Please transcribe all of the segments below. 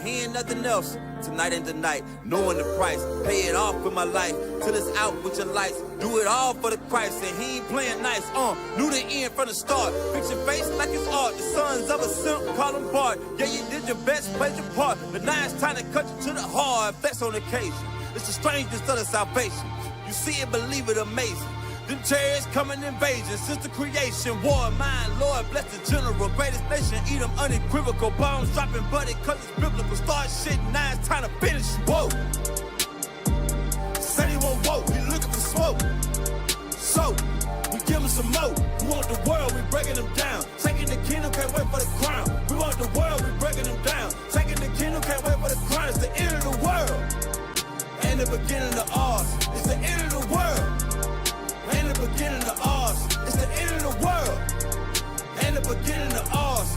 he ain't nothing else. Tonight ain't the night, knowing the price. Pay it off with my life, till it's out with your lights. Do it all for the Christ, and he ain't playing nice. Knew the end from the start. Fix your face like it's art. The sons of a simp, call him Bart. Yeah, you did your best, played your part. But now it's time to cut you to the heart. Flex on occasion. It's the strangest of the salvation. You see it, believe it, amazing. Them chariots coming invasion since the creation. War, mine, Lord, bless the general. Greatest nation, eat them unequivocal. Bombs dropping, buddy, cause it's biblical. Start shit, now it's time to finish. Whoa. Said he won't vote, we looking for smoke. So, we give him some more. We want the world, we breaking them down. Taking the kingdom, can't wait for the crown. We want the world, we breaking them down. Taking the kingdom, can't wait for the crown. It's the end of the world. And the beginning of ours. It's the end of the world. And the beginning of ours. It's the end of the world. And the beginning of ours.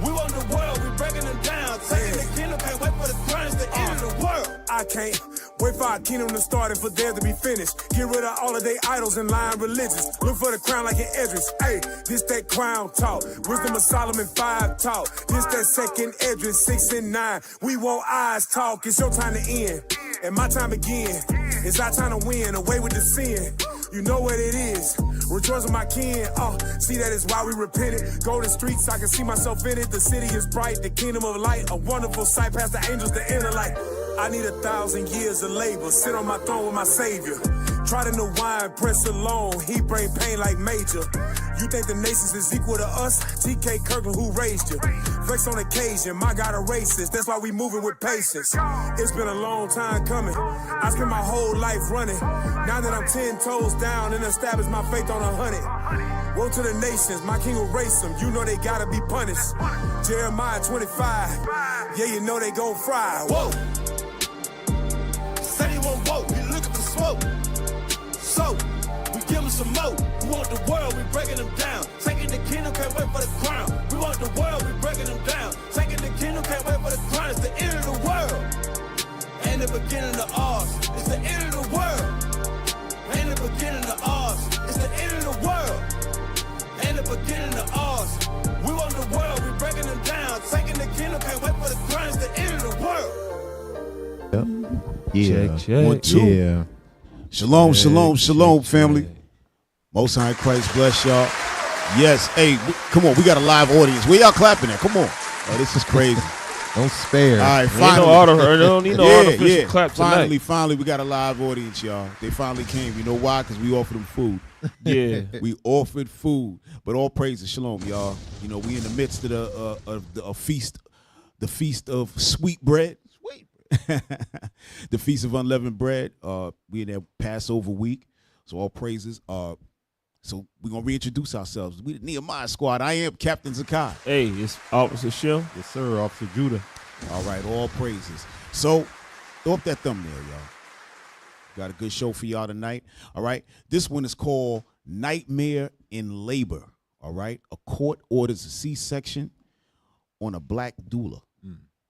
We want the world, we breaking them down. Taking the kingdom, can't wait for the crown. It's the end of the world. I can't wait for our kingdom to start and for there to be finished. Get rid of all of their idols and lying religions. Look for the crown like an Edris. Hey, this that crown talk. Wisdom of Solomon 5 talk. This that second Edris 6 and 9. We want eyes talk. It's your time to end. And my time begin. It's our time to win. Away with the sin. You know what it is. Rejoice with my kin. See that is why we repented. Go to streets, I can see myself in it. The city is bright, the kingdom of light. A wonderful sight past the angels, the inner light. I need 1,000 years of labor. Sit on my throne with my savior. Try to know wine, press alone. He bring pain like major. You think the nations is equal to us? T.K. Kirkland, who raised you? Flex on occasion, my God a racist. That's why we moving with patience. It's been a long time coming. I spent my whole life running. Now that I'm 10 toes down and established my faith on 100. Woe to the nations, my king will race them. You know they gotta be punished. Jeremiah 25. Yeah, you know they gon' fry. Whoa. Said he won't vote, we looking for smoke. So, we give him some more. We want the world, we breaking them down. Taking the kingdom, can't wait for the crown. We want the world, we breaking them down. Taking the kingdom, can't wait for the crown. It's the end of the world. And the beginning of ours. It's the end of the world. And the beginning of ours. It's the end of the world. And the beginning of ours. We want the world, we breaking them down. Taking the kingdom, can't wait for the crown. It's the end of the world. Yeah. Check. 1, 2. Yeah. Shalom, Check, shalom, shalom, check, family. check. Most High Christ bless y'all. Yes, hey, come on, we got a live audience. Where y'all clapping at? Come on. Oh, this is crazy. Don't spare. All right, They don't need no artificial clap tonight. Finally, we got a live audience, y'all. They finally came. You know why? Because we offered them food. Yeah. We offered food. But all praises, shalom, y'all. You know, we in the midst of the feast, the feast of sweet bread. The feast of unleavened bread. We in there Passover week. So all praises. So we're gonna reintroduce ourselves. We the Nehemiah squad. I am Captain Zaccai. Hey, it's Officer Shim. Yes, sir, Officer Judah. All right, all praises. So throw up that thumbnail, y'all. Got a good show for y'all tonight. All right. This one is called Nightmare in Labor. All right. A court orders a C-section on a black doula.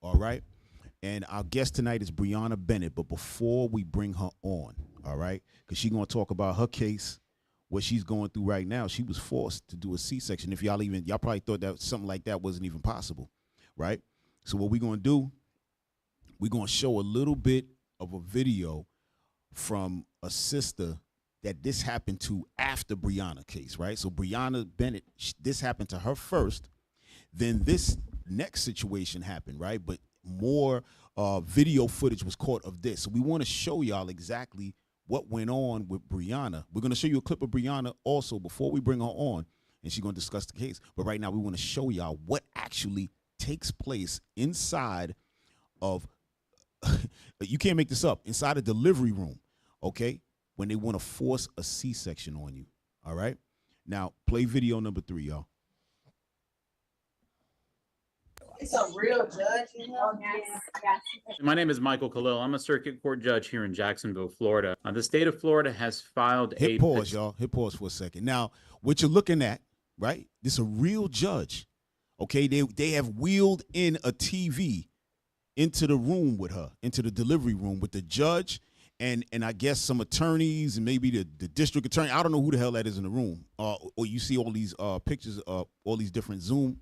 All right. And our guest tonight is Brianna Bennett. But before we bring her on, all right, because she's going to talk about her case, what she's going through right now. She was forced to do a C-section. If y'all probably thought that something like that wasn't even possible, right? So what we're going to do, we're going to show a little bit of a video from a sister that this happened to after Brianna case, right? So Brianna Bennett, this happened to her first. Then this next situation happened, right? But more video footage was caught of this. So we want to show y'all exactly what went on with Brianna. We're going to show you a clip of Brianna also before we bring her on, and she's going to discuss the case. But right now we want to show y'all what actually takes place inside of, you can't make this up, inside a delivery room, okay, when they want to force a C-section on you, all right? Now, play video number 3, y'all. It's a real judge, you know? Yes. My name is Michael Khalil. I'm a circuit court judge here in Jacksonville, Florida. The state of Florida has filed Hit pause, y'all. Hit pause for a second. Now, what you're looking at, right, this is a real judge, okay? They have wheeled in a TV into the room with her, into the delivery room with the judge and I guess some attorneys and maybe the district attorney. I don't know who the hell that is in the room. Or you see all these pictures, all these different Zoom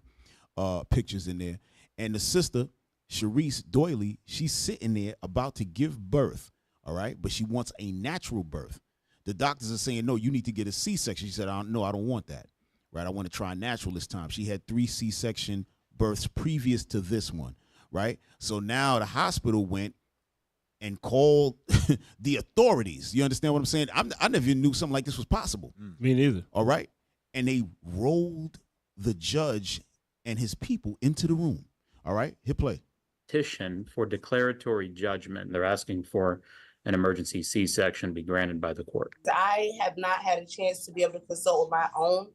pictures in there. And the sister, Sharice Doily, she's sitting there about to give birth, all right? But she wants a natural birth. The doctors are saying, no, you need to get a C-section. She said, I don't want that, right? I want to try natural this time. She had 3 C-section births previous to this one, right? So now the hospital went and called the authorities. You understand what I'm saying? I never even knew something like this was possible. Me neither. All right? And they rolled the judge and his people into the room. All right? Hit play. Petition for declaratory judgment. They're asking for an emergency C-section be granted by the court. I have not had a chance to be able to consult with my own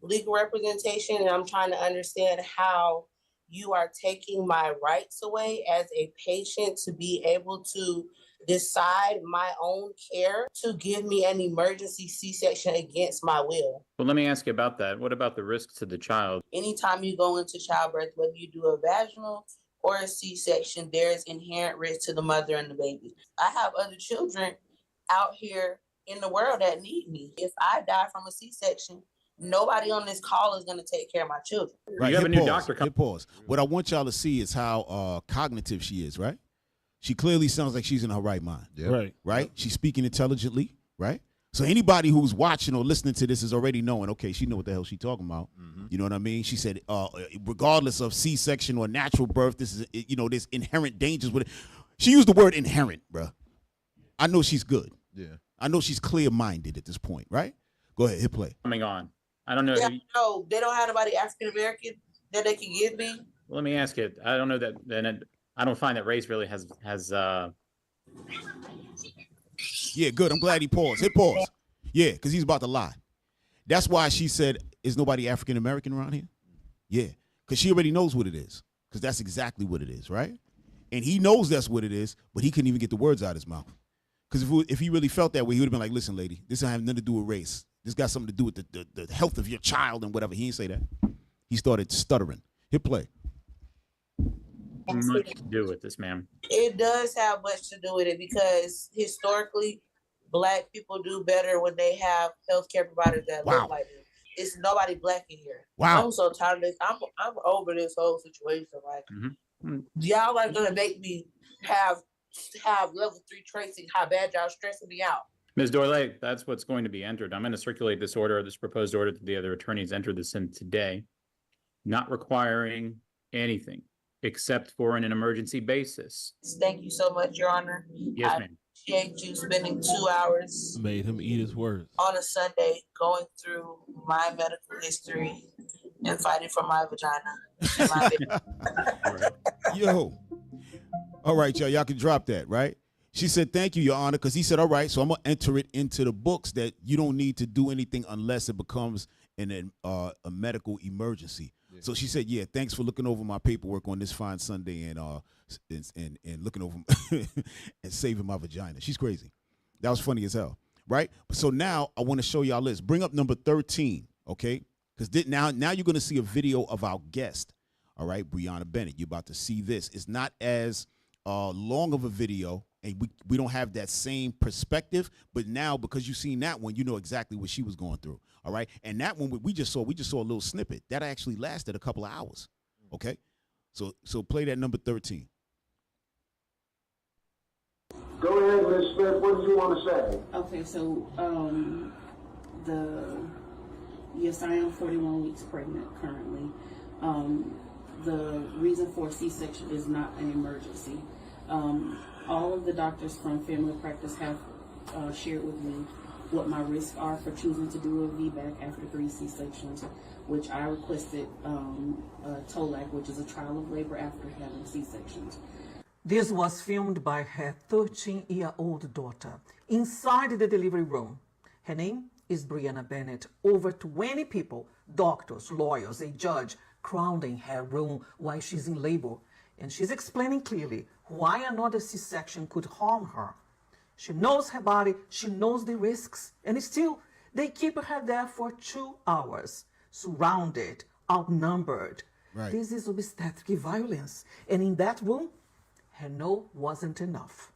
legal representation, and I'm trying to understand how you are taking my rights away as a patient to be able to decide my own care, to give me an emergency C-section against my will. Well, let me ask you about that. What about the risks to the child? Anytime you go into childbirth, whether you do a vaginal or a C-section, there is inherent risk to the mother and the baby. I have other children out here in the world that need me. If I die from a C-section, nobody on this call is going to take care of my children. Right. You have a new doctor Hit pause. What I want y'all to see is how cognitive she is, right? She clearly sounds like she's in her right mind. Yep. Right. Right? Yep. She's speaking intelligently, right? So anybody who's watching or listening to this is already knowing, okay, she know what the hell she's talking about. Mm-hmm. You know what I mean? She said, regardless of C-section or natural birth, this is, there's inherent dangers with it. She used the word inherent, bro. I know she's good. Yeah. I know she's clear-minded at this point, right? Go ahead, hit play. Coming on. I don't know. Yeah, no, they don't have nobody African-American that they can give me. Let me ask you. I don't know that. Then I don't find that race really has. Yeah, good. I'm glad he paused. Hit pause. Yeah, because he's about to lie. That's why she said, "Is nobody African American around here?" Yeah, because she already knows what it is. Because that's exactly what it is, right? And he knows that's what it is, but he couldn't even get the words out of his mouth. Because if he really felt that way, he would have been like, "Listen, lady, this doesn't have nothing to do with race. This got something to do with the health of your child and whatever." He didn't say that. He started stuttering. Hit play. Much to do with this, ma'am. It does have much to do with it because historically, Black people do better when they have healthcare providers that look like them. It's nobody Black in here. Wow. I'm so tired of this. I'm over this whole situation. Like, y'all are gonna make me have level 3 tracing. How bad y'all stressing me out. Ms. Doyle, that's what's going to be entered. I'm going to circulate this order, this proposed order to the other attorneys. Enter this in today, not requiring anything except for an emergency basis. Thank you so much, Your Honor. Yes, ma'am. I appreciate you spending 2 hours. Made him eat his words. On a Sunday, going through my medical history and fighting for my vagina. Yo. All right, y'all. Y'all can drop that, right? She said, "Thank you, Your Honor," because he said, "All right, so I'm going to enter it into the books that you don't need to do anything unless it becomes a medical emergency." Yeah. So she said, "Yeah, thanks for looking over my paperwork on this fine Sunday and looking over and saving my vagina." She's crazy. That was funny as hell, right? So now I want to show y'all this. Bring up number 13, okay? Because now you're going to see a video of our guest, all right, Brianna Bennett. You're about to see this. It's not as long of a video, and we don't have that same perspective, but now because you've seen that one, you know exactly what she was going through, all right? And that one we just saw a little snippet. That actually lasted a couple of hours, okay? So play that number 13. Go ahead, Ms. Smith. What do you want to say? Okay, so yes, I am 41 weeks pregnant currently. The reason for C-section is not an emergency. All of the doctors from family practice have shared with me what my risks are for choosing to do a VBAC after 3 C-sections, which I requested TOLAC, which is a trial of labor after having C-sections. This was filmed by her 13-year-old daughter inside the delivery room. Her name is Brianna Bennett. Over 20 people, doctors, lawyers, a judge, crowding her room while she's in labor. And she's explaining clearly why another C-section could harm her. She knows her body, she knows the risks, and still they keep her there for 2 hours, surrounded, outnumbered. Right. This is obstetric violence. And in that room, her no wasn't enough.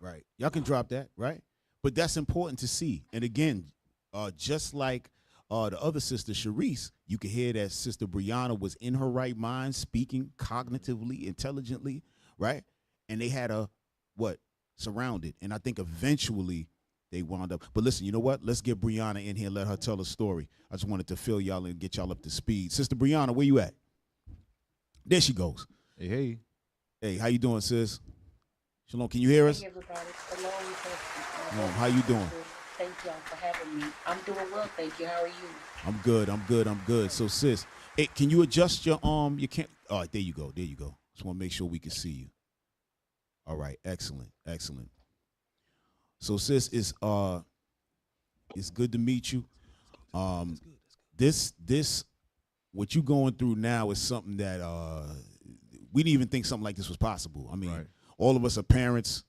Right. Y'all can drop that, right? But that's important to see. And again, just like the other sister, Sharice, you could hear that Sister Brianna was in her right mind, speaking cognitively, intelligently, right? And they had a surrounded. And I think eventually they wound up. But listen, you know what? Let's get Brianna in here, let her tell a story. I just wanted to fill y'all and get y'all up to speed. Sister Brianna, where you at? There she goes. Hey. Hey, how you doing, sis? Shalom, can you hear us? Hey, everybody. Hello. Shalom, how you doing? Thank y'all for having me. I'm doing well, thank you. How are you? I'm good. So, sis, hey, can you adjust your you can't. All right, there you go. Just want to make sure we can see you. All right, excellent. So, sis, it's good to meet you. This what you going through now is something that we didn't even think something like this was possible. I mean, all of us are parents.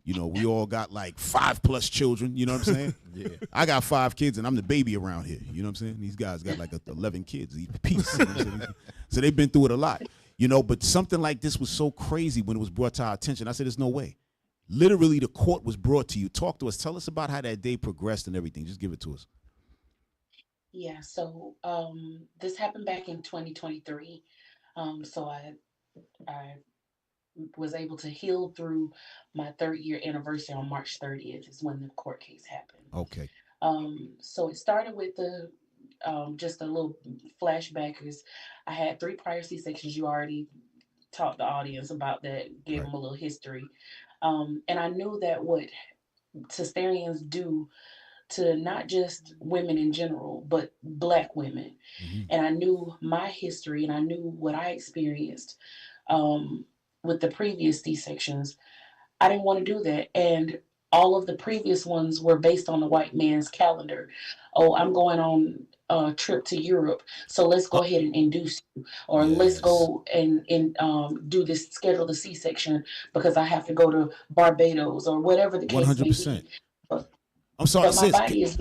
You know, we all got like 5+ children. You know what I'm saying? Yeah. I got 5 kids, and I'm the baby around here. You know what I'm saying? These guys got like 11 kids apiece. You know what I'm saying? So they've been through it a lot. You know, but something like this was so crazy when it was brought to our attention. I said, there's no way. Literally, the court was brought to you. Talk to us. Tell us about how that day progressed and everything. Just give it to us. Yeah, so this happened back in 2023. So I was able to heal through my 3rd year anniversary on March 30th is when the court case happened. Okay. So it started with the just a little flashback is I had 3 prior C-sections. You already taught the audience about that, gave them a little history. And I knew that what cesareans do to not just women in general, but Black women. Mm-hmm. And I knew my history and I knew what I experienced with the previous C-sections. I didn't want to do that. And all of the previous ones were based on the white man's calendar. Oh, I'm going on a trip to Europe, so let's go ahead and induce you. Or let's go and do this, schedule the C-section because I have to go to Barbados or whatever the case 100%. May be. I'm sorry, but my body is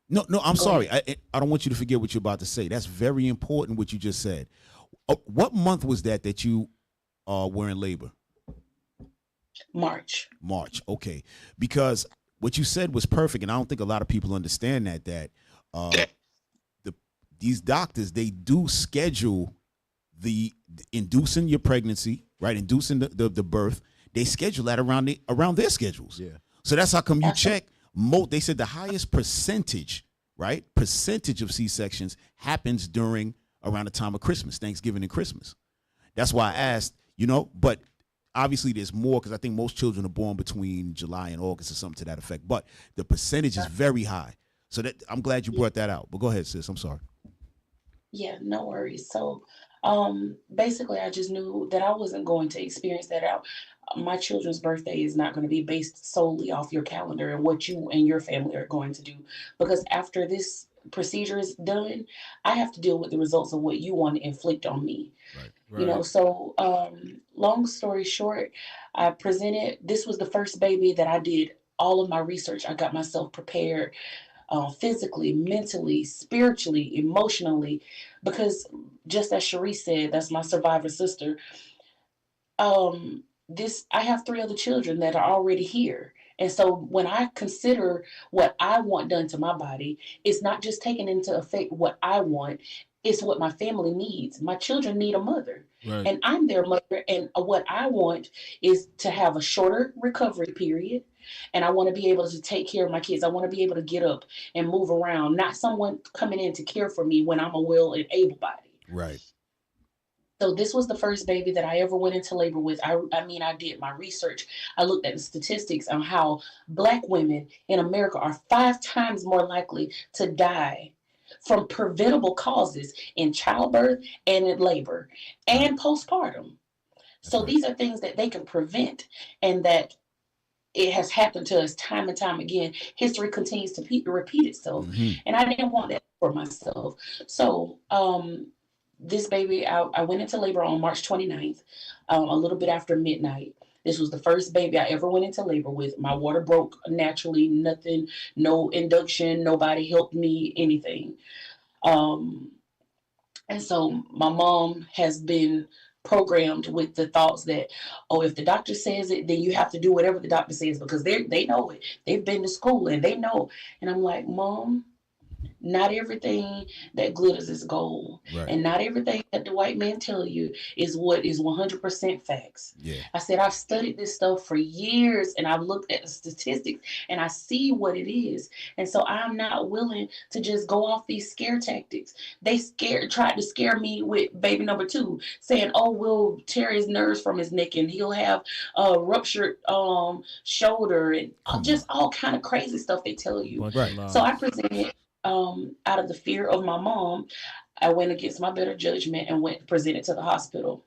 no, I'm sorry. I don't want you to forget what you're about to say. That's very important what you just said. What month was that you were in labor? March. Okay. Because what you said was perfect, and I don't think a lot of people understand that these doctors, they do schedule the inducing your pregnancy, right? Inducing the birth. They schedule that around their schedules. Yeah. So that's how come you check. They said the highest percentage of C-sections happens around the time of Christmas, Thanksgiving and Christmas. That's why I asked, but obviously there's more because I think most children are born between July and August or something to that effect. But the percentage is very high. So that I'm glad you brought that out. But go ahead, sis. I'm sorry. Yeah, no worries. So basically, I just knew that I wasn't going to experience that out. My children's birthday is not going to be based solely off your calendar and what you and your family are going to do. Because after this procedure is done, I have to deal with the results of what you want to inflict on me. Right. So long story short, I presented, this was the first baby that I did all of my research. I got myself prepared physically, mentally, spiritually, emotionally, because just as Cherie said, that's my survivor sister. I have 3 other children that are already here. And so when I consider what I want done to my body, it's not just taking into effect what I want, it's what my family needs. My children need a mother. Right. And I'm their mother. And what I want is to have a shorter recovery period. And I want to be able to take care of my kids. I want to be able to get up and move around, not someone coming in to care for me when I'm a well and able body. Right. So this was the first baby that I ever went into labor with. I did my research. I looked at the statistics on how Black women in America are 5 times more likely to die from preventable causes in childbirth and in labor and postpartum. So these are things that they can prevent, and that it has happened to us time and time again. History continues to repeat itself. Mm-hmm. And I didn't want that for myself. So this baby, I went into labor on March 29th, a little bit after midnight. This was the first baby I ever went into labor with. My water broke naturally, nothing, no induction, nobody helped me, anything. And so my mom has been programmed with the thoughts that, oh, if the doctor says it, then you have to do whatever the doctor says, because they know it. They've been to school and they know. And I'm like, Mom, Not everything that glitters is gold. Right. And not everything that the white man tell you is what is 100% facts. Yeah. I said, I've studied this stuff for years and I've looked at the statistics and I see what it is. And so I'm not willing to just go off these scare tactics. They tried to scare me with baby number 2, saying, oh, we'll tear his nerves from his neck and he'll have a ruptured shoulder and just all kind of crazy stuff they tell you. Right. So I presented out of the fear of my mom, I went against my better judgment and went presented to the hospital.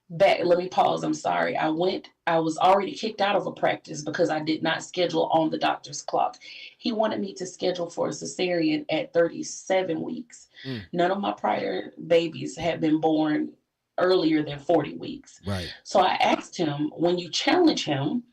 Let me pause. I'm sorry. I was already kicked out of a practice because I did not schedule on the doctor's clock. He wanted me to schedule for a cesarean at 37 weeks. None of my prior babies had been born earlier than 40 weeks. Right. So I asked him, when you challenge him,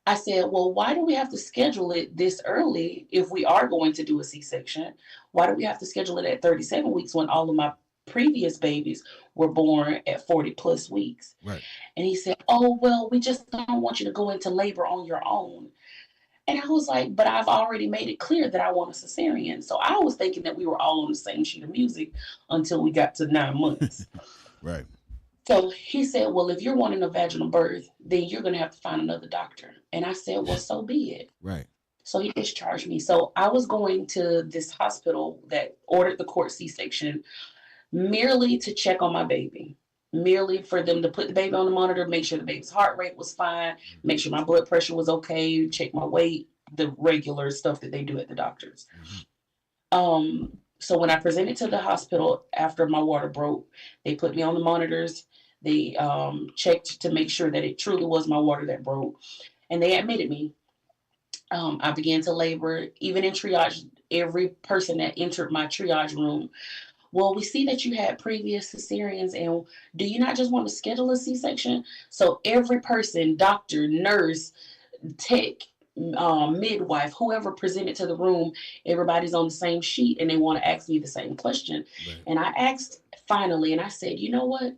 I said, well, why do we have to schedule it this early if we are going to do a C-section? Why do we have to schedule it at 37 weeks when all of my previous babies were born at 40 plus weeks? Right. And he said, oh, well, we just don't want you to go into labor on your own. And I was like, but I've already made it clear that I want a cesarean. So I was thinking that we were all on the same sheet of music until we got to 9 months. Right. So he said, well, if you're wanting a vaginal birth, then you're going to have to find another doctor. And I said, well, so be it. Right. So he discharged me. So I was going to this hospital that ordered the court C-section merely to check on my baby, merely for them to put the baby on the monitor, make sure the baby's heart rate was fine, make sure my blood pressure was okay, check my weight, the regular stuff that they do at the doctors. So when I presented to the hospital after my water broke, they put me on the monitors. They checked to make sure that it truly was my water that broke. And they admitted me. I began to labor. Even in triage, every person that entered my triage room, well, we see that you had previous cesareans, and do you not just want to schedule a C-section? So every person, doctor, nurse, tech, midwife, whoever presented to the room, everybody's on the same sheet and they want to ask me the same question. Right. And I asked finally, and I said, you know what?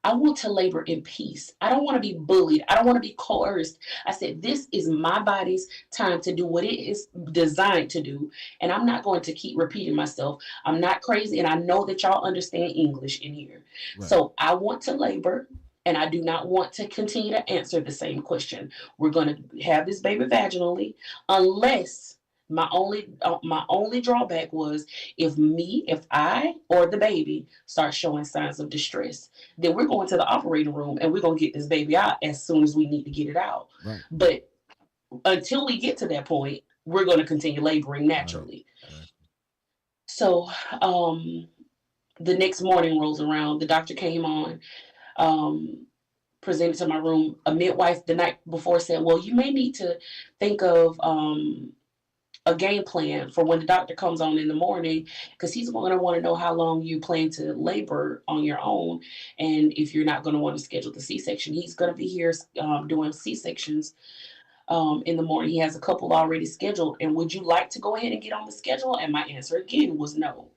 I want to labor in peace. I don't want to be bullied. I don't want to be coerced. I said, this is my body's time to do what it is designed to do. And I'm not going to keep repeating myself. I'm not crazy. And I know that y'all understand English in here. Right. So I want to labor. And I do not want to continue to answer the same question. We're going to have this baby vaginally, unless my only drawback was if I or the baby start showing signs of distress, then we're going to the operating room and we're going to get this baby out as soon as we need to get it out. Right. But until we get to that point, we're going to continue laboring naturally. Right. So the next morning rolls around. The doctor came on. Presented to my room. A midwife the night before said, well, you may need to think of a game plan for when the doctor comes on in the morning, because he's going to want to know how long you plan to labor on your own. And if you're not going to want to schedule the C-section, he's going to be here doing C-sections in the morning. He has a couple already scheduled. And would you like to go ahead and get on the schedule? And my answer again was no.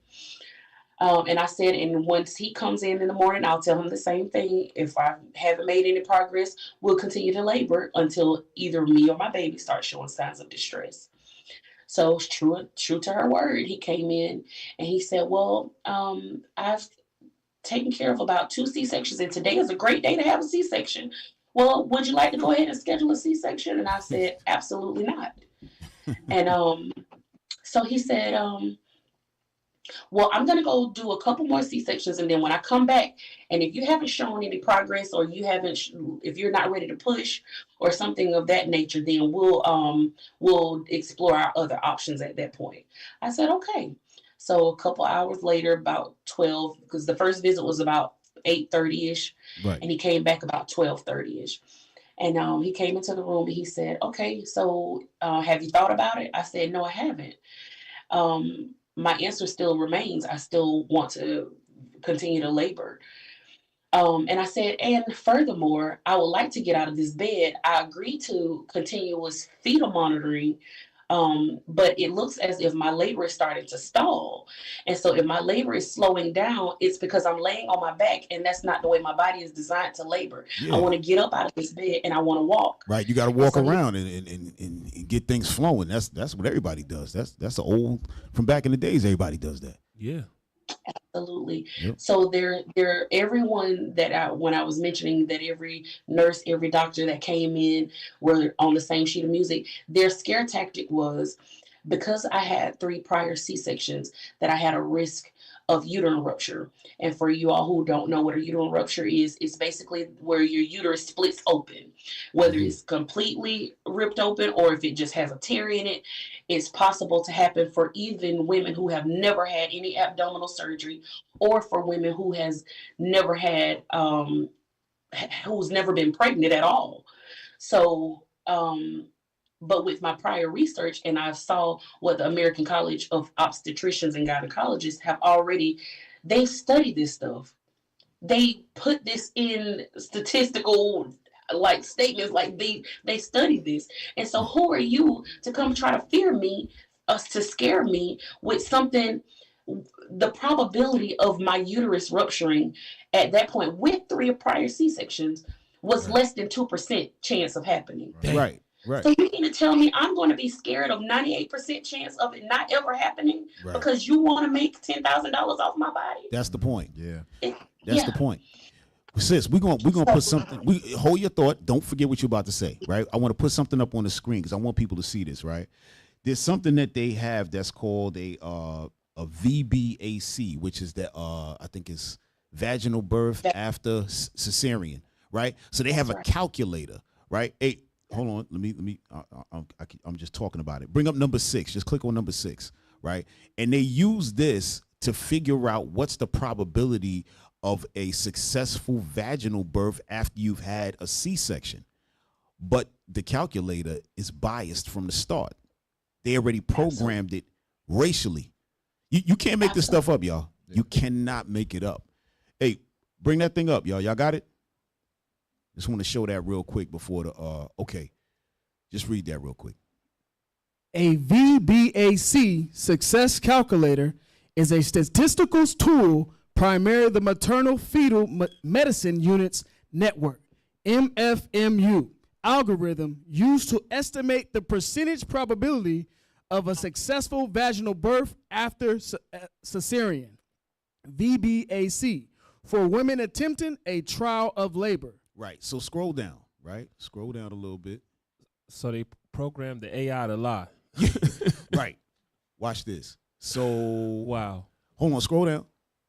And I said, and once he comes in the morning, I'll tell him the same thing. If I haven't made any progress, we'll continue to labor until either me or my baby starts showing signs of distress. So true to her word, he came in and he said, well, I've taken care of about 2 C-sections, and today is a great day to have a C-section. Well, would you like to go ahead and schedule a C-section? And I said, absolutely not. And so he said, well, I'm going to go do a couple more C-sections. And then when I come back, and if you haven't shown any progress, or if you're not ready to push or something of that nature, then we'll explore our other options at that point. I said, okay. So a couple hours later, about 12, because the first visit was about 8:30-ish. Right. And he came back about 12:30-ish. And he came into the room and he said, okay, so have you thought about it? I said, no, I haven't. My answer still remains. I still want to continue to labor. And I said, and furthermore, I would like to get out of this bed. I agreed to continuous fetal monitoring But it looks as if my labor is starting to stall. And so if my labor is slowing down, it's because I'm laying on my back, and that's not the way my body is designed to labor. Yeah. I want to get up out of this bed and I want to walk. Right. You got to walk around and get things flowing. That's what everybody does. That's the old, from back in the days, everybody does that. Yeah. Absolutely. Yep. So everyone that when I was mentioning that every nurse, every doctor that came in were on the same sheet of music, their scare tactic was, because I had 3 prior C-sections, that I had a risk of uterine rupture. And for you all who don't know what a uterine rupture is, it's basically where your uterus splits open, whether it's completely ripped open or if it just has a tear in it. It's possible to happen for even women who have never had any abdominal surgery, or for women who has never had, who's never been pregnant at all. So, but with my prior research, and I saw what the American College of Obstetricians and Gynecologists have already, they studied this stuff. They put this in statistical like statements, like they studied this. And so who are you to come try to fear me, to scare me with something? The probability of my uterus rupturing at that point with 3 prior C-sections was less than 2% chance of happening. Right. Right. So you mean to tell me I'm going to be scared of 98% chance of it not ever happening because you want to make $10,000 off my body? That's the point. Yeah. That's the point. Sis, we're gonna put something. We hold your thought. Don't forget what you're about to say. Right. I want to put something up on the screen because I want people to see this. Right. There's something that they have that's called a VBAC, which is that I think is vaginal birth after cesarean. Right. So they have a calculator. Right. Hey, hold on. Let me. I'm just talking about it. Bring up number 6. Just click on number 6. Right. And they use this to figure out what's the probability of a successful vaginal birth after you've had a C-section. But the calculator is biased from the start. They already programmed it racially. You can't make this stuff up, y'all. You cannot make it up. Hey, bring that thing up, y'all. Y'all got it? Just want to show that real quick before the okay. Just read that real quick. A VBAC success calculator is a statistical tool, primarily the maternal fetal medicine units network, MFMU, algorithm used to estimate the percentage probability of a successful vaginal birth after cesarean, VBAC, for women attempting a trial of labor. Right. So scroll down. Right. Scroll down a little bit. So they programmed the AI to lie. Right. Watch this. So wow. Hold on. Scroll down.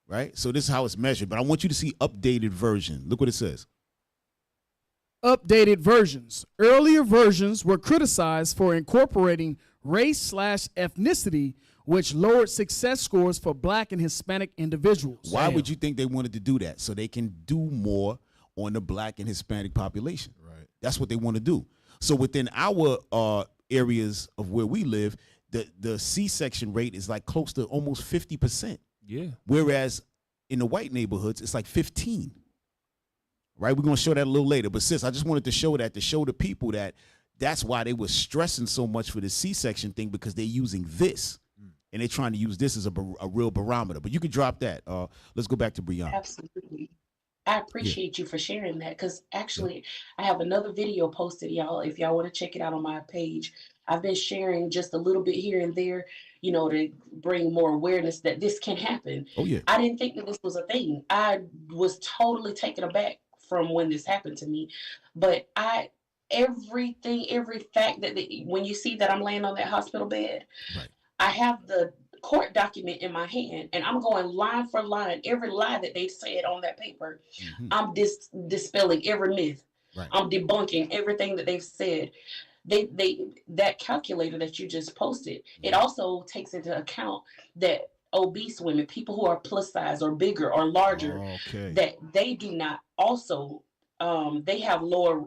Right. So this is how it's measured. But I want you to see updated version. Look what it says. Updated versions. Earlier versions were criticized for incorporating race/ethnicity, which lowered success scores for Black and Hispanic individuals. Why would you think they wanted to do that? So they can do more on the Black and Hispanic population. Right. That's what they want to do. So within our areas of where we live, the C-section rate is like close to almost 50%. Yeah. Whereas in the white neighborhoods, it's like 15. Right? We're going to show that a little later. But sis, I just wanted to show that, to show the people that that's why they were stressing so much for the C-section thing, because they're using this. And they're trying to use this as a real barometer. But you can drop that. Let's go back to Brianna. Absolutely. I appreciate you for sharing that, because actually I have another video posted, y'all, if y'all want to check it out on my page. I've been sharing just a little bit here and there, you know, to bring more awareness that this can happen. Oh, yeah. I didn't think that this was a thing. I was totally taken aback from when this happened to me. But every fact that when you see that I'm laying on that hospital bed, right, I have the court document in my hand, and I'm going line for line, every lie that they said on that paper. Mm-hmm. I'm dispelling every myth. Right. I'm debunking everything that they've said. That calculator that you just posted, it also takes into account that obese women, people who are plus size or bigger or larger, that they do not also they have lower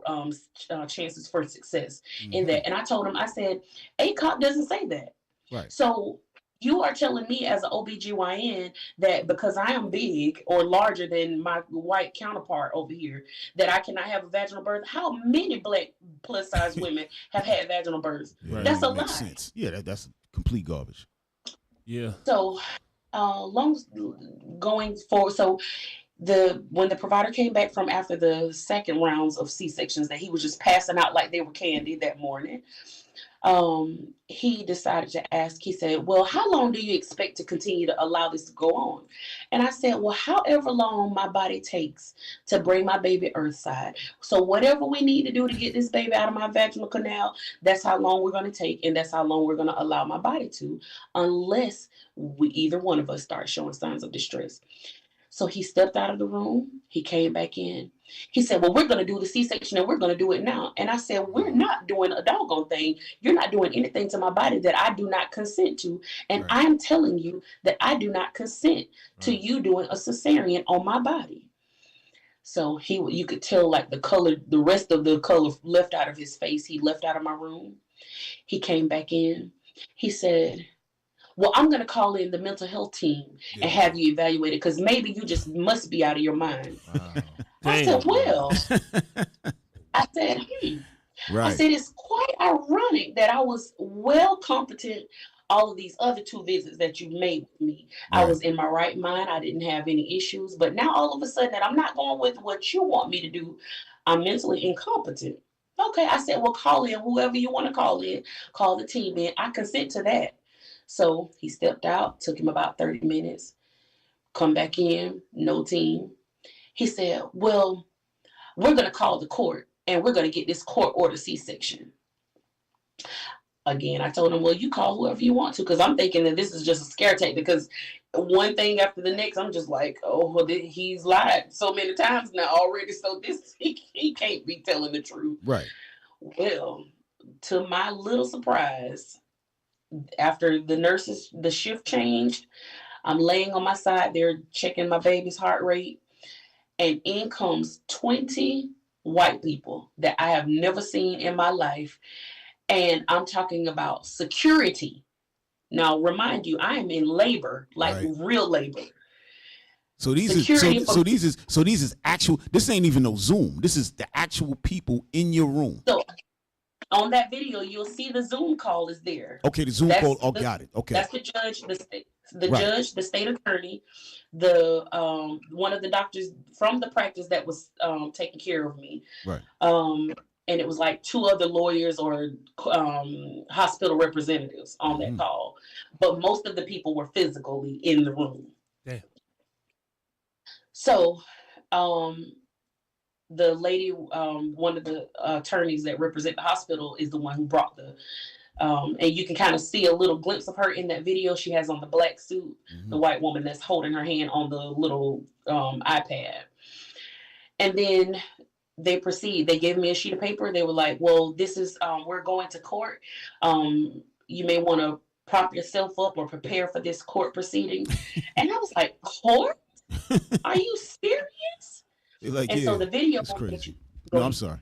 chances for success in that. And I told them, I said, ACOP doesn't say that. Right. So You are telling me as an OBGYN that because I am big or larger than my white counterpart over here, that I cannot have a vaginal birth? How many black plus size women have had vaginal births? Yeah, That's a lie. makes sense. Yeah, that's complete garbage. Yeah. So going forward, so when the provider came back from after the second rounds of C-sections that he was just passing out like they were candy that morning, he decided to ask, he said, well, how long do you expect to continue to allow this to go on? And I said, well, however long my body takes to bring my baby earthside. So whatever we need to do to get this baby out of my vaginal canal, that's how long we're going to take. And that's how long we're going to allow my body to, unless either one of us start showing signs of distress. So he stepped out of the room. He came back in. He said, well, we're going to do the C-section and we're going to do it now. And I said, we're not doing a doggone thing. You're not doing anything to my body that I do not consent to. And Right. I'm telling you that I do not consent to you doing a cesarean on my body. So you could tell like the rest of the color left out of his face. He left out of my room. He came back in. He said, well, I'm going to call in the mental health team and have you evaluated because maybe you just must be out of your mind. Wow. I said, well, I said, Right. I said, it's quite ironic that I was well competent all of these other 2 visits that you made with me. Right. I was in my right mind. I didn't have any issues. But now all of a sudden that I'm not going with what you want me to do, I'm mentally incompetent. Okay, I said, well, call in whoever you want to call in. Call the team in. I consent to that. So he stepped out, took him about 30 minutes, come back in, no team. He said, well, we're going to call the court and we're going to get this court order C-section. Again, I told him, well, you call whoever you want to, because I'm thinking that this is just a scare tactic, because one thing after the next, I'm just like, oh, well, he's lied so many times now already, so he can't be telling the truth. Right. Well, to my little surprise, after the shift changed, I'm laying on my side there checking my baby's heart rate, and in comes 20 white people that I have never seen in my life. And I'm talking about security. Now, remind you, I am in labor, like Right. real labor. So these is actual. This ain't even no Zoom. This is the actual people in your room. So on that video, you'll see the Zoom call is there. Okay, the Zoom call. Oh, got it. Okay. That's the judge, the Right. judge, the state attorney, the one of the doctors from the practice that was taking care of me. Right. And it was like 2 other lawyers or hospital representatives on that call, but most of the people were physically in the room. Damn. So, the lady, one of the attorneys that represent the hospital, is the one who brought and you can kind of see a little glimpse of her in that video. She has on the black suit, the white woman that's holding her hand on the little iPad. And then they proceed. They gave me a sheet of paper. They were like, well, this is, we're going to court. You may want to prop yourself up or prepare for this court proceeding. And I was like, court? Are you serious? Like, and yeah, so the video. that's crazy. No, I'm sorry.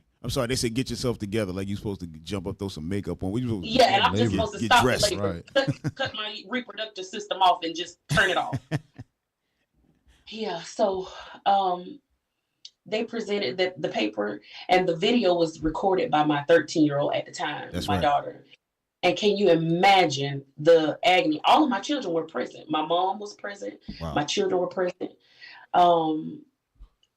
They said get yourself together. Like you're supposed to jump up, throw some makeup on. Yeah, and I'm just supposed to get stop dressed. the labor, cut my reproductive system off and just turn it off. Yeah, so they presented the paper, and the video was recorded by my 13-year-old at the time, my daughter. And can you imagine the agony? All of my children were present. My mom was present. Wow. My children were present.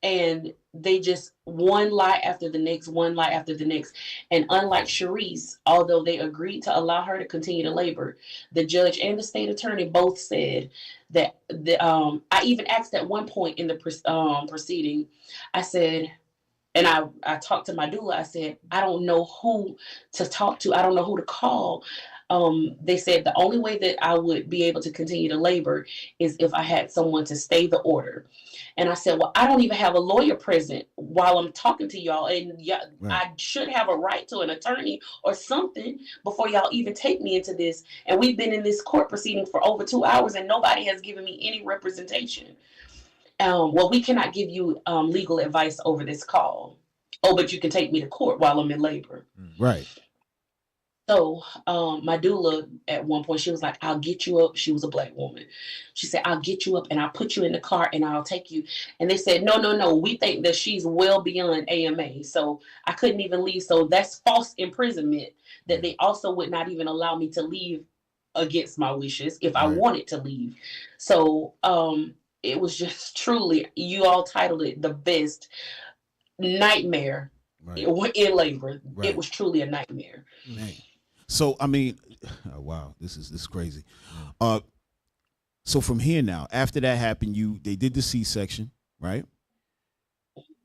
And they just one lie after the next, one lie after the next. And unlike Sharice, although they agreed to allow her to continue to labor, the judge and the state attorney both said that I even asked at one point in the proceeding, I said, and I talked to my doula, I said, I don't know who to talk to. I don't know who to call. They said the only way that I would be able to continue to labor is if I had someone to stay the order. And I said, well, I don't even have a lawyer present while I'm talking to y'all. And I should have a right to an attorney or something before y'all even take me into this. And we've been in this court proceeding for over 2 hours and nobody has given me any representation. Well, we cannot give you legal advice over this call. Oh, but you can take me to court while I'm in labor. Right. So my doula at one point, she was like, I'll get you up. She was a Black woman. She said, I'll get you up and I'll put you in the car and I'll take you. And they said, no. We think that she's well beyond AMA. So I couldn't even leave. So that's false imprisonment that they also would not even allow me to leave against my wishes if I wanted to leave. So it was just truly, you all titled it the best nightmare in labor. It was truly a nightmare. Man. So I mean, oh, wow, this is crazy. So from here now, after that happened, they did the C-section, right?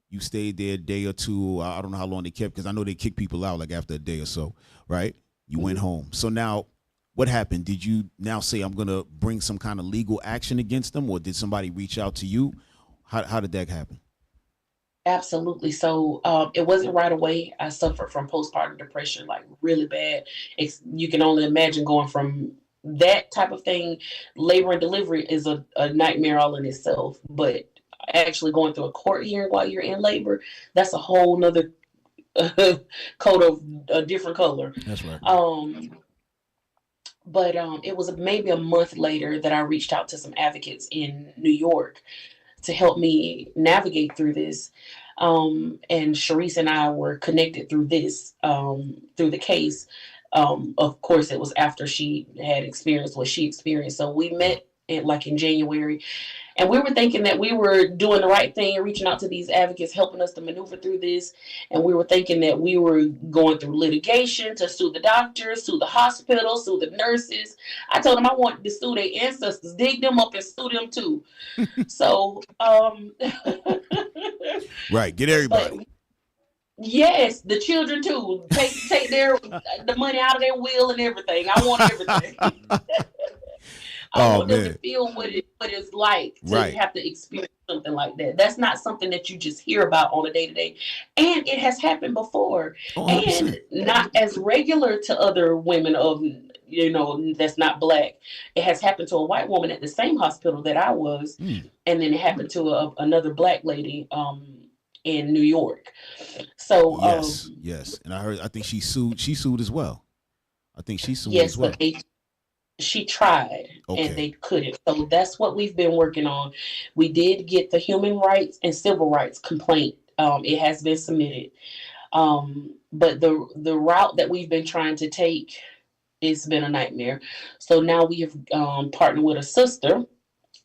You stayed there a day or two. I don't know how long they kept, because I know they kick people out like after a day or so, right? You went home. So now, what happened? Did you now say, I'm gonna bring some kind of legal action against them, or did somebody reach out to you? How did that happen? Absolutely. So it wasn't right away. I suffered from postpartum depression, like really bad. You can only imagine going from that type of thing. Labor and delivery is a nightmare all in itself. But actually going through a court hearing while you're in labor, that's a whole nother coat of a different color. That's right. But it was maybe a month later that I reached out to some advocates in New York to help me navigate through this. And Sharice and I were connected through this, through the case. Of course, it was after she had experienced what she experienced. So we met in January, and we were thinking that we were doing the right thing, reaching out to these advocates, helping us to maneuver through this. And we were thinking that we were going through litigation to sue the doctors, sue the hospital, sue the nurses. I told them I wanted to sue their ancestors, dig them up and sue them too. So, right, get everybody. But, yes, the children too. Take the money out of their will and everything. I want everything. I want them to feel what it's like to have to experience something like that. That's not something that you just hear about on a day-to-day. And it has happened before. And not as regular to other women of, that's not Black. It has happened to a white woman at the same hospital that I was. And then it happened to another Black lady in New York. So yes. And I think she sued as well. I think she sued as well. But she tried and they couldn't. So that's what we've been working on. We did get the human rights and civil rights complaint. It has been submitted. But the route that we've been trying to take, it's been a nightmare. So now we have partnered with a sister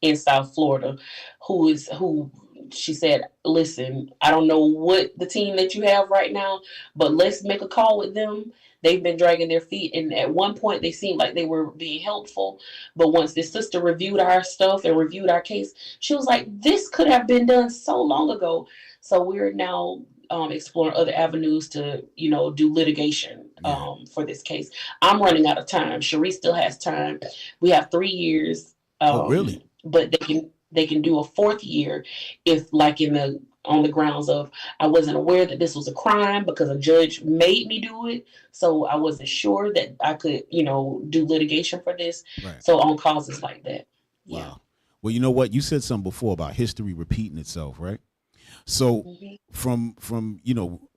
in South Florida who she said, listen, I don't know what the team that you have right now, but let's make a call with them. They've been dragging their feet. And at one point they seemed like they were being helpful. But once this sister reviewed our stuff and reviewed our case, she was like, this could have been done so long ago. So we're now exploring other avenues to, do litigation for this case. I'm running out of time. Sharice still has time. We have 3 years. Really? But they can do a 4th year if, like, on the grounds of I wasn't aware that this was a crime because a judge made me do it. So I wasn't sure that I could, do litigation for this. Right. So on causes like that. Wow. Yeah. Well, you know what? You said something before about history repeating itself, right? So from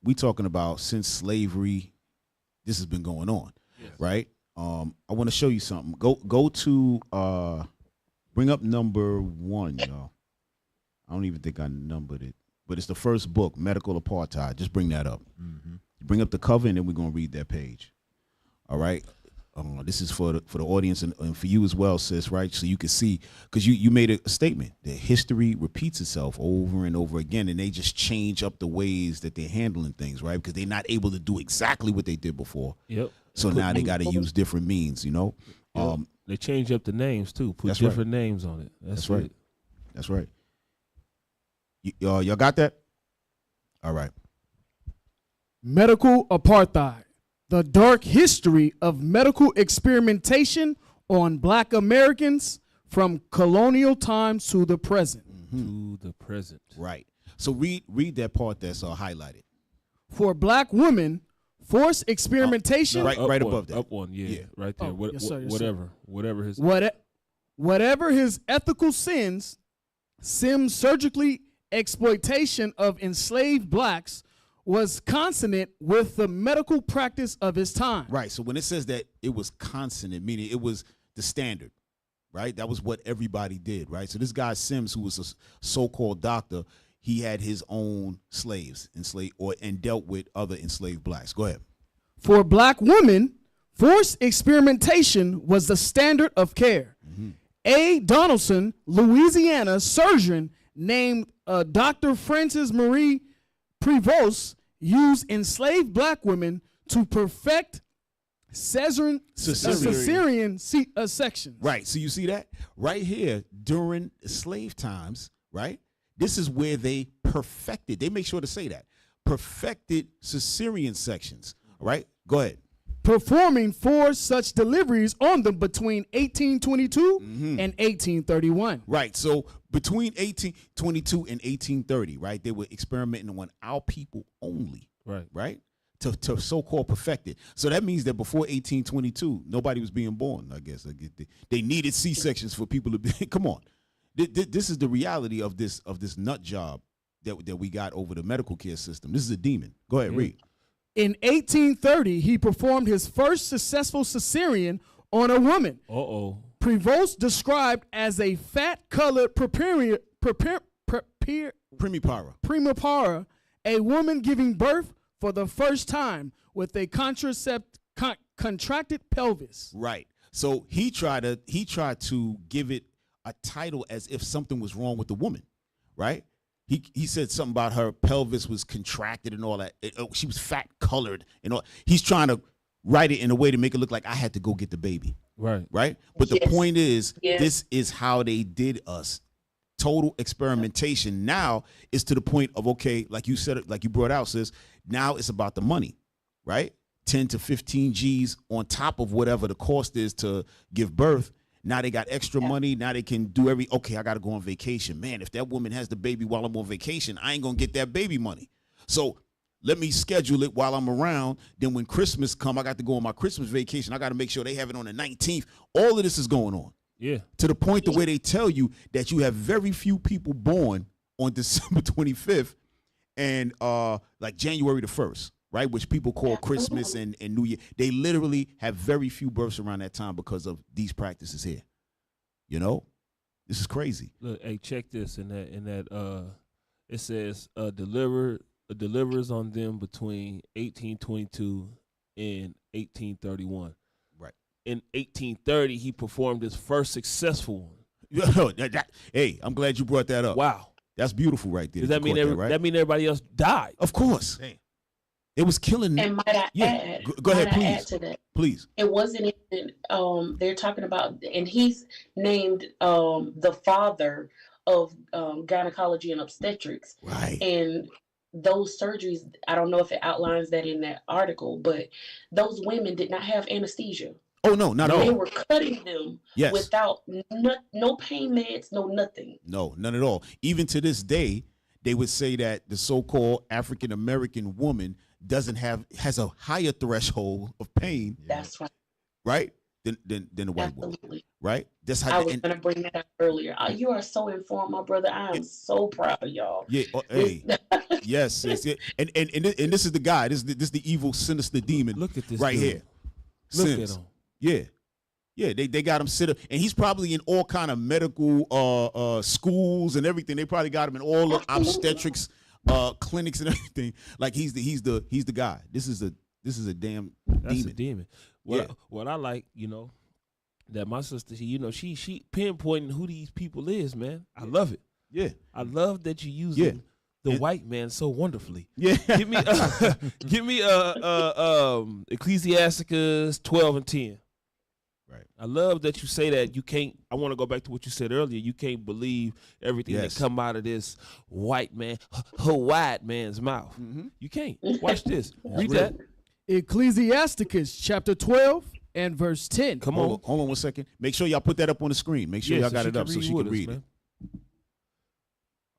we talking about since slavery, this has been going on, right? I want to show you something. Go to bring up number 1, y'all. I don't even think I numbered it. But it's the first book, Medical Apartheid. Just bring that up. Bring up the cover, and then we're going to read that page. All right? This is for the audience and for you as well, sis, right? So you can see, because you made a statement that history repeats itself over and over again, and they just change up the ways that they're handling things, right? Because they're not able to do exactly what they did before. Yep. So now they got to use different means, Yep. They change up the names, too. Put different names on it. That's right. That's right. Y'all got that? All right. Medical Apartheid, the dark history of medical experimentation on Black Americans from colonial times to the present. To the present. Right. So read that part that's highlighted. For Black women, forced experimentation. Right above that. Up one, yeah. Right there. Yes, sir, yes, sir. Whatever his ethical sins, Sim's surgically exploitation of enslaved Blacks was consonant with the medical practice of his time. Right. So when it says that it was consonant, meaning it was the standard, right? That was what everybody did, right? So this guy Sims, who was a so-called doctor, he had his own slaves and dealt with other enslaved blacks. Go ahead. For black women, forced experimentation was the standard of care. A. Donaldson, Louisiana surgeon named Dr. Frances Marie Prevost used enslaved black women to perfect cesarean sections. Right. So you see that right here during slave times, right? This is where they perfected. They make sure to say that perfected cesarean sections. Right. Go ahead. Performing 4 such deliveries on them between 1822 and 1831. Right. So between 1822 and 1830, right, they were experimenting on our people only. Right. Right. To so-called perfect it. So that means that before 1822, nobody was being born, I guess. They needed C-sections for people to be. Come on. This is the reality of this nut job that we got over the medical care system. This is a demon. Go ahead, read. In 1830, he performed his first successful cesarean on a woman. Prevost described as a fat-colored primipara, a woman giving birth for the first time with a contracted pelvis. Right. So he tried to give it a title as if something was wrong with the woman, right? He said something about her pelvis was contracted and all that. She was fat colored and all. He's trying to write it in a way to make it look like I had to go get the baby. Right. Right. But the point is, this is how they did us. Total experimentation. Now it's to the point of, okay, like you said, like you brought out, sis, now it's about the money, right? 10 to 15 G's on top of whatever the cost is to give birth. Now they got extra money. Now they can do okay, I got to go on vacation. Man, if that woman has the baby while I'm on vacation, I ain't going to get that baby money. So let me schedule it while I'm around. Then when Christmas come, I got to go on my Christmas vacation. I got to make sure they have it on the 19th. All of this is going on. Yeah. To the point the way they tell you that you have very few people born on December 25th and like January the 1st. Right, which people call Christmas and New Year. They literally have very few births around that time because of these practices here. You know, this is crazy. Look, hey, check this. In that, it says delivers on them between 1822 and 1831. Right. In 1830, he performed his first successful one. Hey, I'm glad you brought that up. Wow, that's beautiful, right there. Does that mean that mean everybody else died? Of course. Damn. It was killing. And might I add? Go ahead, please. Add to that? Please. It wasn't even. They're talking about, and he's named the father of gynecology and obstetrics. Right. And those surgeries, I don't know if it outlines that in that article, but those women did not have anesthesia. Oh no, not at all. They were cutting them without no pain meds, no nothing. No, none at all. Even to this day, they would say that the so-called African American woman has a higher threshold of pain. That's right. Right? Than the white woman. Right? That's how I was going to bring that up earlier. You are so informed, my brother. I am so proud of y'all. Yeah. Hey. Yes. And this is the guy. This is the evil, sinister demon. Look at this right dude. here. Look Sims. at him. Yeah. Yeah, they got him sit up, and he's probably in all kind of medical schools and everything. They probably got him in all the obstetrics clinics and everything. Like he's the guy. This is a damn demon. That's a demon. What I like, that my sister, she pinpointing who these people is, man. I love it. Yeah, I love that you using the white man so wonderfully. Yeah, give me Ecclesiasticus 12 and 10. Right. I love that you say that you can't. I want to go back to what you said earlier. You can't believe everything that come out of this white man, white man's mouth. Mm-hmm. You can't. Watch this. Read that. Ecclesiasticus chapter 12 and verse 10. Come on. Hold on 1 second. Make sure y'all put that up on the screen. Make sure y'all got it up so she can read it.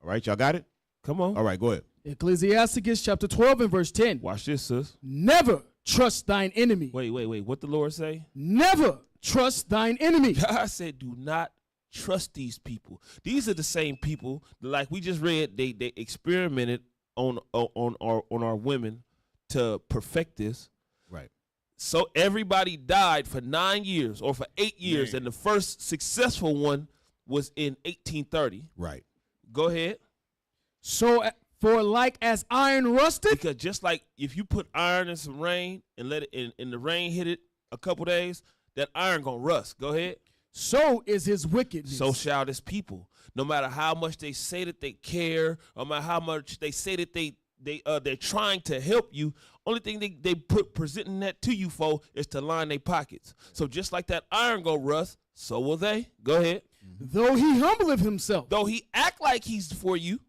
All right, y'all got it? Come on. All right, go ahead. Ecclesiasticus chapter 12 and verse 10. Watch this, sis. Never trust thine enemy. Wait. What the Lord say? Never trust thine enemy. God said, do not trust these people. These are the same people, like we just read, they experimented on our women to perfect this. Right. So everybody died for 9 years or for 8 years, and the first successful one was in 1830. Right. Go ahead. So for like as iron rusted, Because just like if you put iron in some rain and let it and the rain hit it a couple days, that iron gonna rust. Go ahead. so is his wickedness. So shall this people. No matter how much they say that they care, no matter how much they say that they're trying to help you, only thing they put presenting that to you for is to line their pockets. So just like that iron go rust, so will they. Go ahead. Though he humbleth himself Though he act like he's for you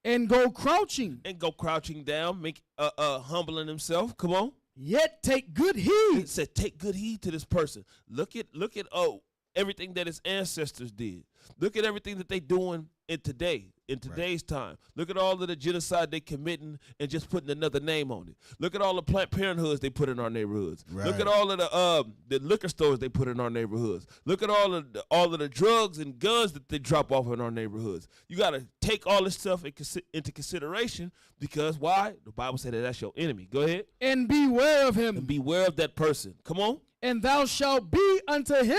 and go crouching, and go crouching down, make humbling himself. Come on. yet take good heed. It said take good heed to this person. Look at everything that his ancestors did. Look at everything that they doing in today's time. Look at all of the genocide they committing and just putting another name on it. Look at all the Planned Parenthoods they put in our neighborhoods. Right. Look at all of the liquor stores they put in our neighborhoods. Look at all of the drugs and guns that they drop off in our neighborhoods. You got to take all this stuff into consideration, because why? The Bible said that that's your enemy. Go ahead. And beware of him. And beware of that person. Come on. And thou shalt be unto him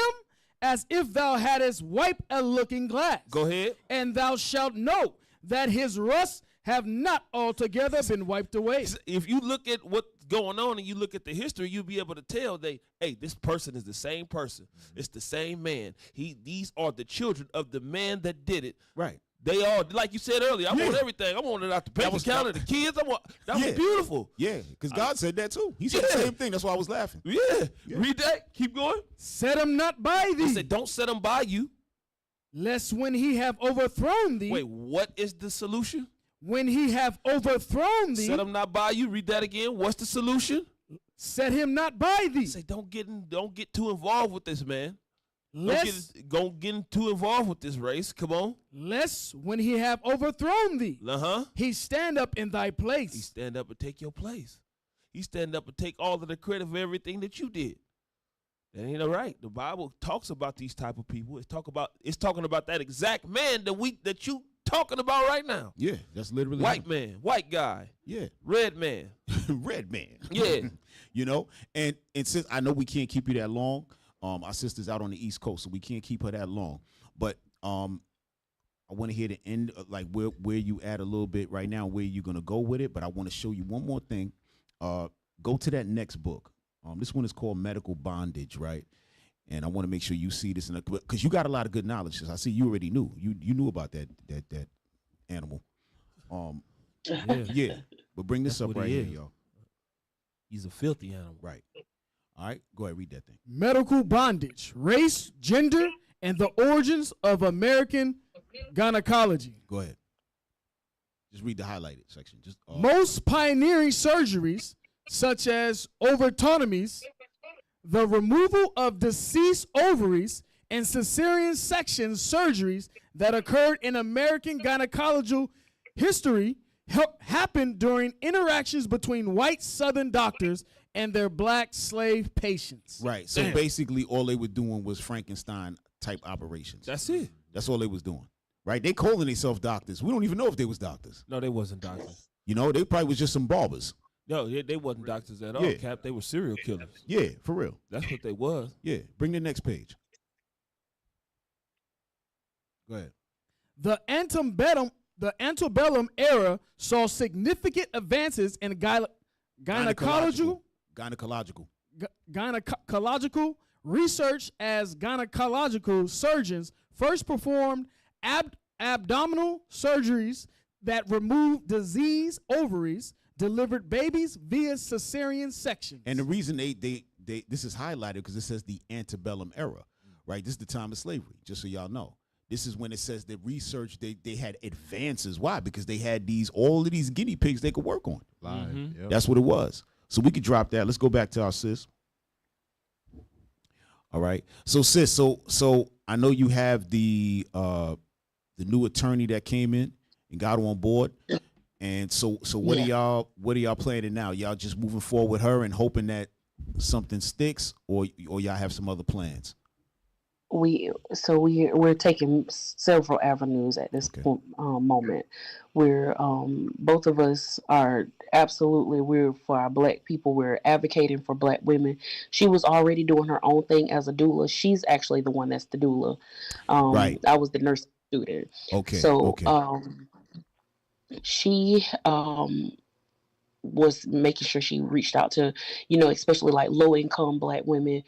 as if thou hadst wiped a looking glass. Go ahead. And thou shalt know that his rust have not altogether been wiped away. If you look at what's going on and you look at the history, you'll be able to tell this person is the same person. It's the same man. These are the children of the man that did it. Right. They all, like you said earlier, I want everything. I want it out the bank account, the kids. That was beautiful. Yeah, because God said that too. He said the same thing. That's why I was laughing. Yeah. Read that. Keep going. Set him not by thee. He said, don't set them by you. Lest when he have overthrown thee. Wait, what is the solution? When he have overthrown thee. Set him not by you. Read that again. What's the solution? Set him not by thee. Say, don't get too involved with this, man. Don't get too involved with this race. Come on. Lest when he have overthrown thee, he stand up in thy place. He stand up and take your place. He stand up and take all of the credit for everything that you did. That ain't all right. The Bible talks about these type of people. It's talking about that exact man that you talking about right now. Yeah, that's literally white man, white guy. Yeah, red man, red man. Yeah, you know, and since I know we can't keep you that long. Our sister's out on the East Coast, so we can't keep her that long. But I want to hear the end, like where you at a little bit right now, where you're gonna go with it. But I want to show you one more thing. Go to that next book. This one is called Medical Bondage, right? And I want to make sure you see this because you got a lot of good knowledge. I see you already knew. You knew about that animal. Yeah. But bring this up right here, y'all. He's a filthy animal, right? All right, go ahead, read that thing. Medical bondage, race, gender, and the origins of American gynecology. Go ahead. Just read the highlighted section. Most pioneering surgeries, such as ovarectomies, the removal of deceased ovaries, and cesarean section surgeries that occurred in American gynecological history happened during interactions between white Southern doctors and their black slave patients. Right. So basically all they were doing was Frankenstein type operations. That's it. That's all they was doing. Right? They calling themselves doctors. We don't even know if they was doctors. No, they wasn't doctors. You know, they probably was just some barbers. No, they wasn't doctors at all, Yeah. Cap. They were serial killers. Yeah, for real. That's what they was. Yeah. Bring the next page. Go ahead. The antebellum era saw significant advances in gynecological research, as gynecological surgeons first performed abdominal surgeries that removed diseased ovaries, delivered babies via cesarean sections. And the reason they this is highlighted because it says the antebellum era, right? This is the time of slavery, just so y'all know. This is when it says that research, they had advances. Why? Because they had all of these guinea pigs they could work on. Mm-hmm. That's what it was. So we could drop that. Let's go back to our sis. All right. So sis, so I know you have the new attorney that came in and got on board. And so what are y'all planning now? Y'all just moving forward with her and hoping that something sticks, or y'all have some other plans? we're taking several avenues at this moment. We're both of us are absolutely, we're for our Black people. We're advocating for Black women. She was already doing her own thing as a doula. She's actually the one that's the doula. Right. I was the nurse student. Okay. So okay. She was making sure she reached out to, especially like low income Black women,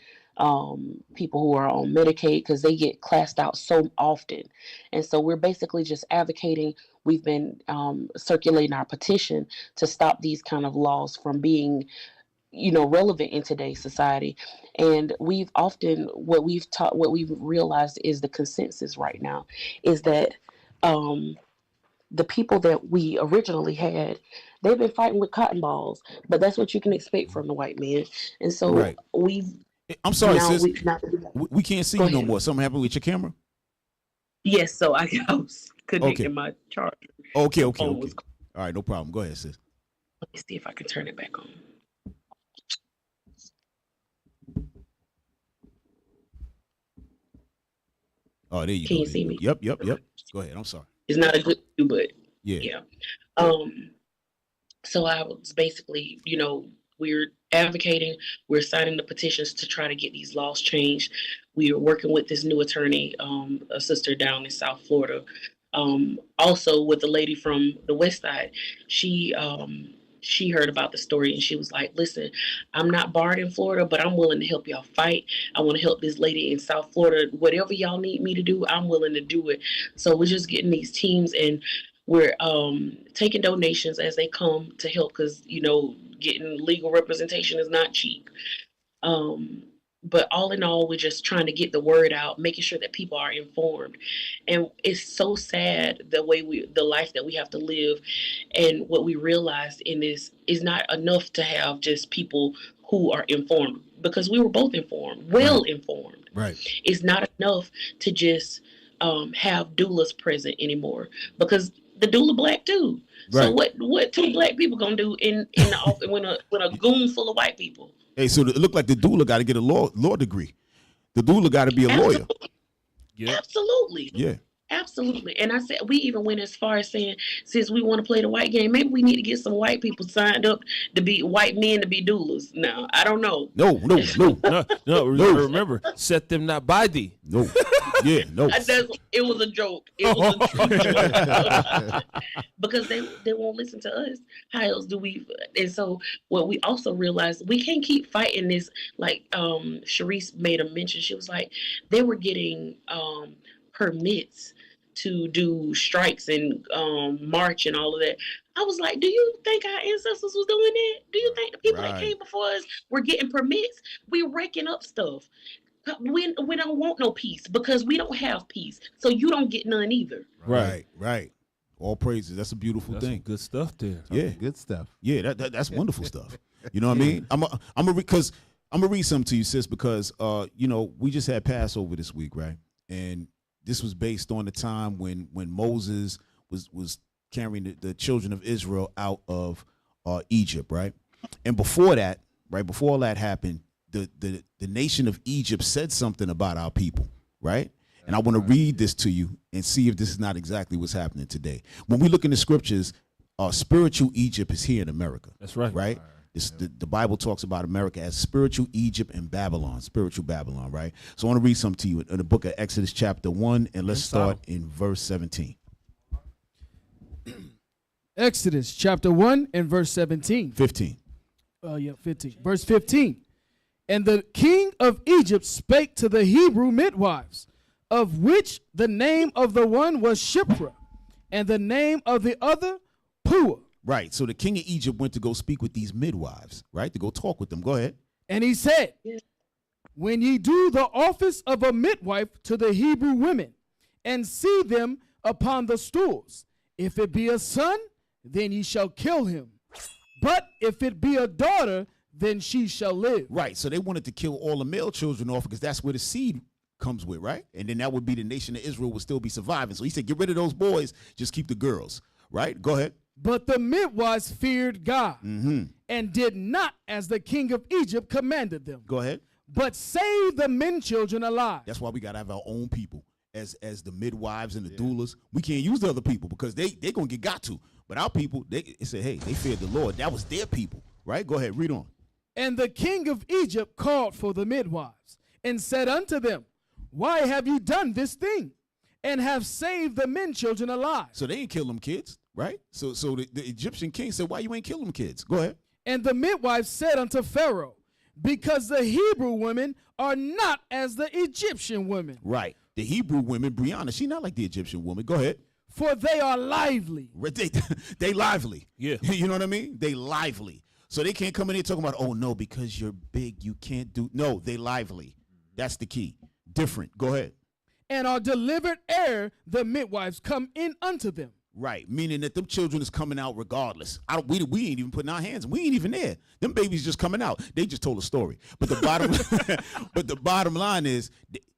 people who are on Medicaid, because they get classed out so often. And so we're basically just advocating. We've been circulating our petition to stop these kind of laws from being, relevant in today's society. And what we've realized is the consensus right now is that the people that we originally had, they've been fighting with cotton balls, but that's what you can expect from the white man. And so Right. I'm sorry, sis. We can't see you no more. Something happened with your camera? Yes, so I was connecting my charger. Okay. All right, no problem. Go ahead, sis. Let me see if I can turn it back on. Oh, there you go. Can you see me? Yep. Go ahead. I'm sorry. It's not a good view, but yeah. So I was basically, we're advocating, we're signing the petitions to try to get these laws changed. We are working with this new attorney, a sister down in South Florida. Also with the lady from the West Side. She heard about the story and she was like, listen, I'm not barred in Florida, but I'm willing to help y'all fight. I want to help this lady in South Florida. Whatever y'all need me to do, I'm willing to do it. So we're just getting these teams and we're taking donations as they come to help because, getting legal representation is not cheap. But all in all, we're just trying to get the word out, making sure that people are informed. And it's so sad the life that we have to live. And what we realized in this is not enough to have just people who are informed, because we were both informed, well informed. Right. It's not enough to just have doulas present anymore, because the doula Black too. Right. So what two Black people gonna do in the office when a goon full of white people? Hey, so it looked like the doula got to get a law degree. The doula got to be a lawyer. Yeah. Absolutely. Yeah. Absolutely. And I said, we even went as far as saying, since we want to play the white game, maybe we need to get some white people signed up to be white men to be doulas. No, I don't know. No. Remember, set them not by thee. No. Yeah, no. It was a joke. It was a true joke. Because they won't listen to us. How else do we? And so what we also realized, we can't keep fighting this. Like Sharice made a mention. She was like, they were getting permits to do strikes and march and all of that. I was like, do you think our ancestors was doing that? Do you think the people that came before us were getting permits? We're wrecking up stuff. We don't want no peace because we don't have peace. So you don't get none either. Right. All praises. That's a beautiful thing. Good stuff there. Yeah. Good stuff. Yeah, that's wonderful stuff. You know what I mean? I'm gonna read something to you, sis, because we just had Passover this week, right? And this was based on the time when Moses was carrying the children of Israel out of Egypt, right? And before that, right before all that happened, the nation of Egypt said something about our people, right? And I want to read this to you and see if this is not exactly what's happening today. When we look in the scriptures, spiritual Egypt is here in America. That's right. Right? The Bible talks about America as spiritual Egypt and Babylon, spiritual Babylon, right? So I want to read something to you in the book of Exodus chapter 1, and let's start in verse 17. Exodus chapter 1 and verse 17. 15. 15. Verse 15. And the king of Egypt spake to the Hebrew midwives, of which the name of the one was Shiphrah, and the name of the other Puah. Right. So the king of Egypt went to go speak with these midwives, right? To go talk with them. Go ahead. And he said, when ye do the office of a midwife to the Hebrew women, and see them upon the stools, if it be a son, then ye shall kill him. But if it be a daughter, then she shall live. Right. So they wanted to kill all the male children off because that's where the seed comes with, right? And then that would be the nation of Israel would still be surviving. So he said, get rid of those boys, just keep the girls, right? Go ahead. But the midwives feared God and did not as the king of Egypt commanded them. Go ahead. but save the men children alive. That's why we gotta have our own people as the midwives and the doulas. We can't use the other people because they gonna get got to. But our people, they say, hey, they feared the Lord. That was their people, right? Go ahead, read on. And the king of Egypt called for the midwives and said unto them, why have you done this thing and have saved the men children alive? So they ain't kill them kids, right? So the Egyptian king said, why you ain't kill them kids? Go ahead. And the midwives said unto Pharaoh, because the Hebrew women are not as the Egyptian women. Right. The Hebrew women, Brianna, she not like the Egyptian woman. Go ahead. For they are lively. They lively. Yeah. You know what I mean? They lively. So they can't come in here talking about, oh, no, because you're big, you can't do. No, they lively. That's the key. Different. Go ahead. And are delivered ere the midwives come in unto them. Right, meaning that them children is coming out regardless. We ain't even putting our hands. We ain't even there. Them babies just coming out. They just told a story. But the bottom line is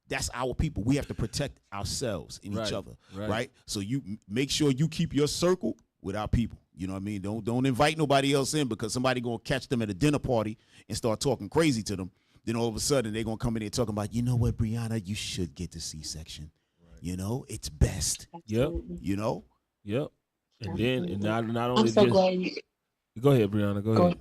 that's our people. We have to protect ourselves and each other, right? So you make sure you keep your circle with our people. You know what I mean? Don't invite nobody else in because somebody gonna catch them at a dinner party and start talking crazy to them. Then all of a sudden they're gonna come in here talking about, you know what, Brianna, you should get the C-section. Right. You know, it's best. Yep. You know? Yep. And then and not only I'm so glad you go ahead, Brianna. Go ahead.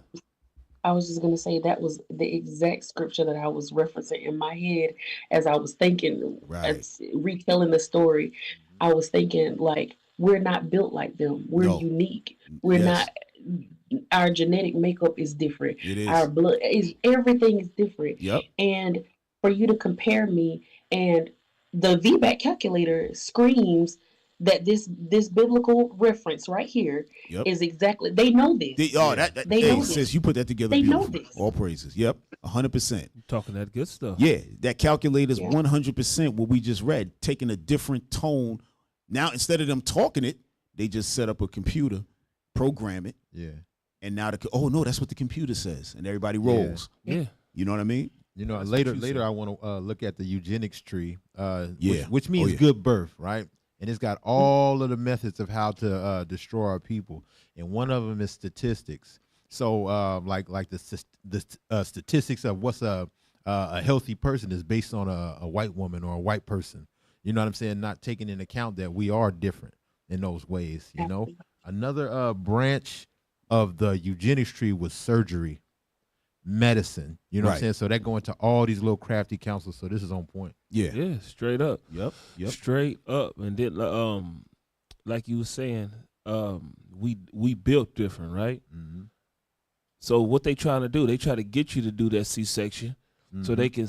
I was just gonna say that was the exact scripture that I was referencing in my head as I was thinking, as retelling the story. I was thinking like we're not built like them. We're unique. We're not. Our genetic makeup is different. It is. Our blood is everything is different. Yep. And for you to compare me and the VBAC calculator screams that this biblical reference right here is exactly they know this. They know this. Sis, you put that together. They beautiful. know this. All praises. Yep. 100%. Talking that good stuff. Yeah, that calculator is 100% what we just read, taking a different tone. Now instead of them talking it, they just set up a computer, program it. Yeah. And now no, that's what the computer says, and everybody rolls. Yeah. You know what I mean? You know, That's later I want to look at the eugenics tree, Yeah. which means yeah. good birth, right? And it's got all of the methods of how to destroy our people, and one of them is statistics. So, like the statistics of what's a healthy person is based on a white woman or a white person. You know what I'm saying? Not taking into account that we are different in those ways. You know, another branch of the eugenics tree was surgery, medicine. You know what I'm saying? So that go into all these little crafty counsels. So this is on point. Yeah. Yeah, straight up. Yep. Straight up. And then like you were saying, we built different, right? Mm-hmm. So what they trying to do, they try to get you to do that C-section so they can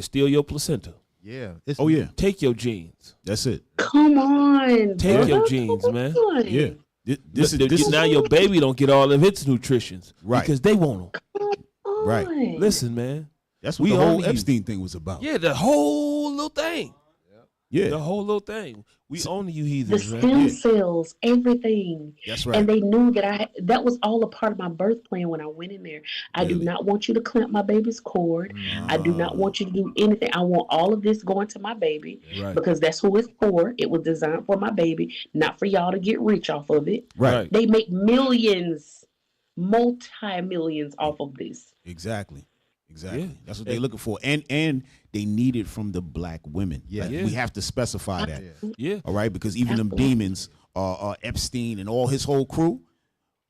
steal your placenta. Yeah. Take your genes. That's it. Come on. Take your genes, man. Yeah. This now your baby don't get all of its nutritions, Right. Because they want them. Right. Listen, man. That's what the whole Epstein thing was about. Yeah, the whole little thing. Yeah. The whole little thing. We own you The heathens, man. stem cells, everything. That's right. And they knew that that was all a part of my birth plan when I went in there. I do not want you to clamp my baby's cord. I do not want you to do anything. I want all of this going to my baby because that's who it's for. It was designed for my baby, not for y'all to get rich off of it. Right. They make millions, multi-millions off of this. Exactly. Yeah. That's what they're looking for. And they need it from the black women. Yeah. We have to specify that. Yeah. All right, because even them demons, Epstein and all his whole crew,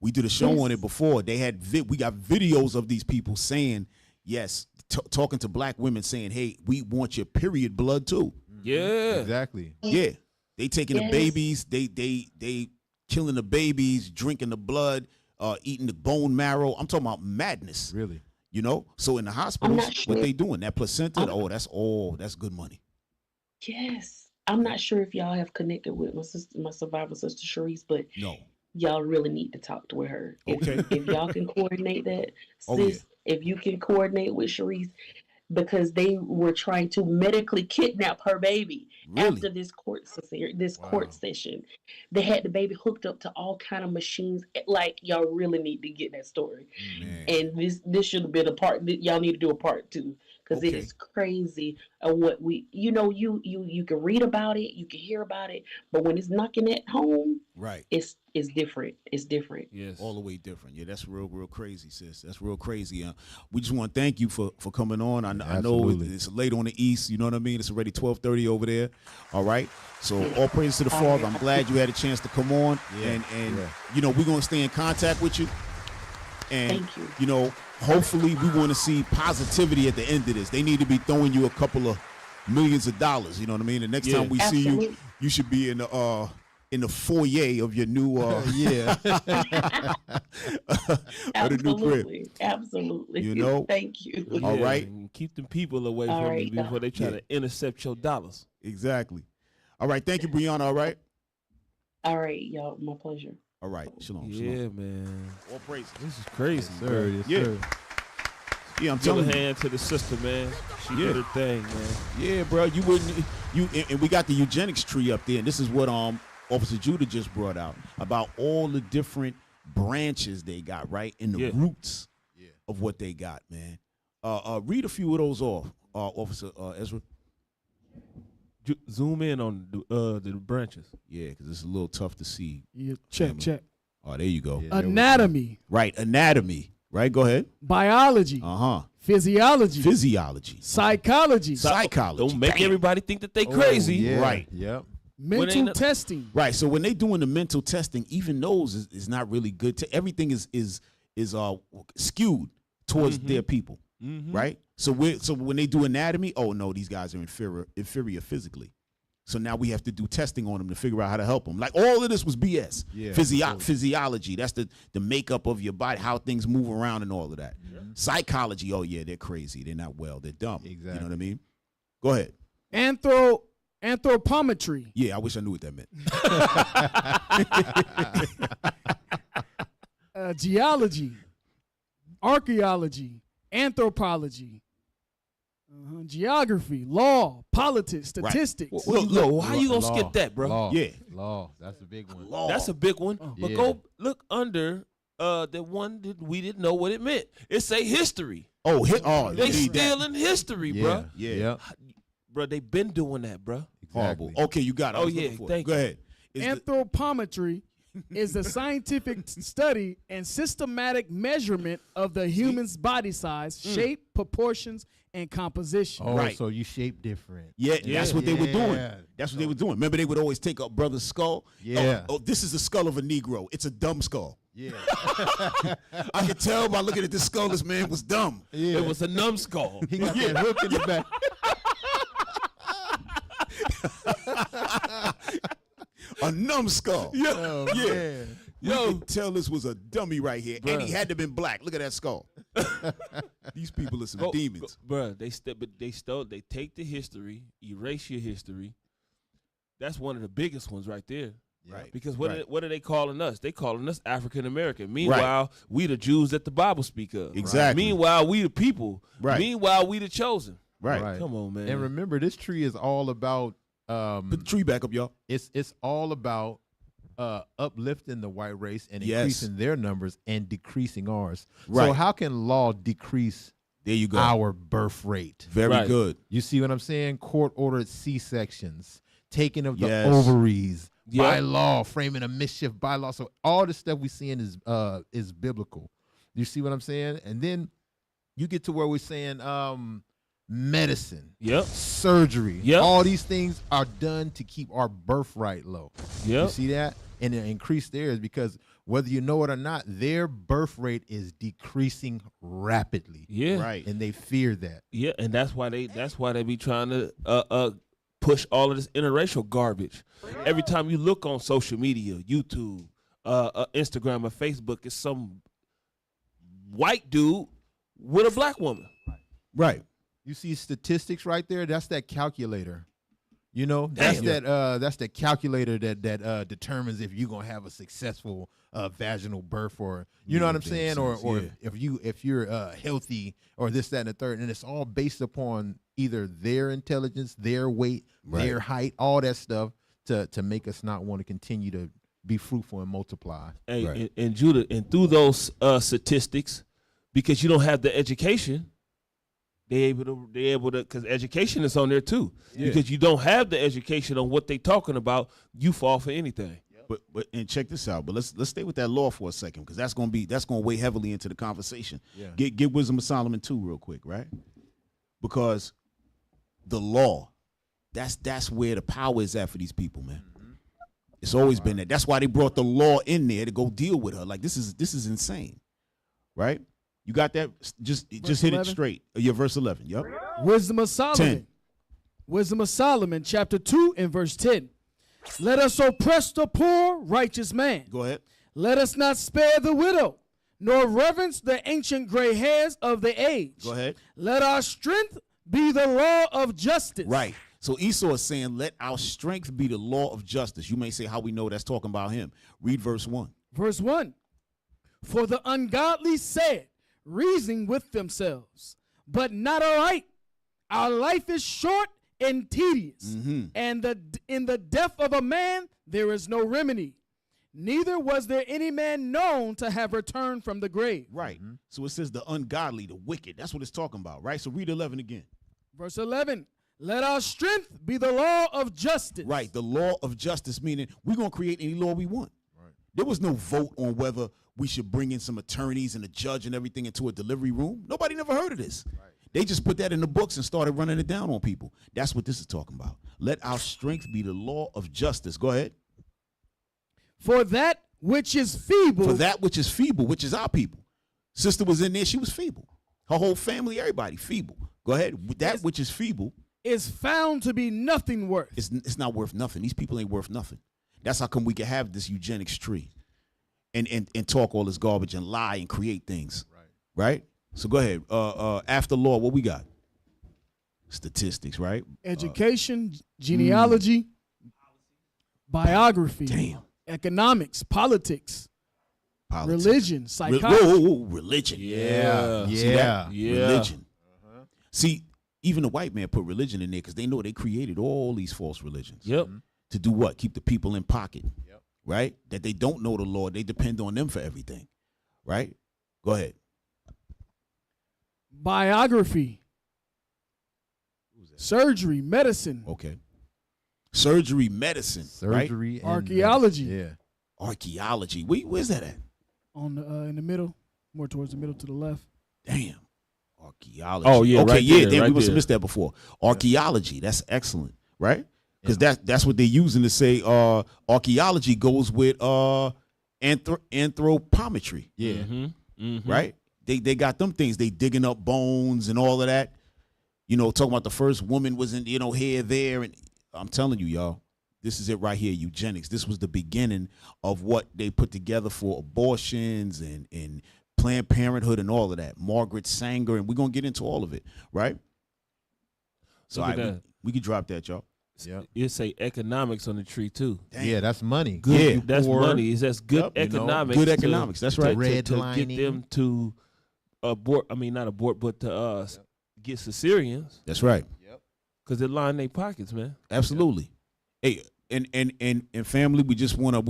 we did a show on it before. They had we got videos of these people saying, yes, talking to black women saying, hey, we want your period blood too. Yeah. Exactly. Yeah. They taking the babies, they killing the babies, drinking the blood, eating the bone marrow. I'm talking about madness. Really? You know, so in the hospitals, sure. what they doing? That placenta, that's good money. Yes. I'm not sure if y'all have connected with my survivor sister Sharice, but No. y'all really need to talk to her. Okay. If y'all can coordinate that, Oh, sis, if you can coordinate with Sharice, because they were trying to medically kidnap her baby after this court session. They had the baby hooked up to all kind of machines. Like, y'all really need to get that story. Man. And this should have been a part. Y'all need to do a part 2 because it is crazy what we, you can read about it, you can hear about it, but when it's knocking at home, right, it's different. It's different. Yes, all the way different. Yeah, that's real crazy, sis. That's real crazy. We just want to thank you for coming on. I know it's late on the East. You know what I mean? It's already 12:30 over there. All right. So all praise to the Father. I'm glad you had a chance to come on. Yeah. And we're gonna stay in contact with you. And thank you. Hopefully we want to see positivity at the end of this. They need to be throwing you a couple of millions of dollars. You know what I mean? The next time we see you, you should be in the foyer of your new Absolutely. Absolutely. Thank you. All right. Keep them people away from you before they try to intercept your dollars. Exactly. All right. Thank you, Brianna. All right. All right, y'all. My pleasure. All right. Shalom. Yeah, man. All praise. This is crazy, sir. Yes, sir. Yeah, I'm Give telling a you. hand to the sister, man. She did her thing, man. Yeah, bro. And we got the eugenics tree up there, and this is what Officer Judah just brought out about all the different branches they got, right? And the roots of what they got, man. Read a few of those off, Officer Ezra. Zoom in on the branches. Yeah, because it's a little tough to see. Yeah, check. Oh, there you go. Yeah, anatomy. Right, anatomy. Right, go ahead. Biology. Physiology. Psychology. Don't make everybody think that they crazy. Yeah. Right. Yep. Mental testing. Right. So when they doing the mental testing, even those is not really good. Everything is skewed towards their people. Right. So when they do anatomy, oh no, these guys are inferior physically. So now we have to do testing on them to figure out how to help them. Like all of this was BS. Yeah, physiology. That's the makeup of your body, how things move around and all of that. Yeah. Psychology. Oh yeah, they're crazy. They're not well. They're dumb. Exactly. You know what I mean? Go ahead. Anthropometry. Yeah, I wish I knew what that meant. Geology. Archaeology. Anthropology. Geography, law, politics, statistics. Right. Look, how you gonna skip that, bro? Law. That's a big one. That's a big one. But go look under the one that we didn't know what it meant. It say history. They still in history, bro. Yeah. Bro, they been doing that, bro. Exactly. Okay, you got it. Oh yeah, thank you. Go ahead. Anthropometry is the scientific study and systematic measurement of the human's body size, shape, proportions, and composition. Oh, right. So you shape different. Yeah, that's what they were doing. That's what they were doing. Remember, they would always take a brother's skull. Yeah. Oh, this is the skull of a Negro. It's a dumb skull. Yeah. I could tell by looking at this skull, this man was dumb. Yeah. It was a numbskull. He got that hook in the back. A numbskull. Yeah. Oh, yeah. Man. You could tell this was a dummy right here. Bruh. And he had to have been black. Look at that skull. These people are some demons. Bruh, they take the history, erase your history. That's one of the biggest ones right there. Right. Because what are they calling us? They calling us African American. Meanwhile, we the Jews that the Bible speak of. Exactly. Meanwhile, we the people. Right. Meanwhile, we the chosen. Right. Come on, man. And remember, this tree is all about put the tree back up, y'all. It's all about uplifting the white race and increasing their numbers and decreasing ours. Right. So how can law decrease our birth rate? Very good. You see what I'm saying? Court-ordered C-sections, taking of the ovaries by law, framing a mischief by law. So all the stuff we're seeing is biblical. You see what I'm saying? And then you get to where we're saying medicine, surgery, all these things are done to keep our birth rate low. You see that? And it increase theirs because whether you know it or not, their birth rate is decreasing rapidly. Yeah. Right. And they fear that. Yeah, and that's why they be trying to push all of this interracial garbage. Every time you look on social media, YouTube, Instagram or Facebook, it's some white dude with a black woman. Right. You see statistics right there? That's that calculator. You know, that's that calculator that determines if you're gonna have a successful vaginal birth, or you know what I'm saying, or if you're healthy, or this, that, and the third. And it's all based upon either their intelligence, their weight, their height, all that stuff to make us not want to continue to be fruitful and multiply. Hey, and Judah, and through those statistics, because you don't have the education, they able to because education is on there too. Because you don't have the education on what they talking about, you fall for anything. But and check this out. But let's stay with that law for a second, because that's gonna weigh heavily into the conversation. Yeah. Get Wisdom of Solomon 2 real quick, right? Because the law, that's where the power is at for these people, man. It's always been that. That's why they brought the law in there to go deal with her. Like this is insane, right? You got that? Just hit 11? it straight. Your verse 11. Yep. Wisdom of Solomon. 10. Wisdom of Solomon, chapter 2 and verse 10. Let us oppress the poor, righteous man. Go ahead. Let us not spare the widow, nor reverence the ancient gray hairs of the age. Go ahead. Let our strength be the law of justice. Right. So Esau is saying, let our strength be the law of justice. You may say, how we know that's talking about him. Read verse 1. Verse 1. For the ungodly said, reasoning with themselves, but not aright. Our life is short and tedious, and in the death of a man there is no remedy. Neither was there any man known to have returned from the grave. Right. So it says the ungodly, the wicked. That's what it's talking about, right? So read 11 again. Verse 11. Let our strength be the law of justice. Right. The law of justice, meaning we're going to create any law we want. Right. There was no vote on whether we should bring in some attorneys and a judge and everything into a delivery room. Nobody never heard of this. Right. They just put that in the books and started running it down on people. That's what this is talking about. Let our strength be the law of justice. Go ahead. For that which is feeble. For that which is feeble, which is our people. Sister was in there. She was feeble. Her whole family, everybody, feeble. Go ahead. That which is feeble is found to be nothing worth. It's not worth nothing. These people ain't worth nothing. That's how come we can have this eugenics tree and talk all this garbage and lie and create things. Right? So go ahead. After law, what we got? Statistics, right? Education, genealogy, biography, economics, politics, religion, psychology. Religion. Yeah. Religion. See, even the white man put religion in there because they know they created all these false religions. Yep. To do what? Keep the people in pocket. Yep. Right? That they don't know the Lord. They depend on them for everything. Right? Go ahead. Biography. Surgery, medicine. Okay. Surgery, medicine. Surgery, right? and archaeology. Medicine. Yeah. Archaeology. Where's that at? On the in the middle, more towards the middle to the left. Damn. Archaeology. Oh yeah. Okay. Right Yeah. there, Damn, right we must have there. missed that before. Archaeology. That's excellent. Right? Because that's what they're using to say. Archaeology goes with anthropometry. Yeah. Right? They got them things. They digging up bones and all of that. You know, talking about the first woman was in, here, there. And I'm telling you, y'all, this is it right here, eugenics. This was the beginning of what they put together for abortions and Planned Parenthood and all of that. Margaret Sanger, and we're going to get into all of it, right? So we could drop that, y'all. Yep. You say economics on the tree too. Damn. Yeah, that's money. Good. That's Poor. money. Is that's good economics? Good economics. That's right. To get Redlining. them to abort. I mean, not abort, but to get Caesareans That's right. because they line their pockets, man. Absolutely. Hey, and family, we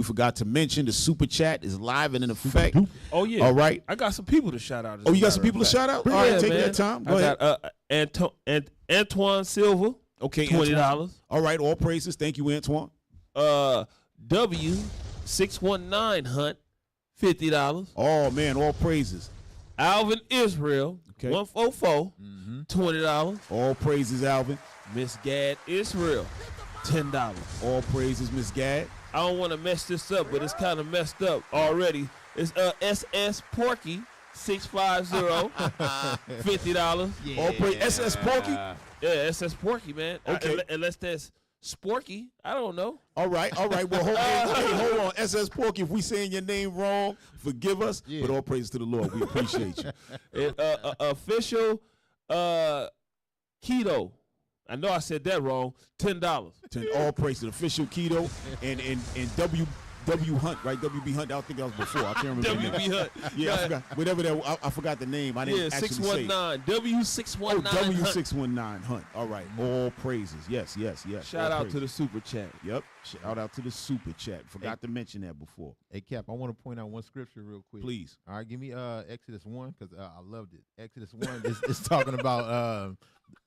forgot to mention the super chat is live and in effect. Oh yeah. All right. I got some people to shout out. Oh, you got some people to shout out? All right, take man. that time. Go I ahead. got Antoine Silva. Okay, $20. Antoine. All right, all praises. Thank you, Antoine. W619 Hunt, $50. Oh man, all praises. Alvin Israel, Okay. 144, $20. All praises, Alvin. Miss Gad Israel, $10. All praises, Miss Gad. I don't want to mess this up, but it's kind of messed up already. It's SS Porky, 650, $50. All praise SS Porky. Yeah, SS Porky, man. Okay. Unless that's Sporky, I don't know. All right. Well, hold on. SS Porky, if we saying your name wrong, forgive us. Yeah. But all praises to the Lord. We appreciate you. Official keto. I know I said that wrong. $10. All praise to the official keto and W Hunt, right? WB Hunt. I think that was before. I can't remember. the name. WB Hunt. Yeah, I forgot. Whatever that. I forgot the name. I didn't actually say. 619. W619. W619 Hunt. All right. All praises. Yes. Shout out to the super chat. Yep. Shout out to the super chat. Forgot to mention that before. Hey, Cap, I want to point out one scripture real quick. Please. All right, give me Exodus 1 because I loved it. Exodus 1 is talking about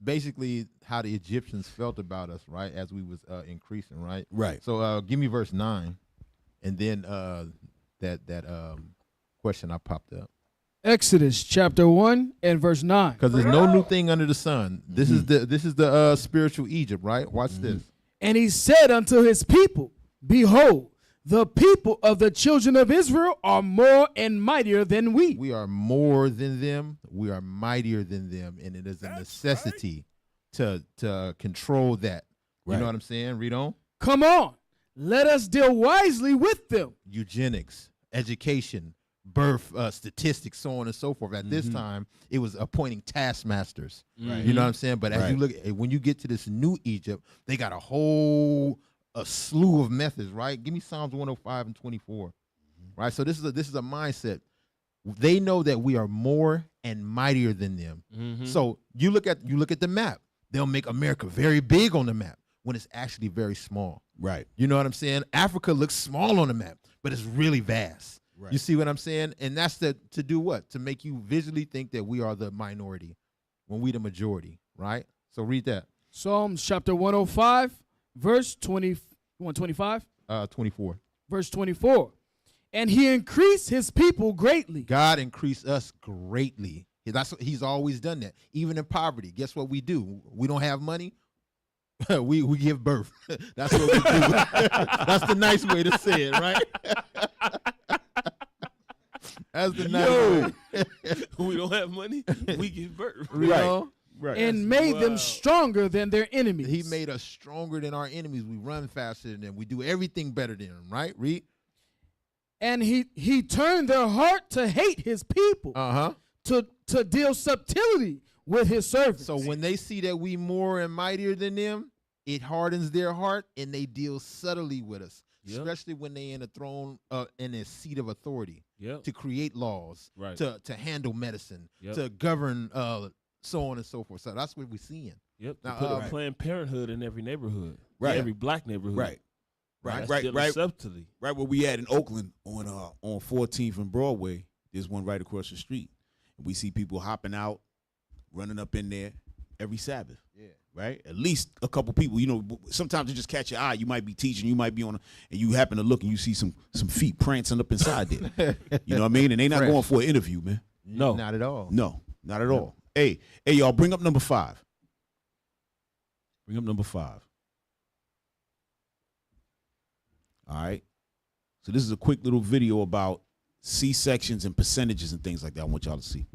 basically how the Egyptians felt about us, right, as we was increasing, right? Right. So give me verse 9, and then that question I popped up. Exodus chapter 1 and verse 9. Because there's no new thing under the sun. This is the spiritual Egypt, right? Watch this. And he said unto his people, behold, the people of the children of Israel are more and mightier than we. We are more than them. We are mightier than them. And it is a necessity to control that. You know what I'm saying? Read on. Come on. Let us deal wisely with them. Eugenics, education, birth, statistics, so on and so forth. At this time, it was appointing taskmasters. Right. You know what I'm saying? But as you look, when you get to this new Egypt, they got a slew of methods, right? Give me Psalms 105 and 24, right? So this is a mindset. They know that we are more and mightier than them. So you look at the map. They'll make America very big on the map when it's actually very small. Right. You know what I'm saying? Africa looks small on the map, but it's really vast. Right. You see what I'm saying? And that's to do what? To make you visually think that we are the minority when we the majority, right? So read that. Psalms chapter 105, verse 20, 125? 24. Verse 24. And he increased his people greatly. God increased us greatly. He's always done that. Even in poverty, guess what we do? We don't have money. we give birth. That's what we do. That's the nice way to say it, right? That's the nice way. We don't have money. We give birth. Right. And made them stronger than their enemies. He made us stronger than our enemies. We run faster than them. We do everything better than them, right? Read. And he turned their heart to hate his people. To deal subtlety with his servants. So when they see that we more and mightier than them, it hardens their heart and they deal subtly with us. Especially when they in a throne, in a seat of authority, to create laws, to handle medicine, to govern, so on and so forth. So that's what we're seeing. Now, put Planned Parenthood in every neighborhood, every black neighborhood. Right. Subtly. Right where we at in Oakland on 14th and Broadway. There's one right across the street. We see people hopping out, running up in there every Sabbath. Right? At least a couple people. You know, sometimes it just catch your eye. You might be teaching, you might be and you happen to look and you see some feet prancing up inside there. You know what I mean? And they not going for an interview, man. No. Not at all. No, not at all. Hey, y'all, bring up number 5. Bring up number 5. All right. So this is a quick little video about C-sections and percentages and things like that. I want y'all to see.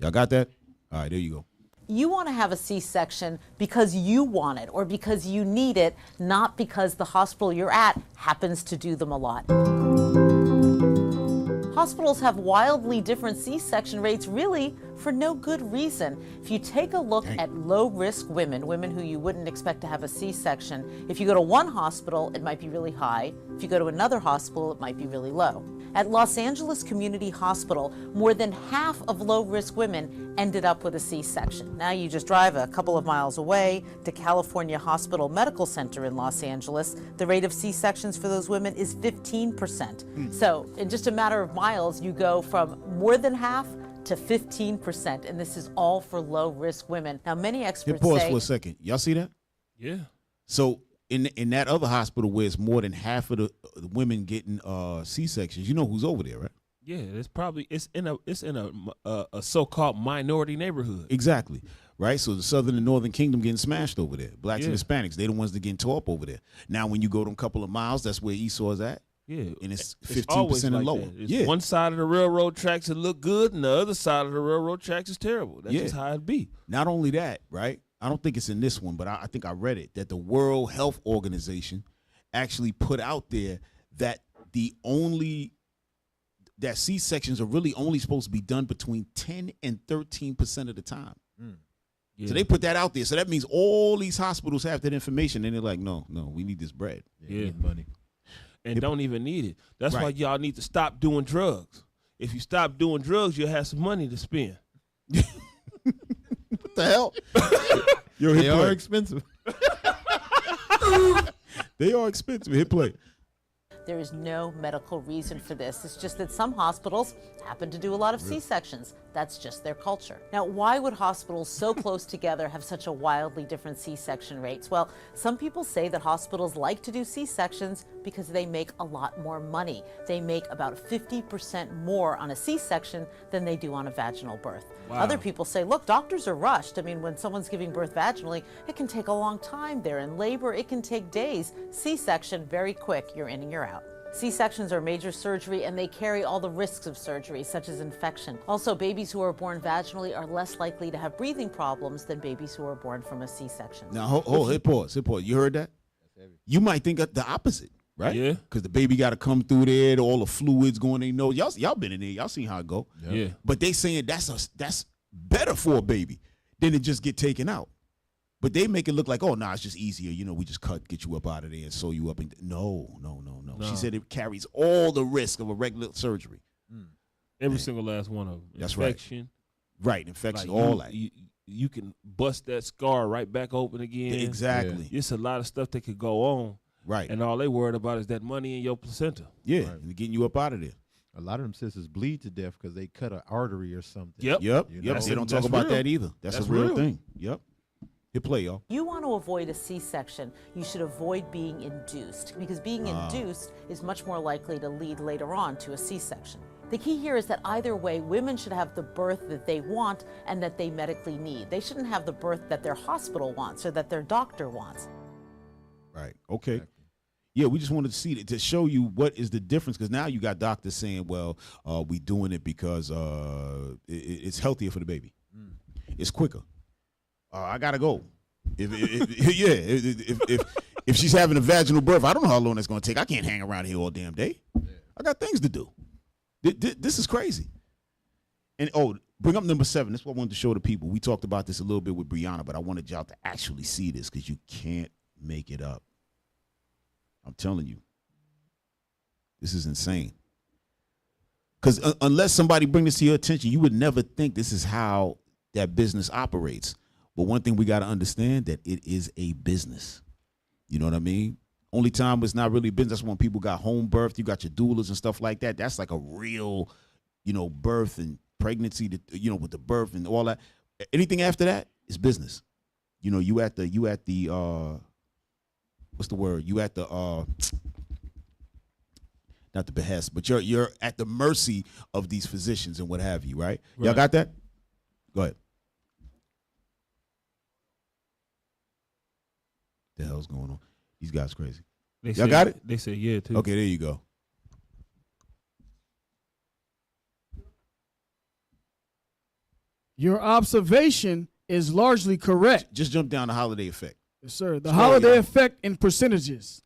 Y'all got that? All right, there you go. You want to have a C-section because you want it or because you need it, not because the hospital you're at happens to do them a lot. Hospitals have wildly different C-section rates, really, for no good reason. If you take a look at low-risk women who you wouldn't expect to have a C-section, if you go to one hospital, it might be really high. If you go to another hospital, it might be really low. At Los Angeles Community Hospital, more than half of low-risk women ended up with a C-section. Now you just drive a couple of miles away to California Hospital Medical Center in Los Angeles. The rate of C-sections for those women is 15%. So in just a matter of miles, you go from more than half to 15%, and this is all for low-risk women. Now, many experts pause say... for a second. Y'all see that? Yeah. So in that other hospital where it's more than half of the women getting C-sections, you know who's over there, right? Yeah, it's in a so-called minority neighborhood. Exactly. Right? So the Southern and Northern Kingdom getting smashed over there. Blacks and Hispanics, they the ones that getting tore up over there. Now when you go to a couple of miles, that's where Esau's at. Yeah, and it's 15% always and like lower. That. It's one side of the railroad tracks that look good, and the other side of the railroad tracks is terrible. That's just how it be. Not only that, right? I don't think it's in this one, but I think I read it that the World Health Organization actually put out there that that C-sections are really only supposed to be done between 10 and 13% of the time. So they put that out there. So that means all these hospitals have that information, and they're like, no, we need this bread. Yeah. Money. And don't even need it. That's why Right. y'all need to stop doing drugs. If you stop doing drugs, you'll have some money to spend. What the hell? Yo, They hit are play. expensive. They are expensive. Hit play. There is no medical reason for this. It's just that some hospitals happen to do a lot of C-sections. That's just their culture. Now, why would hospitals so close together have such a wildly different C-section rates? Well, some people say that hospitals like to do C-sections because they make a lot more money. They make about 50% more on a C-section than they do on a vaginal birth. Wow. Other people say, look, doctors are rushed. I mean, when someone's giving birth vaginally, it can take a long time. They're in labor, it can take days. C-section, very quick, you're in and you're out. C-sections are major surgery and they carry all the risks of surgery, such as infection. Also, babies who are born vaginally are less likely to have breathing problems than babies who are born from a C-section. Now, hold, hit pause. You heard that? You might think of the opposite, right? Yeah. Because the baby got to come through there, all the fluids going in. Y'all been in there. Y'all seen how it go. Yeah. But they saying that's better for a baby than to just get taken out. But they make it look like, oh, nah, it's just easier. You know, we just get you up out of there and sew you up. No. She said it carries all the risk of a regular surgery. Every single last one of them. That's right. Infection. Right, infection, Like, all that. You can bust that scar right back open again. Exactly. It's a lot of stuff that could go on. Right. And all they worried about is that money in your placenta. Yeah, and getting you up out of there. A lot of them sisters bleed to death because they cut an artery or something. Yep. Yep. You Yep. know? They don't talk That's about real. that either. That's That's a real real. thing. Yep. Hit play, y'all. You want to avoid a C-section, you should avoid being induced, because being induced is much more likely to lead later on to a C-section. The key here is that either way, women should have the birth that they want and that they medically need. They shouldn't have the birth that their hospital wants or that their doctor wants. Right. Okay. Yeah, we just wanted to see it to show you what is the difference, because now you got doctors saying, well, we doing it because it's healthier for the baby. It's quicker. I gotta go. If she's having a vaginal birth, I don't know how long that's gonna take. I can't hang around here all damn day. I got things to do. This is crazy. And bring up number 7. This is what I wanted to show the people. We talked about this a little bit with Brianna, but I wanted y'all to actually see this because you can't make it up. I'm telling you, this is insane. Because unless somebody bring this to your attention, you would never think this is how that business operates. But one thing we got to understand, that it is a business. You know what I mean? Only time it's not really business, that's when people got home birth. You got your doulas and stuff like that. That's like a real, birth and pregnancy, with the birth and all that. Anything after that is business. You at the what's the word? You at the not the behest, but you're at the mercy of these physicians and what have you, right? Y'all got that? Go ahead. The hell's going on? These guys crazy. Y'all got it? They said yeah too. Okay, there you go. Your observation is largely correct. Just jump down the holiday effect. Yes, sir. The Story, holiday y'all. effect in percentages.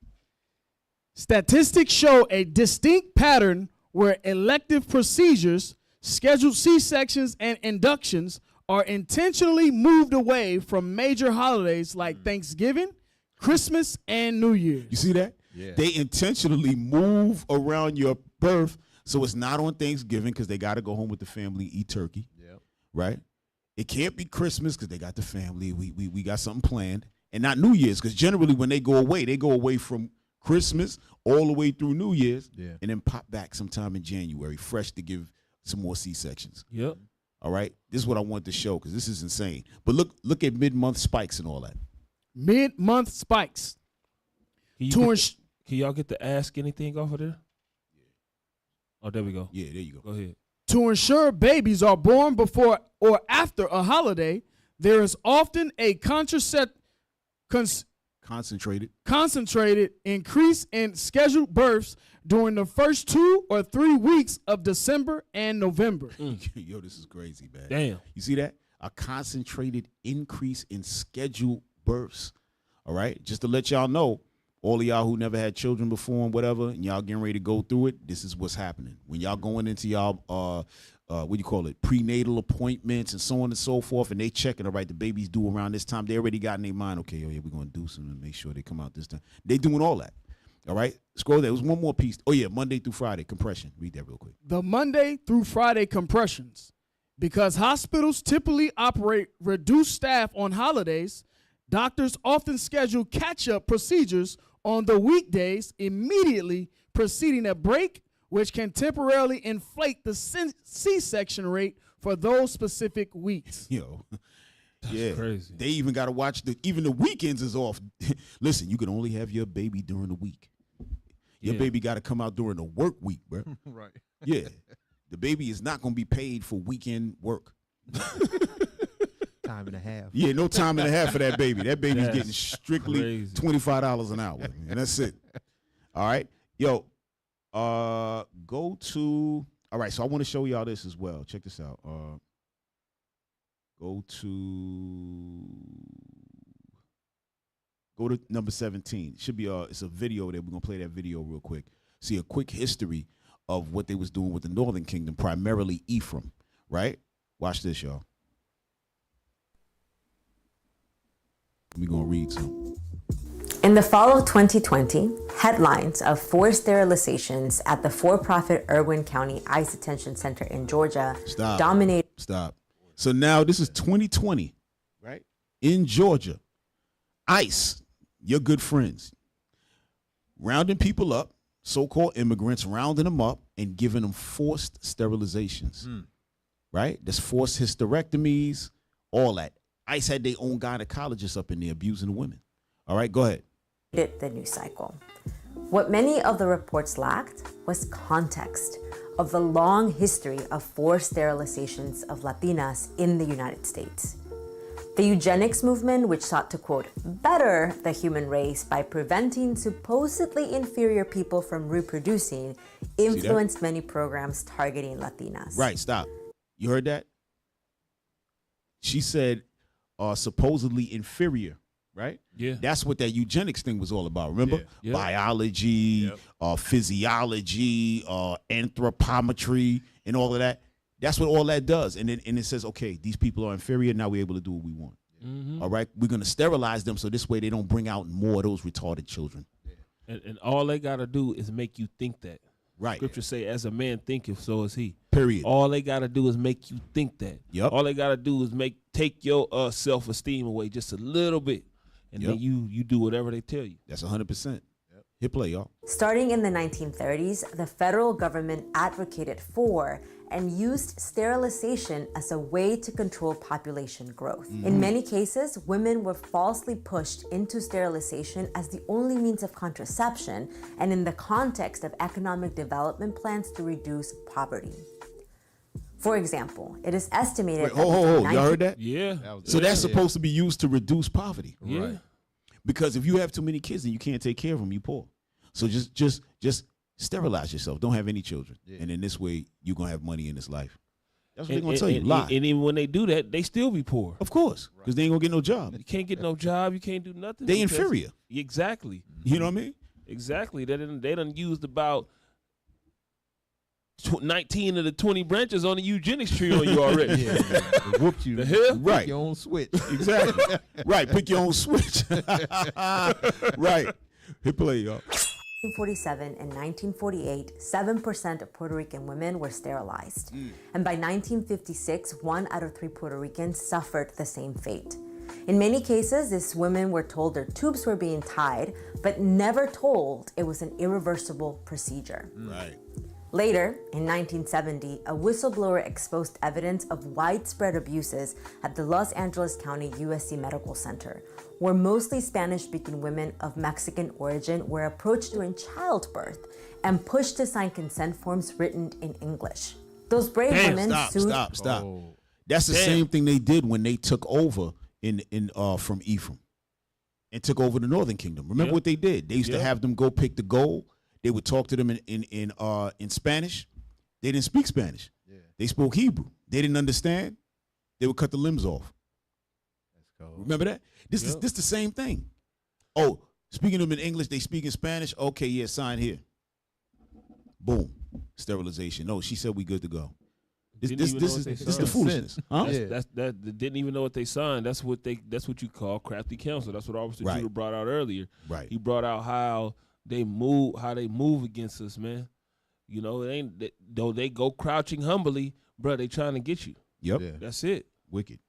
Statistics show a distinct pattern where elective procedures, scheduled C-sections, and inductions are intentionally moved away from major holidays like Thanksgiving, Christmas, and New Year's. You see that? Yeah. They intentionally move around your birth so it's not on Thanksgiving because they got to go home with the family, eat turkey. Yep. Right? It can't be Christmas because they got the family. We got something planned. And not New Year's, because generally when they go away from Christmas all the way through New Year's, Yeah. and then pop back sometime in January, fresh to give some more C-sections. Yep. All right? This is what I want to show, because this is insane. But look at mid-month spikes and all that. Mid-month spikes. Can y'all get to ask anything off of there? Oh, there we go. Yeah, there you go. Go ahead. To ensure babies are born before or after a holiday, there is often a concentrated increase in scheduled births during the first 2 or 3 weeks of December and November. Yo, this is crazy, man. Damn. You see that? A concentrated increase in scheduled births. All right? Just to let y'all know, all of y'all who never had children before and whatever, and y'all getting ready to go through it, this is what's happening. When y'all going into y'all what do you call it, prenatal appointments and so on and so forth, and they checking, all right, the baby's due around this time. They already got in their mind, okay, oh yeah, we're going to do something to make sure they come out this time. They doing all that, all right? Scroll there. There was one more piece. Oh yeah, Monday through Friday, compression. Read that real quick. The Monday through Friday compressions. Because hospitals typically operate reduced staff on holidays, doctors often schedule catch-up procedures on the weekdays immediately preceding a break, which can temporarily inflate the C-section rate for those specific weeks. Yo, That's yeah, crazy. They even got to watch even the weekends is off. Listen, you can only have your baby during the week. Your baby got to come out during the work week, bro. Right. Yeah, the baby is not going to be paid for weekend work. Time and a half. Yeah, no time and a half for that baby. That baby's That's getting strictly crazy. $25 an hour, and that's it. All right, yo, go to. All right, so I want to show y'all this as well. Check this out. Go to number 17. Should be it's a video there. We're gonna play that video real quick. See a quick history of what they was doing with the Northern Kingdom, primarily Ephraim. Right? Watch this, y'all. We're gonna read some. In the fall of 2020, headlines of forced sterilizations at the for-profit Irwin County ICE Detention Center in Georgia dominated. Stop. So now this is 2020, right? In Georgia, ICE, your good friends, rounding people up, so-called immigrants, rounding them up and giving them forced sterilizations, right? There's forced hysterectomies, all that. ICE had their own gynecologists up in there abusing the women. All right, go ahead. The news cycle. What many of the reports lacked was context of the long history of forced sterilizations of Latinas in the United States. The eugenics movement, which sought to, quote, better the human race by preventing supposedly inferior people from reproducing, influenced many programs targeting Latinas. Right, stop. You heard that? She said supposedly inferior, right? Yeah. That's what that eugenics thing was all about, remember? Yeah. Yeah. Biology, physiology, anthropometry, and all of that. That's what all that does. And then it says, okay, these people are inferior. Now we're able to do what we want. All right? We're going to sterilize them so this way they don't bring out more of those retarded children. And all they got to do is make you think that. Right. Scripture say, as a man thinketh, so is he. Period. All they got to do is make you think that. Yep. All they got to do is take your self-esteem away just a little bit. And then you do whatever they tell you. That's 100%. Hit play, y'all. Starting in the 1930s, the federal government advocated for and used sterilization as a way to control population growth. In many cases, women were falsely pushed into sterilization as the only means of contraception and in the context of economic development plans to reduce poverty. For example, it is estimated that Y'all heard that? Yeah. So that's supposed to be used to reduce poverty. Yeah. Right. Because if you have too many kids and you can't take care of them, you poor. So just sterilize yourself. Don't have any children. And in this way, you're going to have money in this life. That's what they're going to tell you. Lie. And even when they do that, they still be poor. Of course. Because they ain't going to get no job. You can't get no job. You can't do nothing. They inferior. Exactly. You know what I mean? Exactly. They done used about 19 of the 20 branches on the eugenics tree on you already. Whooped you. The hell? Right. Pick your own switch. Exactly. Right. Pick your own switch. Right. Hit play, y'all. 1947 and 1948, 7% of Puerto Rican women were sterilized. And by 1956, 1 out of 3 Puerto Ricans suffered the same fate. In many cases, these women were told their tubes were being tied, but never told it was an irreversible procedure. Right. Later, in 1970, a whistleblower exposed evidence of widespread abuses at the Los Angeles County USC Medical Center, where mostly Spanish-speaking women of Mexican origin were approached during childbirth and pushed to sign consent forms written in English. Those brave women sued. Stop. That's the same thing they did when they took over from Ephraim and took over the Northern Kingdom. Remember what they did? They used to have them go pick the gold. They would talk to them in Spanish. They didn't speak Spanish. They spoke Hebrew. They didn't understand. They would cut the limbs off. That's cool. Remember that? This is the same thing. Oh, speaking to them in English, they speak in Spanish. Okay, yeah, sign here. Boom, sterilization. No, she said we good to go. This Didn't even know is what they this the signed. foolishness. Huh? That didn't even know what they signed. That's what you call crafty counsel. That's what Officer Right. Judah brought out earlier. Right. He brought out how they move against us, man. You know, though they go crouching humbly, bro. They trying to get you. Yep. Yeah. That's it. Wicked.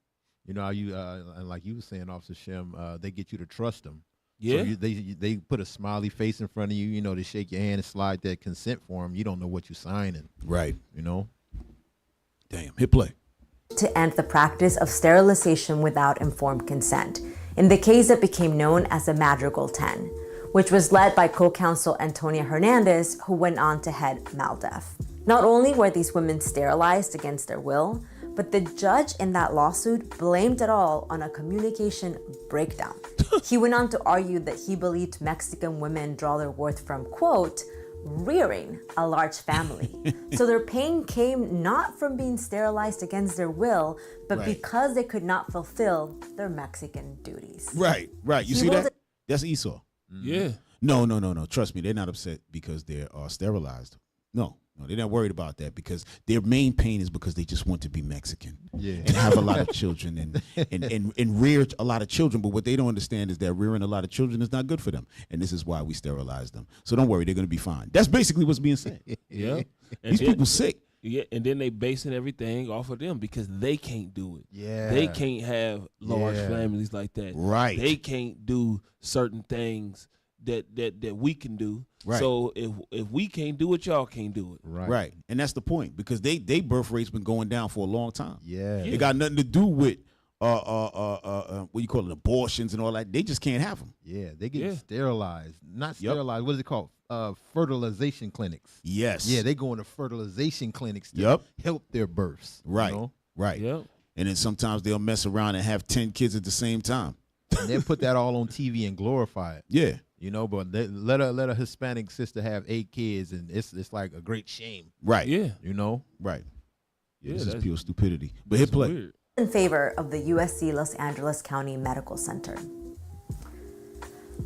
You know, you and like you were saying, Officer Shem, they get you to trust them. Yeah. So they put a smiley face in front of you. You know, they shake your hand and slide that consent form. You don't know what you're signing. Right. You know. Damn. Hit play. To end the practice of sterilization without informed consent, in the case that became known as the Madrigal 10, which was led by co-counsel Antonia Hernandez, who went on to head MALDEF. Not only were these women sterilized against their will, but the judge in that lawsuit blamed it all on a communication breakdown. He went on to argue that he believed Mexican women draw their worth from, quote, rearing a large family. So their pain came not from being sterilized against their will, but Right. because they could not fulfill their Mexican duties. Right. Right. You He see will that? That's Esau. Yeah. No. Trust me, they're not upset because they're sterilized. No, they're not worried about that because their main pain is because they just want to be Mexican and have a lot of children and rear a lot of children. But what they don't understand is that rearing a lot of children is not good for them, and this is why we sterilize them. So don't worry, they're going to be fine. That's basically what's being said. Yeah. These people sick. Yeah, and then they basing everything off of them because they can't do it. Yeah. They can't have large Yeah. families like that. Right. They can't do certain things that we can do. Right. So if we can't do it, y'all can't do it. Right. And that's the point because they birth rate's been going down for a long time. Yeah. It got nothing to do with what you call it, abortions and all that. They just can't have them. Yeah, they get Yeah. sterilized. Not Yep. sterilized. What is it called? Fertilization clinics. Yes. Yeah, they go into fertilization clinics to Yep. help their births. Right. You know? Right. Yep. And then sometimes they'll mess around and have 10 kids at the same time. And then put that all on TV and glorify it. Yeah. You know, but let a Hispanic sister have 8 kids, and it's like a great shame. Right. Yeah. You know. Right. Yeah, This is that's- pure stupidity. But hit play. Weird. In favor of the USC Los Angeles County Medical Center.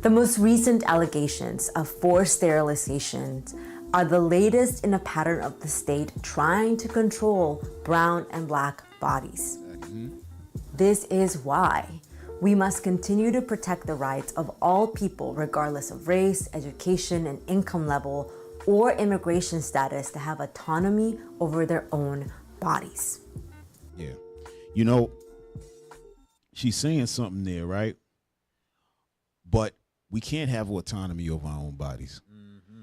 The most recent allegations of forced sterilizations are the latest in a pattern of the state trying to control brown and black bodies. This is why we must continue to protect the rights of all people, regardless of race, education, and income level, or immigration status, to have autonomy over their own bodies. Yeah. You know, she's saying something there, right? But we can't have autonomy over our own bodies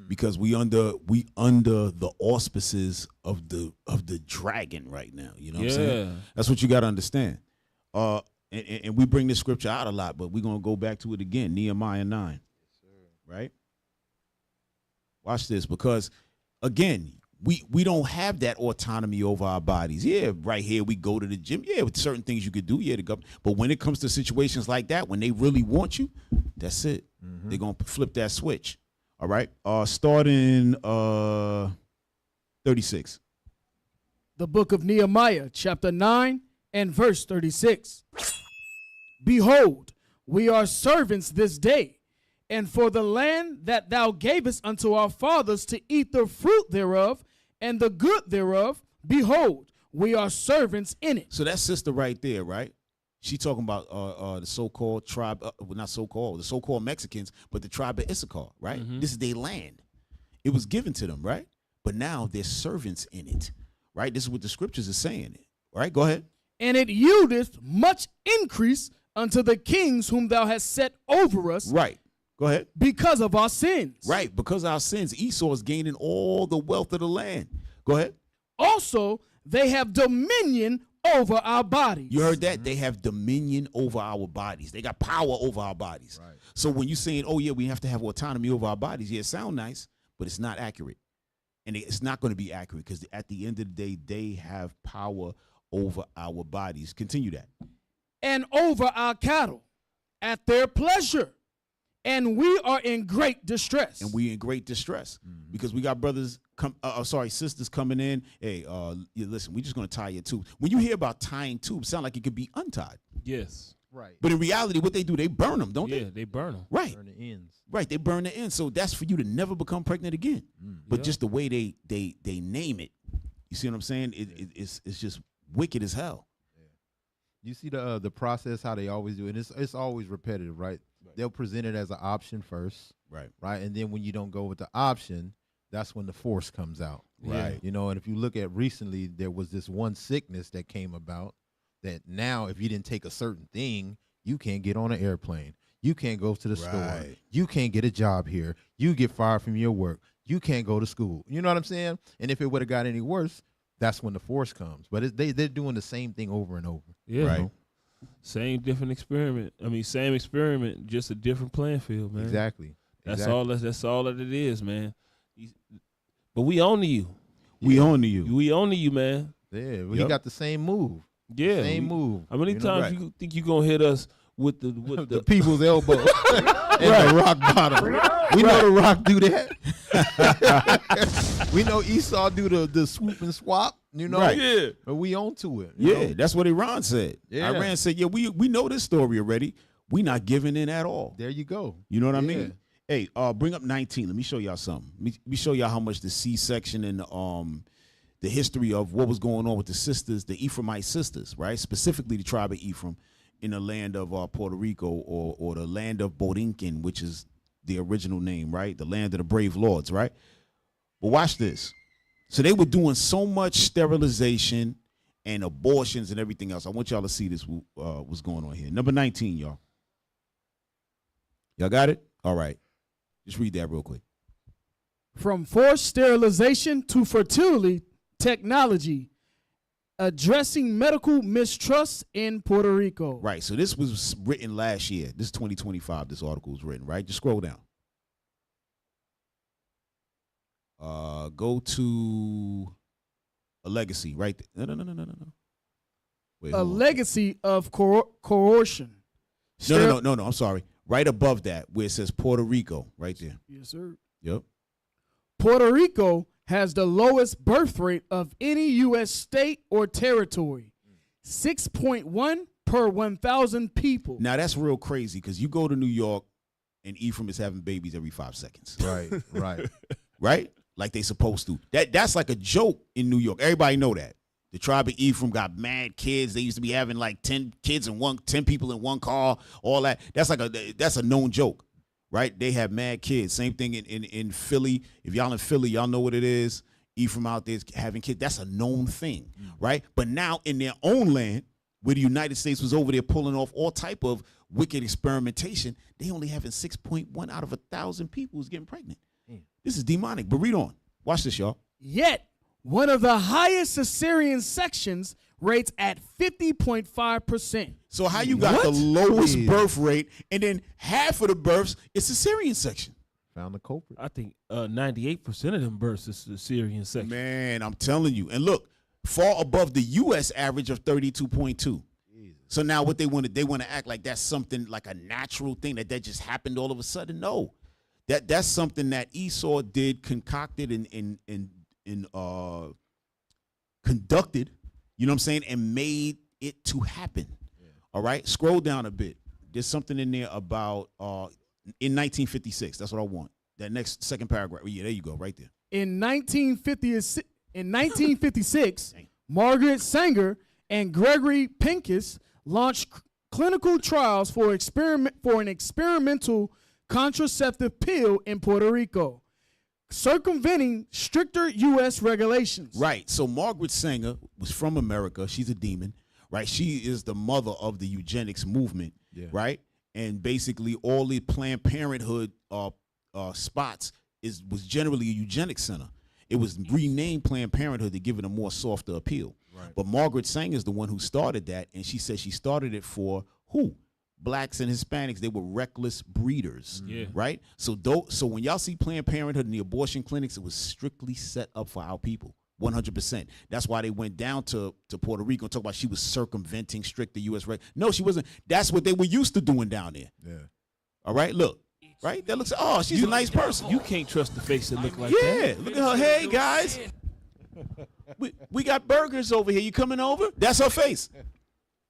because we under the auspices of the dragon right now. You know what I'm saying? Yeah. That's what you got to understand. And we bring this scripture out a lot, but we're going to go back to it again. Nehemiah 9. Right? Watch this because, again, we don't have that autonomy over our bodies. Yeah, right here we go to the gym. Yeah, with certain things you could do. Yeah, but when it comes to situations like that, when they really want you, that's it. They're going to flip that switch. All right? Starting 36. The book of Nehemiah, chapter 9 and verse 36. Behold, we are servants this day, and for the land that thou gavest unto our fathers to eat the fruit thereof and the good thereof, behold, we are servants in it. So that sister right there, right? She talking about the so-called tribe, well, not so-called, the so-called Mexicans, but the tribe of Issachar, right? This is their land. It was given to them, right? But now they're servants in it, right? This is what the scriptures are saying, right? Go ahead. And it yieldeth much increase unto the kings whom thou hast set over us. Right. Go ahead. Because of our sins. Right. Because of our sins, Esau is gaining all the wealth of the land. Go ahead. Also, they have dominion over our bodies. You heard that? They have dominion over our bodies. They got power over our bodies. Right. So when you're saying, oh, yeah, we have to have autonomy over our bodies, yeah, it sounds nice, but it's not accurate. And it's not going to be accurate because at the end of the day, they have power over our bodies. Continue that. And over our cattle at their pleasure. And we are in great distress. And we in great distress because we got brothers sisters coming in. Hey, listen, we just gonna tie your tubes. When you hear about tying tubes, sound like it could be untied. Yes. Right. But in reality, what they do, they burn them, don't they? Yeah, they burn them. Right. Burn the ends. Right. They burn the ends. So that's for you to never become pregnant again. But just the way they name it, you You see what I'm saying? It's just wicked as hell. You see the process how they always do it. It's always repetitive, right? They'll present it as an option first, right? And then when you don't go with the option, that's when the force comes out, Right. You know, and if you look at recently, there was this one sickness that came about that now if you didn't take a certain thing, you can't get on an airplane. You can't go to the store. Right. You can't get a job here. You get fired from your work. You can't go to school. You know what I'm saying? And if it would have got any worse, that's when the force comes. But they're doing the same thing over and over. Yeah. Right. Same different experiment. I mean, same experiment, just a different playing field, man. Exactly. That's all that it is, man. But we own you. We own you. We own you, man. Yeah, well, he got the same move. Yeah. Same move. How many times you think you gonna hit us with the people's elbow and the rock bottom? We know the Rock do that. We know Esau do the swoop and swap. You know, Right. Yeah. But we on to it. Yeah, know? that's what Iran said. Yeah. Iran said, yeah, we know this story already. We not giving in at all. There you go. You know what I Yeah. mean? Hey, bring up 19. Let me show y'all something. Let me show y'all how much the C-section and the history of what was going on with the sisters, the Ephraimite sisters, right? Specifically the tribe of Ephraim in the land of Puerto Rico or the land of Borinquen, which is the original name, right? The land of the brave lords, right? But watch this. So they were doing so much sterilization and abortions and everything else. I want y'all to see this, what's going on here. Number 19, y'all. Y'all got it? All right. Just read that real quick. From forced sterilization to fertility technology, addressing medical mistrust in Puerto Rico. Right. So this was written last year. This is 2025. This article was written, right? Just scroll down. Go to a legacy, right there. No. Wait, A hold on. legacy of coercion. No. I'm sorry. Right above that, where it says Puerto Rico, right there. Yes, sir. Yep. Puerto Rico has the lowest birth rate of any U.S. state or territory, 6.1 per 1,000 people. Now that's real crazy because you go to New York and Ephraim is having babies every 5 seconds. Right. Right? Like they supposed to. That's like a joke in New York. Everybody know that. The tribe of Ephraim got mad kids. They used to be having like 10 people in one car, all that. That's a known joke, right? They have mad kids. Same thing in Philly. If y'all in Philly, y'all know what it is. Ephraim out there having kids. That's a known thing, right? But now in their own land, where the United States was over there pulling off all type of wicked experimentation, they only having 6.1 out of 1,000 people who's getting pregnant. This is demonic. But read on. Watch this, y'all. Yet, one of the highest cesarean sections rates at 50.5%. So how you got the lowest birth rate and then half of the births is cesarean section? Found the culprit. I think 98% of them births is the Syrian section. Man, I'm telling you. And look, far above the U.S. average of 32.2. So now what they want to act like that's something like a natural thing that just happened all of a sudden. No, that's something that Esau did, concocted and conducted, you know what I'm saying, and made it to happen. All right, scroll down a bit. There's something in there about in 1956. That's what I want. That next second paragraph. Yeah, there you go, right there. In 1956, Margaret Sanger and Gregory Pincus launched clinical trials for an experimental contraceptive pill in Puerto Rico, circumventing stricter U.S. regulations. Right. So Margaret Sanger was from America. She's a demon, right? She is the mother of the eugenics movement, right? And basically all the Planned Parenthood spots was generally a eugenics center. It was renamed Planned Parenthood to give it a more softer appeal. Right. But Margaret Sanger is the one who started that, and she said she started it for who? Blacks and Hispanics. They were reckless breeders, right? So when y'all see Planned Parenthood and the abortion clinics, it was strictly set up for our people, 100%. That's why they went down to Puerto Rico and talk about she was circumventing stricter U.S. reg. No, she wasn't. That's what they were used to doing down there. Yeah. All right, look. Right? That looks, she's a nice person. You can't trust the face that look like that. Yeah, look at her. Hey, guys. We got burgers over here. You coming over? That's her face.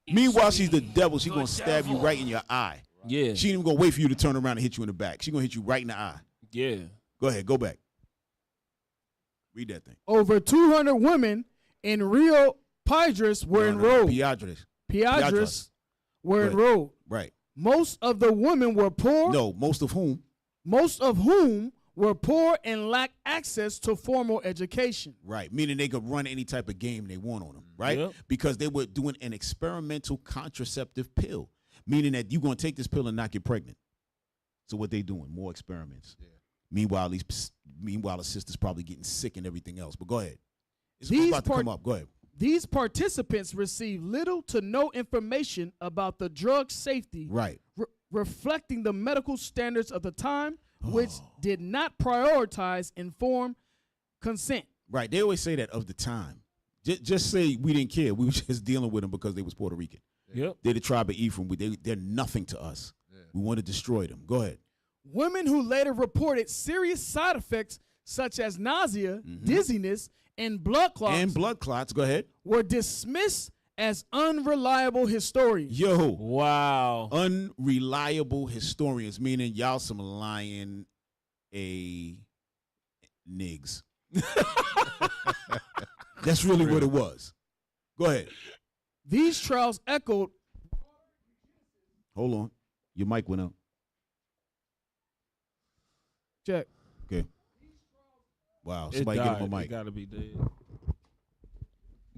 Meanwhile, she's the devil. She's going to stab you right in your eye. Yeah. She ain't even going to wait for you to turn around and hit you in the back. She's going to hit you right in the eye. Yeah. Go ahead. Go back. Read that thing. Over 200 women in Rio Piedras were enrolled. Piedras were Right. enrolled. Right. Most of the women were poor. No, most of whom? Most of whom were poor and lacked access to formal education. Right, meaning they could run any type of game they want on them, right? Yep. Because they were doing an experimental contraceptive pill, meaning that you're going to take this pill and not get pregnant. So what they doing? More experiments. Yeah. Meanwhile, the sister's probably getting sick and everything else. But go ahead. It's about to come up. Go ahead. These participants received little to no information about the drug safety, Right. reflecting the medical standards of the time, which did not prioritize informed consent. Right. They always say that of the time. Just say we didn't care. We were just dealing with them because they was Puerto Rican. Yep. They're the tribe of Ephraim. They're nothing to us. Yeah. We want to destroy them. Go ahead. Women who later reported serious side effects such as nausea, dizziness, and blood clots. Go ahead. Were dismissed as unreliable historians. Yo. Wow. Unreliable historians, meaning y'all some lying niggas. That's really what it was. Go ahead. These trials echoed. Hold on. Your mic went out. Check. Okay. Wow. It Somebody get died. him a mic. It gotta be dead.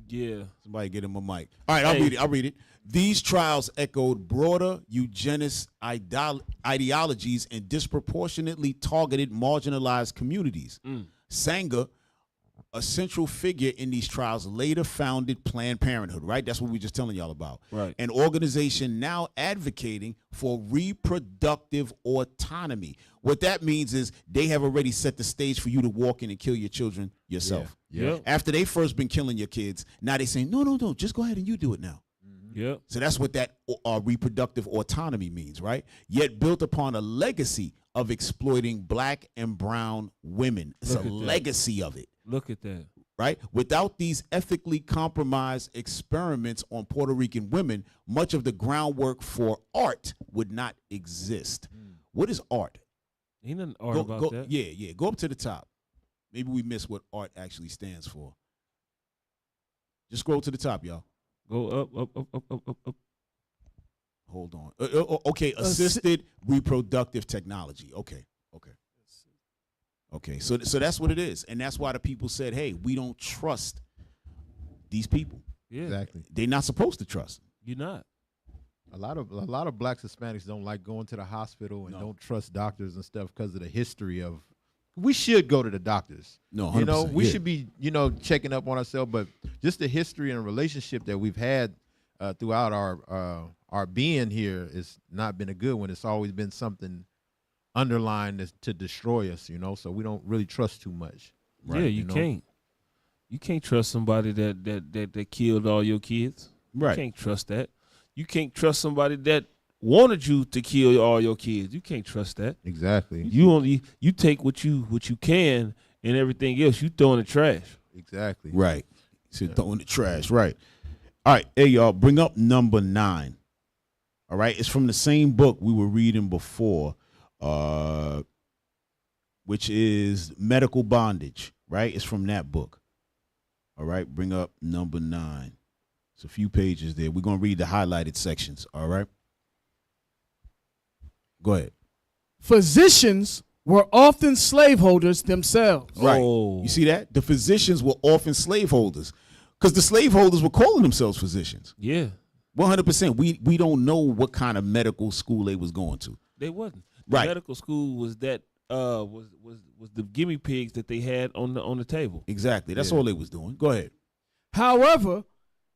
Yeah. Somebody get him a mic. All right, I'll read it. These trials echoed broader eugenist ideologies and disproportionately targeted marginalized communities. Sanger, a central figure in these trials, later founded Planned Parenthood, right? That's what we were just telling y'all about. Right. An organization now advocating for reproductive autonomy. What that means is they have already set the stage for you to walk in and kill your children yourself. Yeah. After they first been killing your kids, now they saying, no, just go ahead and you do it now. Yep. So that's what that reproductive autonomy means, right? Yet built upon a legacy of exploiting black and brown women. It's a legacy of it. Look at that. Right? Without these ethically compromised experiments on Puerto Rican women, much of the groundwork for art would not exist. What is art? Ain't nothing art about that. Yeah. Go up to the top. Maybe we missed what art actually stands for. Just scroll to the top, y'all. Go up. Hold on. Okay, assisted reproductive technology. Okay. So that's what it is, and that's why the people said, "Hey, we don't trust these people." Yeah, exactly. They're not supposed to trust. You're not. A lot of blacks, Hispanics don't like going to the hospital and don't trust doctors and stuff because of the history of. We should go to the doctors. No, 100%, we should be checking up on ourselves, but just the history and relationship that we've had throughout our being here has not been a good one. It's always been something underlined to destroy us, so we don't really trust too much. Right? Yeah, you can't. You can't trust somebody that killed all your kids. Right. You can't trust that. You can't trust somebody that wanted you to kill all your kids. You can't trust that. Exactly. You take what you can, and everything else you throw in the trash. Exactly. Right. So throw in the trash. Right. All right. Hey, y'all, bring up number 9. All right. It's from the same book we were reading before, which is Medical Bondage. Right. It's from that book. All right. Bring up number 9. It's a few pages there. We're going to read the highlighted sections. All right. Go ahead. Physicians were often slaveholders themselves. Right. You see that? The physicians were often slaveholders because the slaveholders were calling themselves physicians. Yeah. 100%. We don't know what kind of medical school they was going to. They wasn't. The medical school was that was the guinea pigs that they had on the table. Exactly. That's all they was doing. Go ahead. However,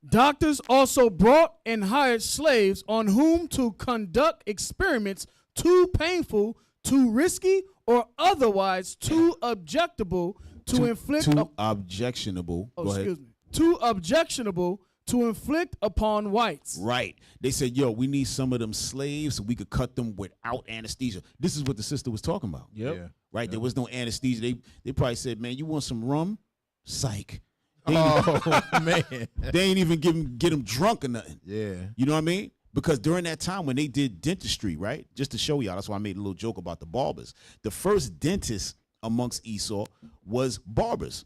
doctors also brought and hired slaves on whom to conduct experiments too painful, too risky, or otherwise too objectionable to inflict. Objectionable. Go ahead. Too objectionable to inflict upon whites. Right. They said, "Yo, we need some of them slaves so we could cut them without anesthesia." This is what the sister was talking about. Yep. Yeah. Right. There was no anesthesia. They probably said, "Man, you want some rum? Psych." Man. They ain't even get them drunk or nothing. Yeah. You know what I mean? Because during that time when they did dentistry, right? Just to show y'all, that's why I made a little joke about the barbers. The first dentist amongst Esau was barbers.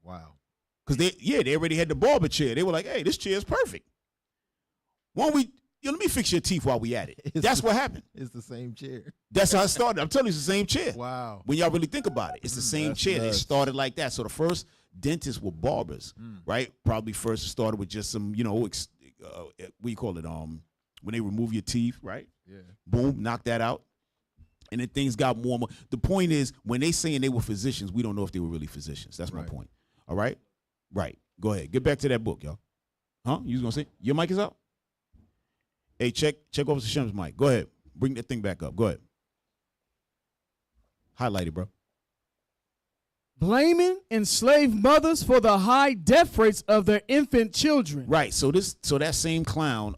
Wow. Because they already had the barber chair. They were like, hey, this chair is perfect. Why don't we, let me fix your teeth while we at it. That's what happened. It's the same chair. That's how it started. I'm telling you, it's the same chair. Wow. When y'all really think about it, it's the same That's chair. They nuts. started like that. So the first dentists were barbers, right? Probably first started with just some, what do you call it? When they remove your teeth, right? Yeah. Boom, knock that out. And then things got more and more. The point is, when they saying they were physicians, we don't know if they were really physicians. That's my point. All right? Right. Go ahead. Get back to that book, y'all. Huh? You was going to say? Your mic is out? Hey, check Officer Shem's mic. Go ahead. Bring that thing back up. Go ahead. Highlight it, bro. Blaming enslaved mothers for the high death rates of their infant children. Right. So that same clown,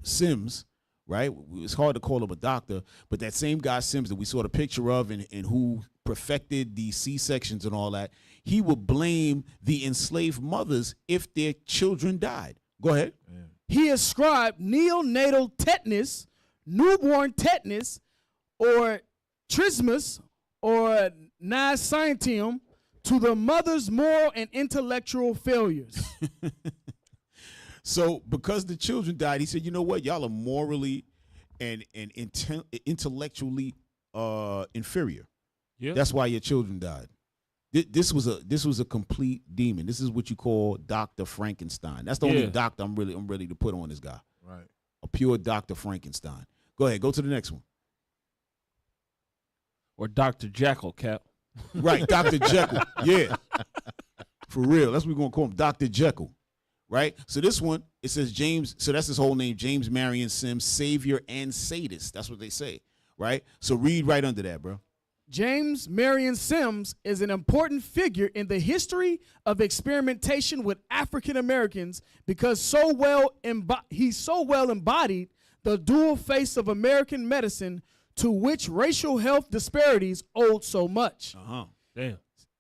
Sims, right? It's hard to call him a doctor, but that same guy Sims that we saw the picture of and who perfected the C-sections and all that, he would blame the enslaved mothers if their children died. Go ahead. Yeah. He ascribed neonatal tetanus, newborn tetanus, or trismus, or nascientium to the mother's moral and intellectual failures. So because the children died, he said, you know what? Y'all are morally and intellectually inferior. Yeah. That's why your children died. This was a complete demon. This is what you call Dr. Frankenstein. That's the only doctor I'm ready to put on this guy. Right. A pure Dr. Frankenstein. Go ahead. Go to the next one. Or Dr. Jekyll, Cap. Right, Dr. Jekyll. Yeah. For real. That's what we're going to call him, Dr. Jekyll. Right? So this one, it says James. So that's his whole name, James Marion Sims, Savior and Sadist. That's what they say. Right? So read right under that, bro. James Marion Sims is an important figure in the history of experimentation with African Americans because he so well embodied the dual face of American medicine to which racial health disparities owed so much. Damn.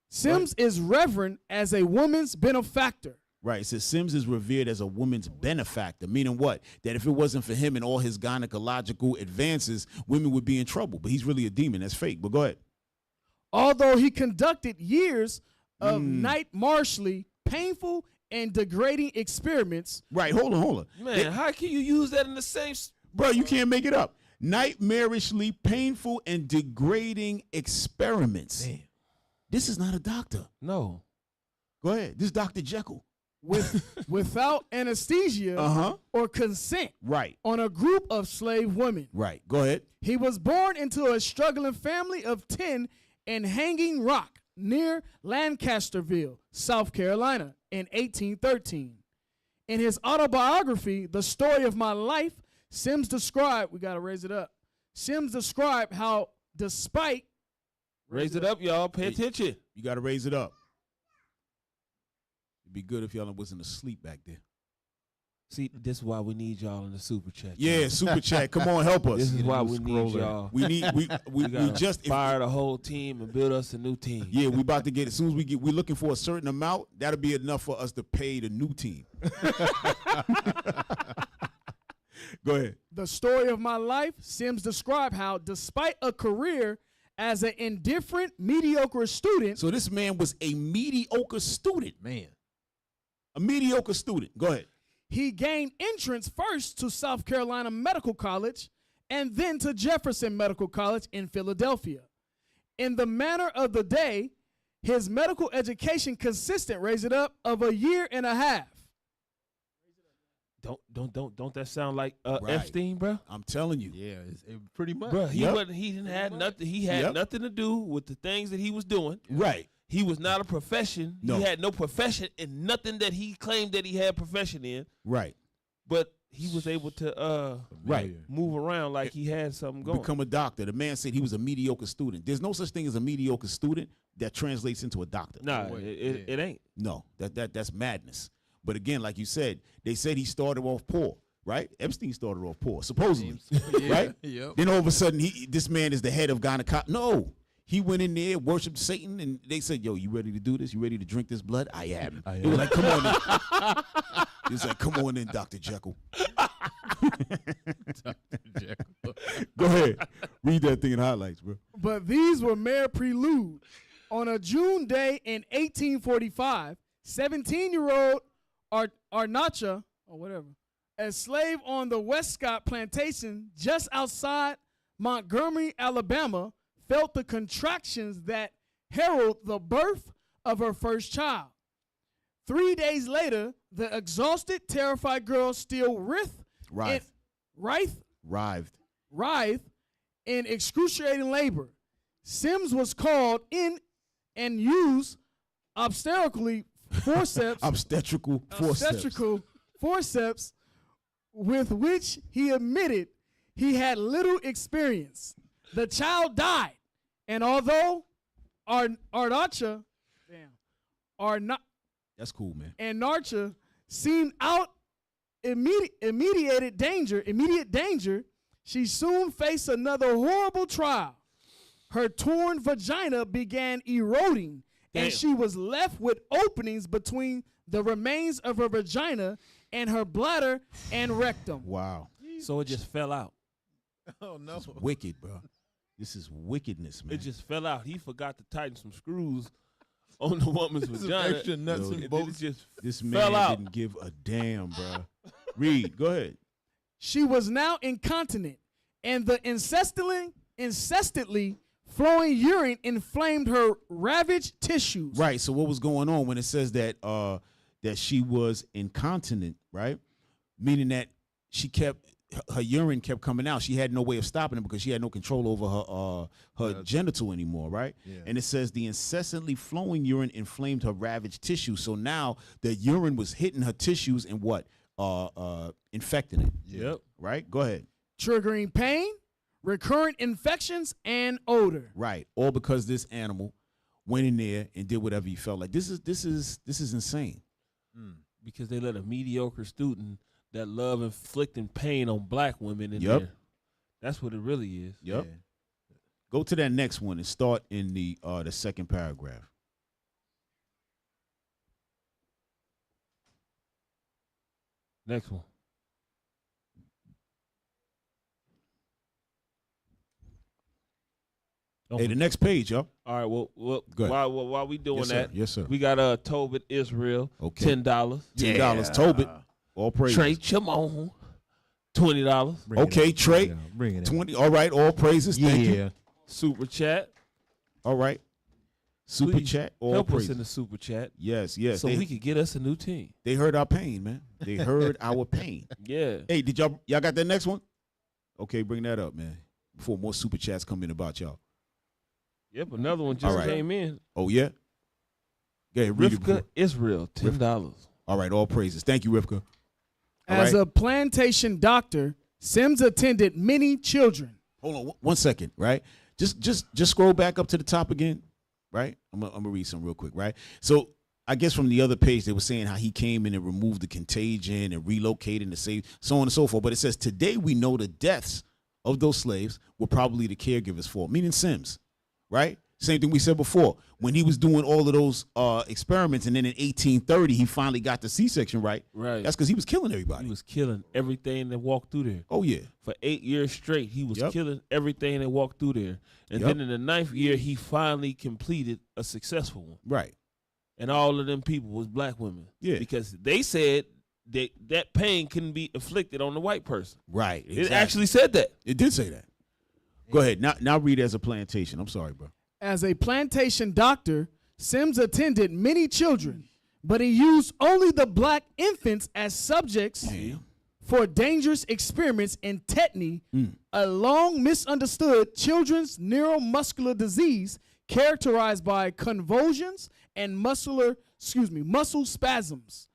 Sims is revered as a woman's benefactor. Right. It says Sims is revered as a woman's benefactor, meaning what? That if it wasn't for him and all his gynecological advances, women would be in trouble. But he's really a demon. That's fake. But go ahead. Although he conducted years of night-martially painful and degrading experiments. Right. Hold on. Man, how can you use that in the same... Bro, you can't make it up. Nightmarishly painful and degrading experiments. Man. This is not a doctor. No. Go ahead. This is Dr. Jekyll. Without anesthesia or consent on a group of slave women. Right. Go ahead. He was born into a struggling family of 10 in Hanging Rock near Lancasterville, South Carolina in 1813. In his autobiography, The Story of My Life, Sims described, we got to raise it up. Sims described how despite... Raise it up, y'all. Pay attention. You got to raise it up. It'd be good if y'all wasn't asleep back there. See, this is why we need y'all in the super chat. Yeah, y'all. Super chat. Come on, help us. This is why we need y'all. We just fire the whole team and build us a new team. Yeah, we about to get, as soon as we're looking for a certain amount, that'll be enough for us to pay the new team. Go ahead. The Story of My Life, Sims described how despite a career as an indifferent, mediocre student. So this man was a mediocre student. Man. A mediocre student. Go ahead. He gained entrance first to South Carolina Medical College and then to Jefferson Medical College in Philadelphia. In the manner of the day, his medical education consisted, raise it up, of a year and a half. Don't that sound like Right. Epstein, bro? I'm telling you. Yeah, it pretty much. Bro, he didn't have nothing. He had nothing to do with the things that he was doing. Right. He was not a profession. No. He had no profession in nothing that he claimed that he had profession in. Right. But he was able to move around like he had something going. Become a doctor. The man said he was a mediocre student. There's no such thing as a mediocre student that translates into a doctor. Nah, it ain't. No, that's madness. But again, like you said, they said he started off poor, right? Epstein started off poor, supposedly, right? Yep. Then all of a sudden, this man is the head of gynecology. No, he went in there, worshipped Satan, and they said, "Yo, you ready to do this? You ready to drink this blood?" I am. They were like, "Come on in." He was like, "Come on in, Dr. Jekyll." Dr. Jekyll. Go ahead, read that thing in highlights, bro. But these were mere prelude. On a June day in 1845, 17-year-old Arnacha, or whatever, a slave on the Westcott plantation just outside Montgomery, Alabama, felt the contractions that herald the birth of her first child. 3 days later, the exhausted, terrified girl still writhed in excruciating labor. Sims was called in and used obstetrical forceps with which he admitted he had little experience. The child died, and although Arnacha, that's cool, man. And Narcha seemed out immediate danger, she soon faced another horrible trial. Her torn vagina began eroding, and she was left with openings between the remains of her vagina and her bladder and rectum. Wow. So it just fell out. Oh, no. It's wicked, bro. This is wickedness, man. It just fell out. He forgot to tighten some screws on the woman's vagina. Extra nuts and bolts. This man fell out. didn't give a damn, bro. Read. Go ahead. She was now incontinent, and the incessantly flowing urine inflamed her ravaged tissues. Right. So what was going on when it says that that she was incontinent, right? Meaning that her urine kept coming out. She had no way of stopping it because she had no control over her genital anymore, right? Yeah. And it says the incessantly flowing urine inflamed her ravaged tissue. So now the urine was hitting her tissues and what? Infecting it. Yep. Right? Go ahead. Triggering pain, recurrent infections, and odor. Right. All because this animal went in there and did whatever he felt like. This is insane. Because they let a mediocre student that love inflicting pain on black women in Yep. there. That's what it really is. Yep. Yeah. Go to that next one and start in the second paragraph. Next one. Hey, the next page, y'all. All right. Well, Go ahead. while we doing Yes, sir. that, Yes, sir. we got Tobit Israel, Okay. $10. $10. Tobit. All praise. Trey Chamon, $20. Okay, Trey. Bring it in. 20. All right, all praises. Thank you. Super chat. All right. Super Please chat. All help praises. us in the super chat. Yes, yes. So we could get us a new team. They heard our pain, man. They heard our pain. Yeah. Hey, did y'all got that next one? Okay, bring that up, man. Before more super chats come in about y'all. Yep, another one just All right. came in. Oh yeah. Go ahead, read it Rivka before. Israel, $10. All right, all praises. Thank you, Rivka. All As right. a plantation doctor, Sims attended many children. Hold on 1 second, right? Just scroll back up to the top again, right? I'm gonna read some real quick, right? So I guess from the other page they were saying how he came in and removed the contagion and relocated to save, so on and so forth. But it says today we know the deaths of those slaves were probably the caregivers' fault, meaning Sims, right? Same thing we said before. When he was doing all of those experiments, and then in 1830 he finally got the C-section right. Right. That's because he was killing everybody. He was killing everything that walked through there. Oh yeah. For 8 years straight, he was Yep. killing everything that walked through there. And Yep. then in the 9th year, he finally completed a successful one. Right. And all of them people was black women. Yeah. Because they said that pain couldn't be inflicted on the white person. Right. It exactly. actually said that. It did say that. Go ahead. Now read as a plantation. I'm sorry, bro. As a plantation doctor, Sims attended many children, but he used only the black infants as subjects for dangerous experiments in tetany, a long misunderstood children's neuromuscular disease characterized by convulsions and muscle spasms.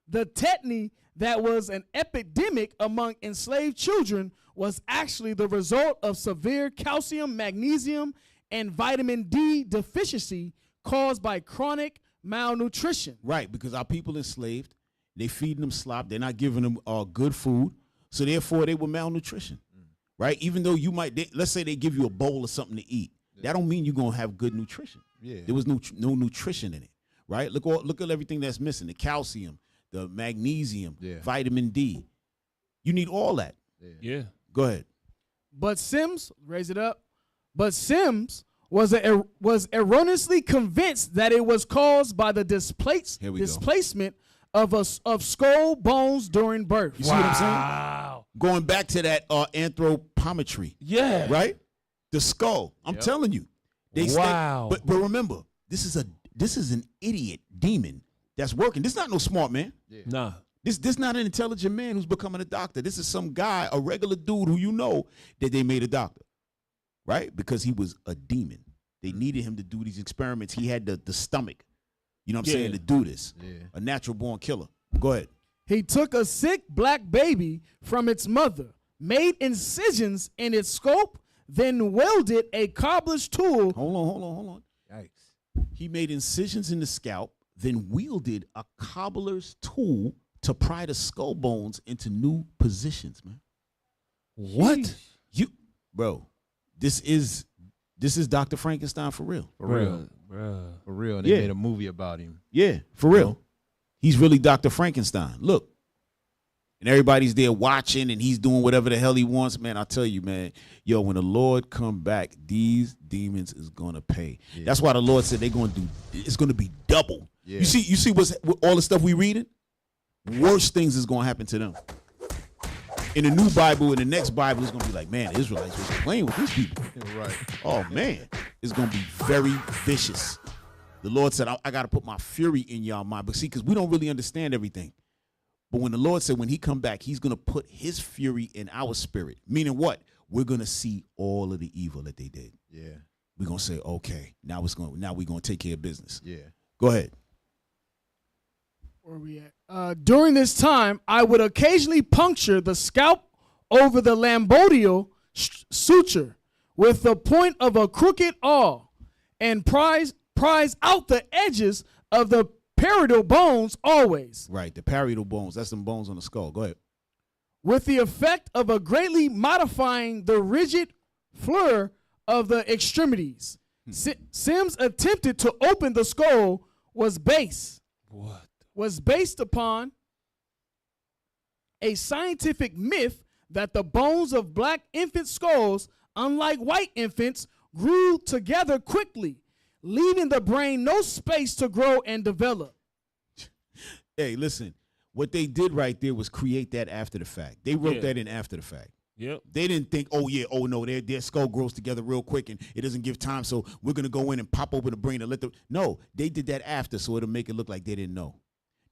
The tetany that was an epidemic among enslaved children was actually the result of severe calcium, magnesium, and vitamin D deficiency caused by chronic malnutrition. Right, because our people enslaved, they feeding them slop, they're not giving them good food, so therefore they were malnutrition. Right? Even though you might, let's say they give you a bowl of something to eat, that don't mean you're gonna have good nutrition. Yeah. There was no nutrition in it. Right? Look at everything that's missing: the calcium, the magnesium, vitamin D. You need all that. Yeah. Go ahead. But Sims, raise it up. But Sims was erroneously convinced that it was caused by the displacement of skull bones during birth. You see what I'm saying? Going back to that anthropometry. Yeah. Right? The skull. I'm telling you. But remember, this is an idiot demon that's working. This is not no smart man. Yeah. Nah. This not an intelligent man who's becoming a doctor. This is some guy, a regular dude who you know that they made a doctor. Right? Because he was a demon. They needed him to do these experiments. He had the stomach, you know what I'm saying, to do this. Yeah. A natural born killer. Go ahead. He took a sick black baby from its mother, made incisions in its scope, then welded a cobbler's tool. Hold on. Yikes. He made incisions in the scalp, then wielded a cobbler's tool to pry the skull bones into new positions, man. What? Bro, this is Dr. Frankenstein for real. For real. And they made a movie about him. Yeah, for real. He's really Dr. Frankenstein. Look. And everybody's there watching and he's doing whatever the hell he wants. Man, I tell you, man, when the Lord come back, these demons is going to pay. Yeah. That's why the Lord said it's going to be double. Yeah. You see what's all the stuff we reading? Worse things is going to happen to them. In the new Bible, in the next Bible, it's going to be like, man, the Israelites was playing with these people. Right. Oh, man. It's going to be very vicious. The Lord said, I got to put my fury in y'all mind. But see, because we don't really understand everything. But when the Lord said when he come back, he's going to put his fury in our spirit. Meaning what? We're going to see all of the evil that they did. Yeah. We're going to say, okay, now we're going to take care of business. Yeah. Go ahead. Where are we at? During this time, I would occasionally puncture the scalp over the lambodial suture with the point of a crooked awl and prise out the edges of the parietal bones always. Right, the parietal bones. That's some bones on the skull. Go ahead. With the effect of a greatly modifying the rigid fleur of the extremities. Sims attempted to open the skull was based upon a scientific myth that the bones of black infant skulls, unlike white infants, grew together quickly, leaving the brain no space to grow and develop. Hey, listen, what they did right there was create that after the fact. They wrote that in after the fact. Yep. They didn't think, their skull grows together real quick and it doesn't give time, so we're going to go in and pop open the brain and let them. No, they did that after, so it'll make it look like they didn't know.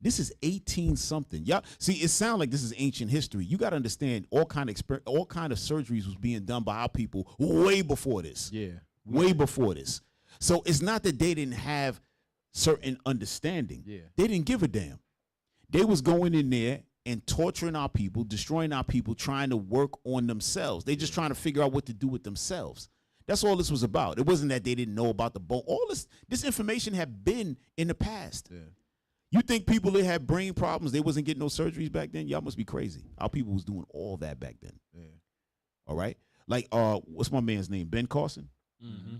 This is 18-something. Y'all see, it sounds like this is ancient history. You got to understand all kind of surgeries was being done by our people way before this. Yeah. Way before this. So it's not that they didn't have certain understanding. Yeah. They didn't give a damn. They was going in there and torturing our people, destroying our people, trying to work on themselves. They just trying to figure out what to do with themselves. That's all this was about. It wasn't that they didn't know about the bone. All this information had been in the past. Yeah. You think people that had brain problems, they wasn't getting no surgeries back then? Y'all must be crazy. Our people was doing all that back then. Yeah. All right? Like, what's my man's name? Ben Carson? Mm-hmm.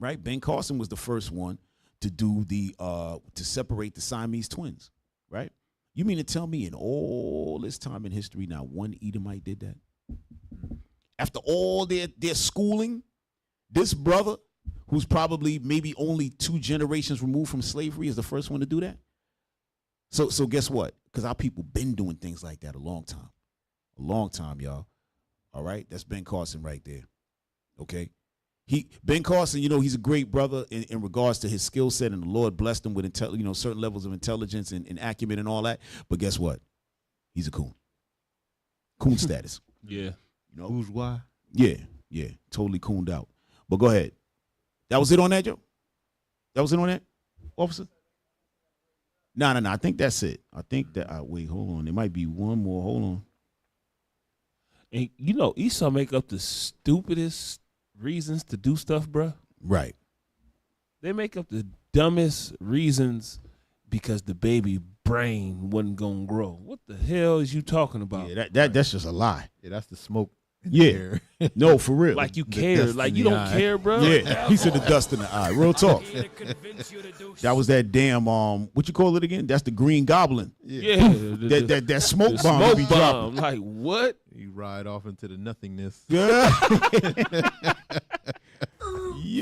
Right? Ben Carson was the first one to do to separate the Siamese twins, right? You mean to tell me in all this time in history, not one Edomite did that? After all their schooling, this brother, who's probably maybe only 2 generations removed from slavery, is the first one to do that? So guess what? Because our people been doing things like that a long time, y'all. All right? That's Ben Carson right there, okay? Ben Carson, he's a great brother in regards to his skill set, and the Lord blessed him with certain levels of intelligence and acumen and all that. But guess what? He's a coon. Coon status. Yeah. Who's why? Yeah, totally cooned out. But go ahead. That was it on that, Joe? That was it on that, officer? No. I think that's it. I think that. Wait, hold on. There might be one more. Hold on. And Esau make up the stupidest reasons to do stuff, bruh. Right. They make up the dumbest reasons because the baby brain wasn't gonna grow. What the hell is you talking about? Yeah, that's just a lie. Yeah, that's the smoke. Yeah. No, for real. Like you care. Like you don't care, bro. Yeah. He said the dust in the eye. Real talk. That was that damn what you call it again? That's the Green Goblin. Yeah. That smoke bomb. Smoke be bomb. Like what? You ride off into the nothingness. Yeah.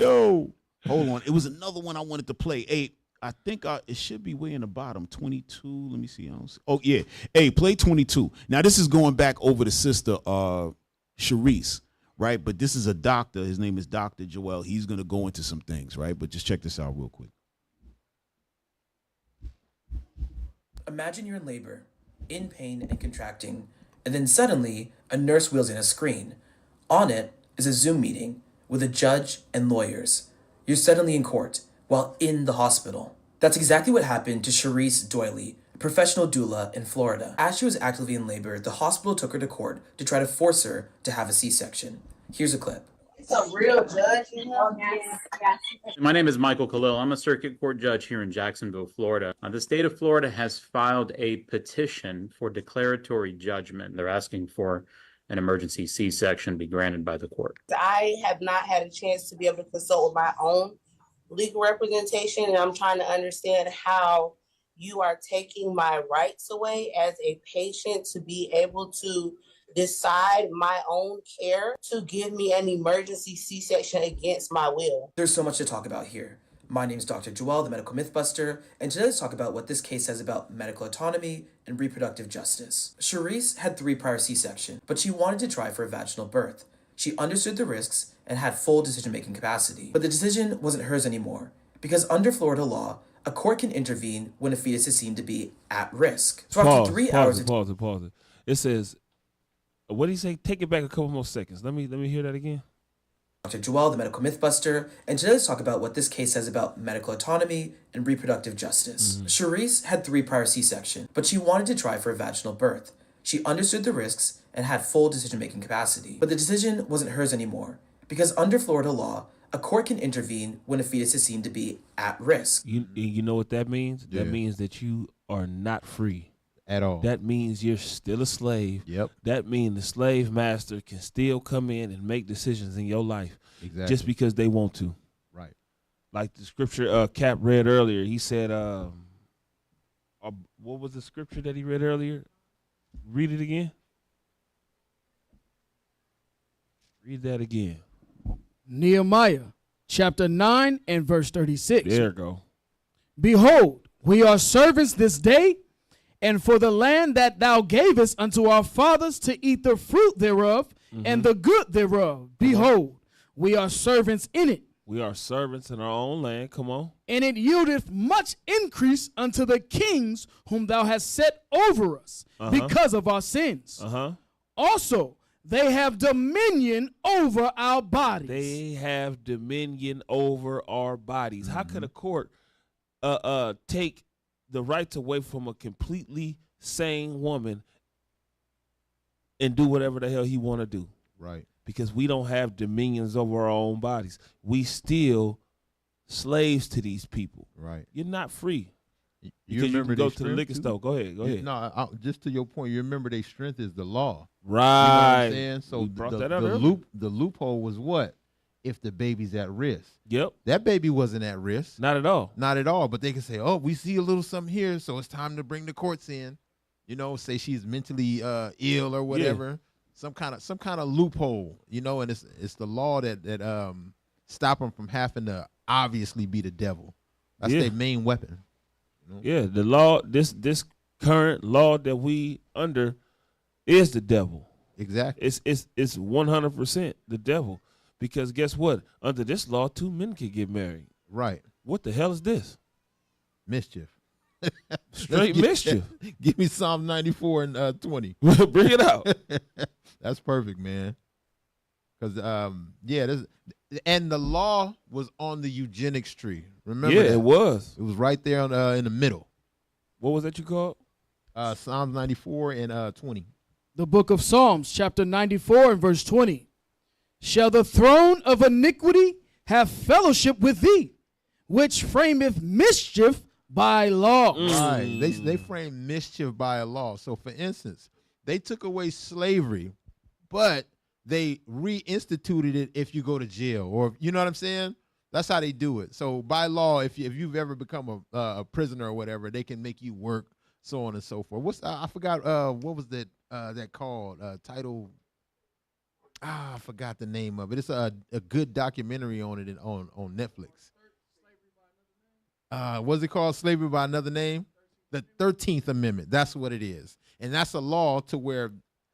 Yo, hold on. It was another one I wanted to play. Hey, I think it should be way in the bottom. 22. Let me see. I don't see. Oh, yeah. Hey, play 22. Now, this is going back over to Sister Sharice, right? But this is a doctor. His name is Dr. Joel. He's going to go into some things, right? But just check this out real quick. Imagine you're in labor, in pain and contracting, and then suddenly a nurse wheels in a screen. On it is a Zoom meeting with a judge and lawyers. You're suddenly in court while in the hospital. That's exactly what happened to Sharice Doyle, a professional doula in Florida. As she was actively in labor, the hospital took her to court to try to force her to have a C-section. Here's a clip. It's a real judge, you know? My name is Michael Khalil. I'm a circuit court judge here in Jacksonville, Florida. The state of Florida has filed a petition for declaratory judgment. They're asking for an emergency C-section be granted by the court. I have not had a chance to be able to consult with my own legal representation, and I'm trying to understand how you are taking my rights away as a patient to be able to decide my own care to give me an emergency C-section against my will. There's so much to talk about here. My name is Dr. Joel, the Medical Mythbuster, and today let's talk about what this case says about medical autonomy and reproductive justice. Sharice had 3 prior C-sections, but she wanted to try for a vaginal birth. She understood the risks and had full decision-making capacity. But the decision wasn't hers anymore, because under Florida law, a court can intervene when a fetus is seen to be at risk. So after 3 hours... Pause it. It says, what did he say? Take it back a couple more seconds. Let me hear that again. Dr. Joel, the Medical Mythbuster, and today let's talk about what this case says about medical autonomy and reproductive justice. Sharice had 3 prior C-sections, but she wanted to try for a vaginal birth. She understood the risks and had full decision-making capacity. But the decision wasn't hers anymore, because under Florida law, a court can intervene when a fetus is seen to be at risk. You know what that means? Yeah. That means that you are not free. At all. That means you're still a slave. Yep. That means the slave master can still come in and make decisions in your life Exactly. just because they want to. Right. Like the scripture Cap read earlier. He said, what was the scripture that he read earlier? Read it again. Read that again. Nehemiah chapter 9 and verse 36. There you go. Behold, we are servants this day, and for the land that thou gavest unto our fathers to eat the fruit thereof and the good thereof. Behold, we are servants in it. We are servants in our own land. Come on. And it yieldeth much increase unto the kings whom thou hast set over us because of our sins. Also, they have dominion over our bodies. They have dominion over our bodies. How could a court take the rights away from a completely sane woman and do whatever the hell he want to do? Right. Because we don't have dominions over our own bodies. We still slaves to these people. Right. You're not free. You Because remember you can go their to the liquor strength, too? store. Go ahead. Go ahead. No, just to your point, you remember their strength is the law. Right. You know what I'm saying? So We brought the, that up the earlier. the loophole was what? If the baby's at risk. Yep. That baby wasn't at risk. Not at all. Not at all. But they can say, oh, we see a little something here, so it's time to bring the courts in. You know, say she's mentally ill or whatever. Some kind of loophole, you know, and it's the law that stop them from having to obviously be the devil. That's their main weapon. You know? Yeah, the law, this current law that we under is the devil. Exactly. It's 100% the devil. Because guess what? Under this law, 2 men can get married. Right. What the hell is this? Mischief. Straight mischief. Give me Psalm 94 and 20. Bring it out. That's perfect, man. Because and the law was on the eugenics tree. Remember? Yeah, that? it was. It was right there on in the middle. What was that you called? Psalm 94 and 20. The book of Psalms, chapter 94 and verse 20. Shall the throne of iniquity have fellowship with thee, which frameth mischief by law? Right. They frame mischief by a law. So, for instance, they took away slavery, but they reinstituted it if you go to jail, or you know what I'm saying? That's how they do it. So, by law, if you've ever become a prisoner or whatever, they can make you work, so on and so forth. I forgot what was that called? Title. I forgot the name of it. It's a good documentary on it on Netflix. What's it called? Slavery by Another Name? The 13th Amendment. That's what it is. And that's a law to where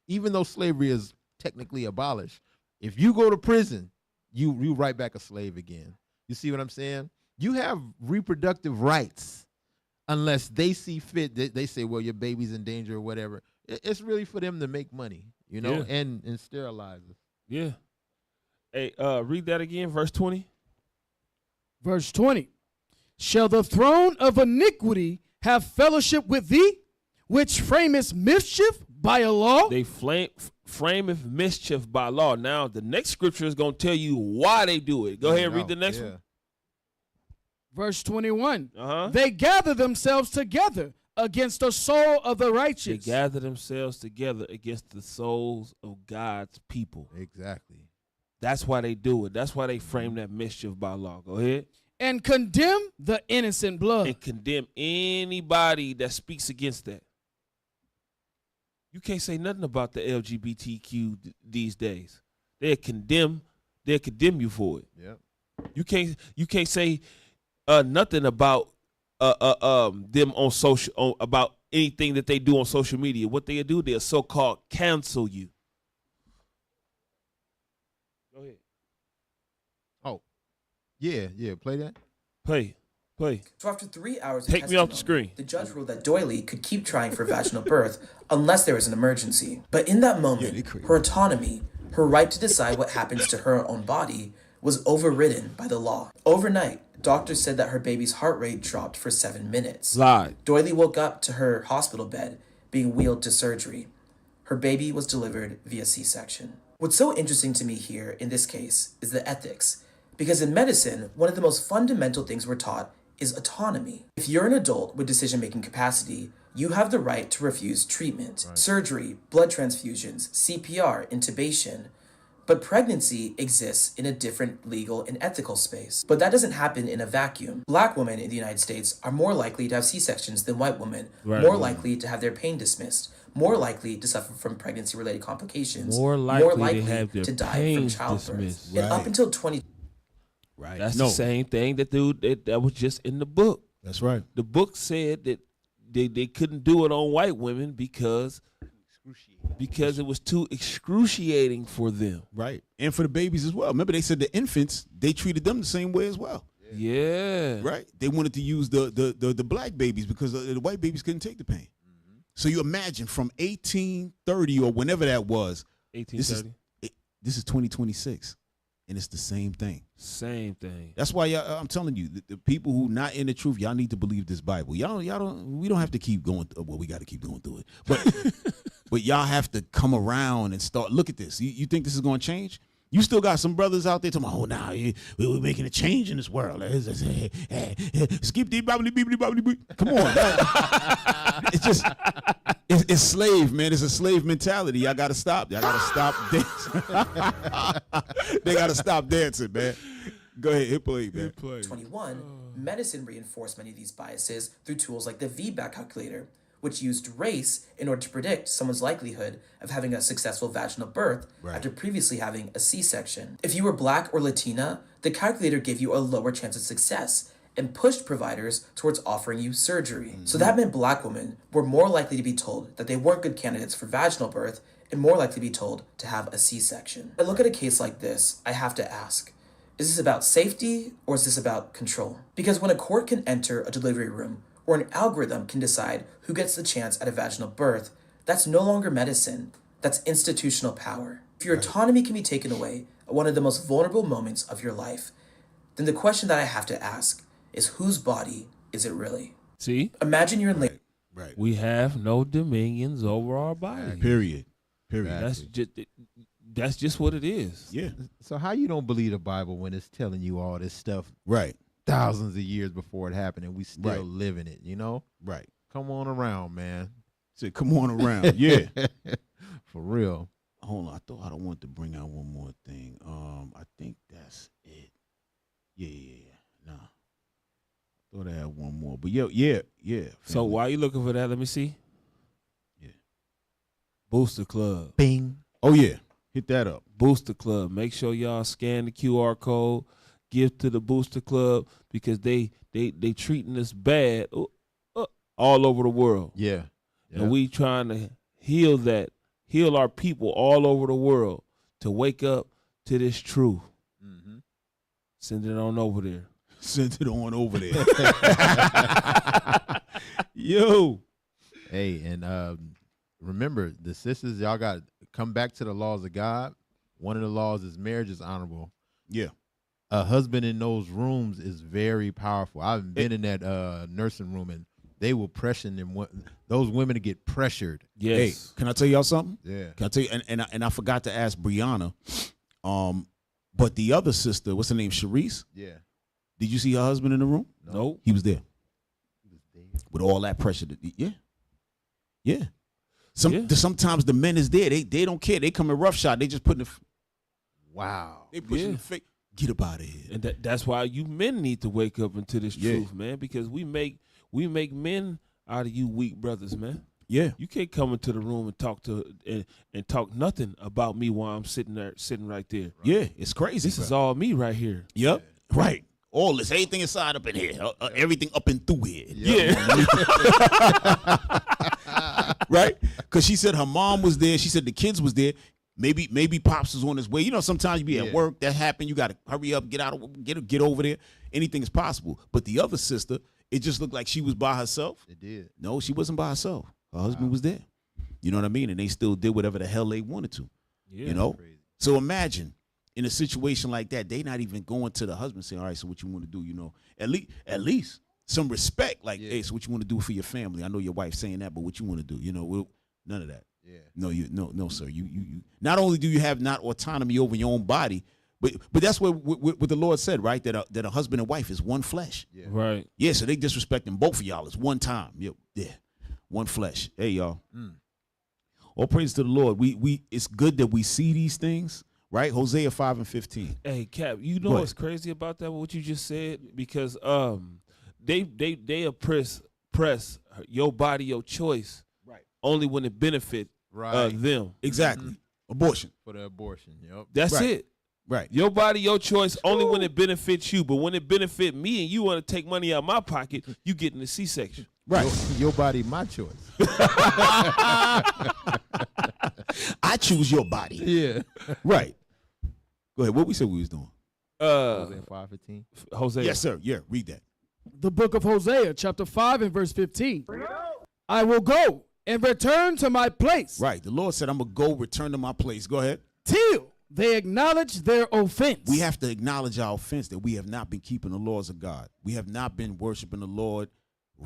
even though slavery is technically abolished, if you go to prison, you right back a slave again. You see what I'm saying? You have reproductive rights unless they see fit. They say, well, your baby's in danger or whatever. It's really for them to make money, you know, and sterilize us. Yeah. Hey, read that again, verse 20. Verse 20. Shall the throne of iniquity have fellowship with thee, which framest mischief by a law? They frameth mischief by law. Now, the next scripture is going to tell you why they do it. Go ahead and read the next one. Verse 21. They gather themselves together against the soul of the righteous. They gather themselves together against the souls of God's people. Exactly. That's why they do it. That's why they frame that mischief by law. Go ahead. And condemn the innocent blood. And condemn anybody that speaks against that. You can't say nothing about the LGBTQ these days. They'll condemn you for it. Yep. You can't say nothing about them on about anything that they do on social media. What they'll do, they'll so-called cancel you. Go ahead. Oh, yeah. Play that. Play. So after 3 hours of Take me off the testimony, screen. the judge ruled that Doily could keep trying for vaginal birth unless there was an emergency. But in that moment, her autonomy, her right to decide what happens to her own body, was overridden by the law. Overnight, doctors said that her baby's heart rate dropped for 7 minutes. Lied. Doily woke up to her hospital bed, being wheeled to surgery. Her baby was delivered via C-section. What's so interesting to me here in this case is the ethics. Because in medicine, one of the most fundamental things we're taught is autonomy. If you're an adult with decision-making capacity, you have the right to refuse treatment, surgery, blood transfusions, CPR, intubation. But pregnancy exists in a different legal and ethical space. But that doesn't happen in a vacuum. Black women in the United States are more likely to have C-sections than white women, more likely to have their pain dismissed, more likely to suffer from pregnancy-related complications, more likely to have their to die from pains childbirth. dismissed. And up until 20... Right. That's the same thing that was just in the book. That's right. The book said that they couldn't do it on white women because it was too excruciating for them. Right. And for the babies as well. Remember, they said the infants, they treated them the same way as well. Yeah. Right. They wanted to use the black babies because the white babies couldn't take the pain. So you imagine from 1830 or whenever that was, 1830. This is 2026. And it's the same thing. Same thing. That's why I'm telling you, the people who not in the truth, y'all need to believe this Bible. We don't have to keep going. Well, we got to keep going through it, but y'all have to come around and start. Look at this. You think this is going to change? You still got some brothers out there talking about, oh, now we're making a change in this world. Skip the Bible. Come on, it's just it's slave, man. It's a slave mentality. Y'all got to stop. Y'all got to stop dancing. They got to stop dancing, man. Go ahead, hit play, man. 21, medicine reinforced many of these biases through tools like the VBAC calculator, which used race in order to predict someone's likelihood of having a successful vaginal birth after previously having a C-section. If you were Black or Latina, the calculator gave you a lower chance of success and pushed providers towards offering you surgery. So that meant Black women were more likely to be told that they weren't good candidates for vaginal birth and more likely to be told to have a C-section. I look at a case like this, I have to ask, is this about safety or is this about control? Because when a court can enter a delivery room or an algorithm can decide who gets the chance at a vaginal birth, that's no longer medicine, that's institutional power. If your autonomy can be taken away at one of the most vulnerable moments of your life, then the question that I have to ask is whose body is it really? See? Imagine you're in labor. Right. We have no dominions over our body. Period. That's just what it is. Yeah. So how you don't believe the Bible when it's telling you all this stuff? Right. Thousands of years before it happened, and we still live in it, you know? Right. Come on around, man. Say, come on around. Yeah. For real. Hold on. I thought I want to bring out one more thing. I think that's it. Yeah. Nah. Thought I had one more. But yeah. So while you looking for that, let me see. Yeah. Booster Club. Bing. Oh, yeah. Hit that up. Booster Club. Make sure y'all scan the QR code, give to the Booster Club because they treating us bad all over the world. Yeah. And we trying to heal our people all over the world to wake up to this truth. Mm-hmm. Send it on over there. Send it on over there. Yo. Hey, and remember, the sisters, y'all got to come back to the laws of God. One of the laws is marriage is honorable. Yeah. A husband in those rooms is very powerful. I've been in that nursing room, and they will pressure them. Those women to get pressured. Yes. Hey, can I tell y'all something? Yeah. Can I tell you? And I forgot to ask Brianna, but the other sister, what's her name, Sharice? Yeah. Did you see her husband in the room? No. He was there. With all that pressure. Yeah. Sometimes the men is there. They don't care. They come in roughshod. They just putting the. Wow. They pushing the fake. Get up out of here. And that's why you men need to wake up into this truth, man, because we make men out of you weak brothers, man. Yeah. You can't come into the room and talk and talk nothing about me while I'm sitting right there. Yeah, it's crazy. This is all me right here. Yep. Yeah. Right. All this, everything inside up in here, everything up and through here. Yeah. Right? Because she said her mom was there. She said the kids was there. Maybe Pops was on his way. You know, sometimes you be at work, that happened. You got to hurry up, get over there. Anything is possible. But the other sister, it just looked like she was by herself. It did. No, she wasn't by herself. Her husband was there. You know what I mean? And they still did whatever the hell they wanted to. Yeah, you know? So imagine in a situation like that, they not even going to the husband saying, all right, so what you want to do, you know? At least some respect, like, hey, so what you want to do for your family? I know your wife's saying that, but what you want to do? You know, none of that. Yeah. No, sir. You not only do you have not autonomy over your own body, but that's what the Lord said, right? That a husband and wife is one flesh. Yeah. Right. Yeah, so they disrespecting both of y'all. It's one time. Yeah. One flesh. Hey, y'all. All praise to the Lord. We it's good that we see these things, right? Hosea 5:15. Hey, Cap, you know what's crazy about that? What you just said? Because they oppress your body, your choice, right? Only when it benefits them. Exactly. Abortion. For the abortion. Yep. That's it. Right. Your body, your choice, only when it benefits you. But when it benefit me and you want to take money out of my pocket, you getting a C-section. Right. Your body, my choice. I choose your body. Yeah. Right. Go ahead. What we said we was doing? Hosea 5:15. Hosea. Yes, sir. Yeah, read that. The book of Hosea, chapter 5 and verse 15. I will go and return to my place. Right. The Lord said, I'm going to go return to my place. Go ahead. Till they acknowledge their offense. We have to acknowledge our offense that we have not been keeping the laws of God. We have not been worshiping the Lord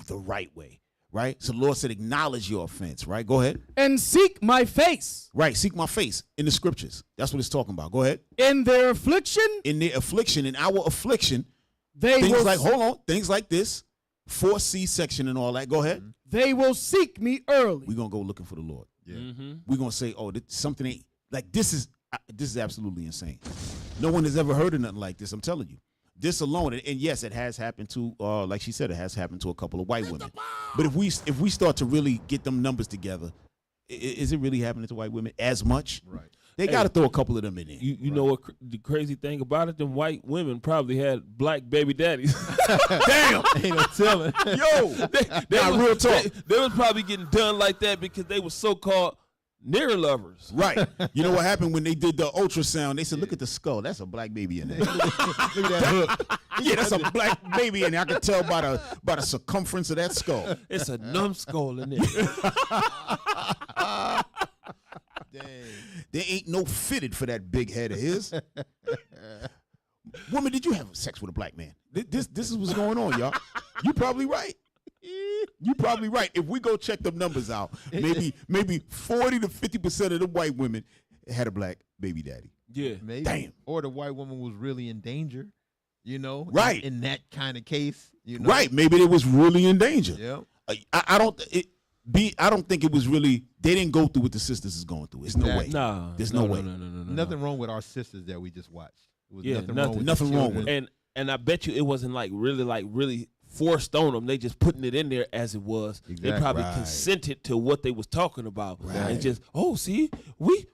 the right way. Right? So the Lord said, acknowledge your offense. Right? Go ahead. And seek my face. Right. Seek my face in the scriptures. That's what it's talking about. Go ahead. In their affliction. In their affliction, in our affliction. They things will like, hold on, things like this, 4 C-section and all that. Go ahead. They will seek me early. We're going to go looking for the Lord. Yeah. We're going to say, oh, something ain't, like this is absolutely insane. No one has ever heard of nothing like this. I'm telling you. This alone, and yes, it has happened to, like she said, it has happened to a couple of white women. But if we start to really get them numbers together, is it really happening to white women as much? Right. They got to throw a couple of them in there. You know what the crazy thing about it? Them white women probably had black baby daddies. Damn. Ain't no telling. Yo. They real talk. They was probably getting done like that because they were so-called nigger lovers. Right. You know what happened when they did the ultrasound? They said, look at the skull. That's a black baby in there. Look at that hook. Yeah, that's a black baby in there. I can tell by the circumference of that skull. It's a numbskull in there. Dang. There ain't no fitted for that big head of his. Woman, did you have sex with a black man? This is what's going on, y'all. You probably right. You probably right. If we go check them numbers out, maybe 40 to 50% of the white women had a black baby daddy. Yeah. Maybe. Damn. Or the white woman was really in danger, you know? Right. In that kind of case, you know? Right. Maybe they was really in danger. Yeah. I don't think it was really, they didn't go through what the sisters is going through. It's no way. Nah. There's no way. No. Nothing wrong with our sisters that we just watched. It was Yeah, nothing wrong with nothing the wrong children. with it. And I bet you it wasn't like really forced on them. They just putting it in there as it was. They probably Right. consented to what they was talking about, Right. and just see, we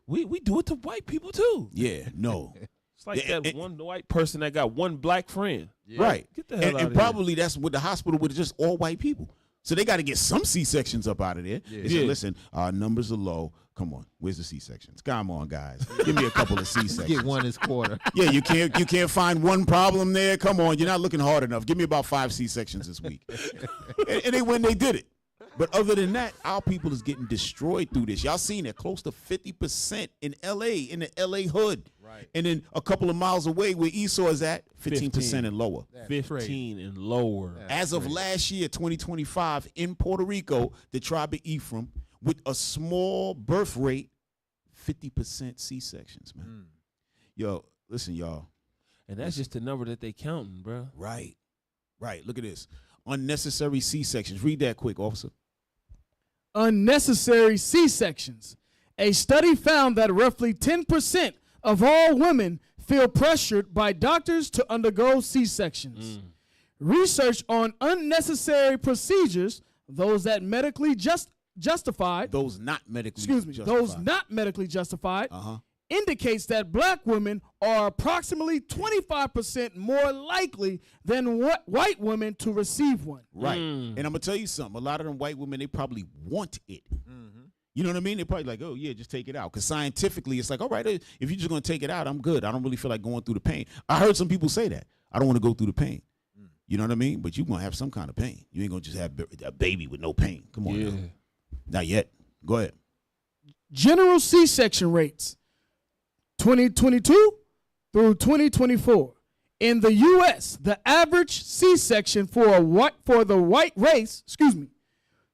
do it to white people too. Yeah, no. It's like Yeah, that one white person that got one black friend. Right. Get the hell out and of probably that's with the hospital with just all white people. So they got to get some C-sections up out of there. They say, listen, our numbers are low. Come on, where's the C-sections? Come on, guys, give me a couple of C-sections. Get one this quarter. Yeah, you can't find one problem there. Come on, you're not looking hard enough. Give me about 5 C-sections this week. and they when they did it. But other than that, our people is getting destroyed through this. Y'all seen it, close to 50% in L.A., in the L.A. hood. Right. And then a couple of miles away where Esau is at, 15% and lower. 15 and lower. As of last year, 2025, in Puerto Rico, the tribe of Ephraim, with a small birth rate, 50% C-sections, man. Yo, listen, y'all. And that's just the number that they counting, bro. Right. Look at this. Unnecessary C-sections. Read that quick, officer. Unnecessary C-sections. A study found that roughly 10% of all women feel pressured by doctors to undergo C-sections. Research on unnecessary procedures, those that medically justified. Those not medically justified. Those not medically justified. Indicates that black women are approximately 25% more likely than white women to receive one. Right. And I'm going to tell you something. A lot of them white women, they probably want it. You know what I mean? They're probably like, oh, yeah, just take it out. Because scientifically, it's like, all right, if you're just going to take it out, I'm good. I don't really feel like going through the pain. I heard some people say that. I don't want to go through the pain. You know what I mean? But you're going to have some kind of pain. You ain't going to just have a baby with no pain. Come on now. Not yet. Go ahead. General C-section rates, 2022 through 2024. In the U.S., the average C-section for the white race,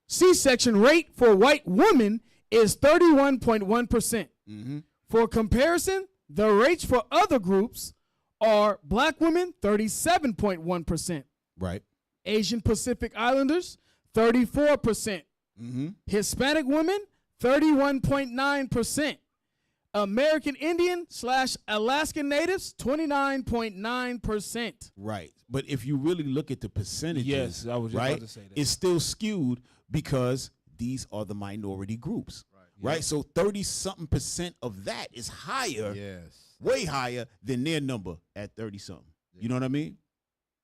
C-section rate for white women is 31.1%. For comparison, the rates for other groups are black women, 37.1%. Right. Asian Pacific Islanders, 34%. Hispanic women, 31.9%. American Indian / Alaskan Natives, 29.9%. Right. But if you really look at the percentages, Yes, I was just about to say that. It's still skewed because these are the minority groups. Right. So 30-something% of that is higher, way higher than their number at 30-something. You know what I mean?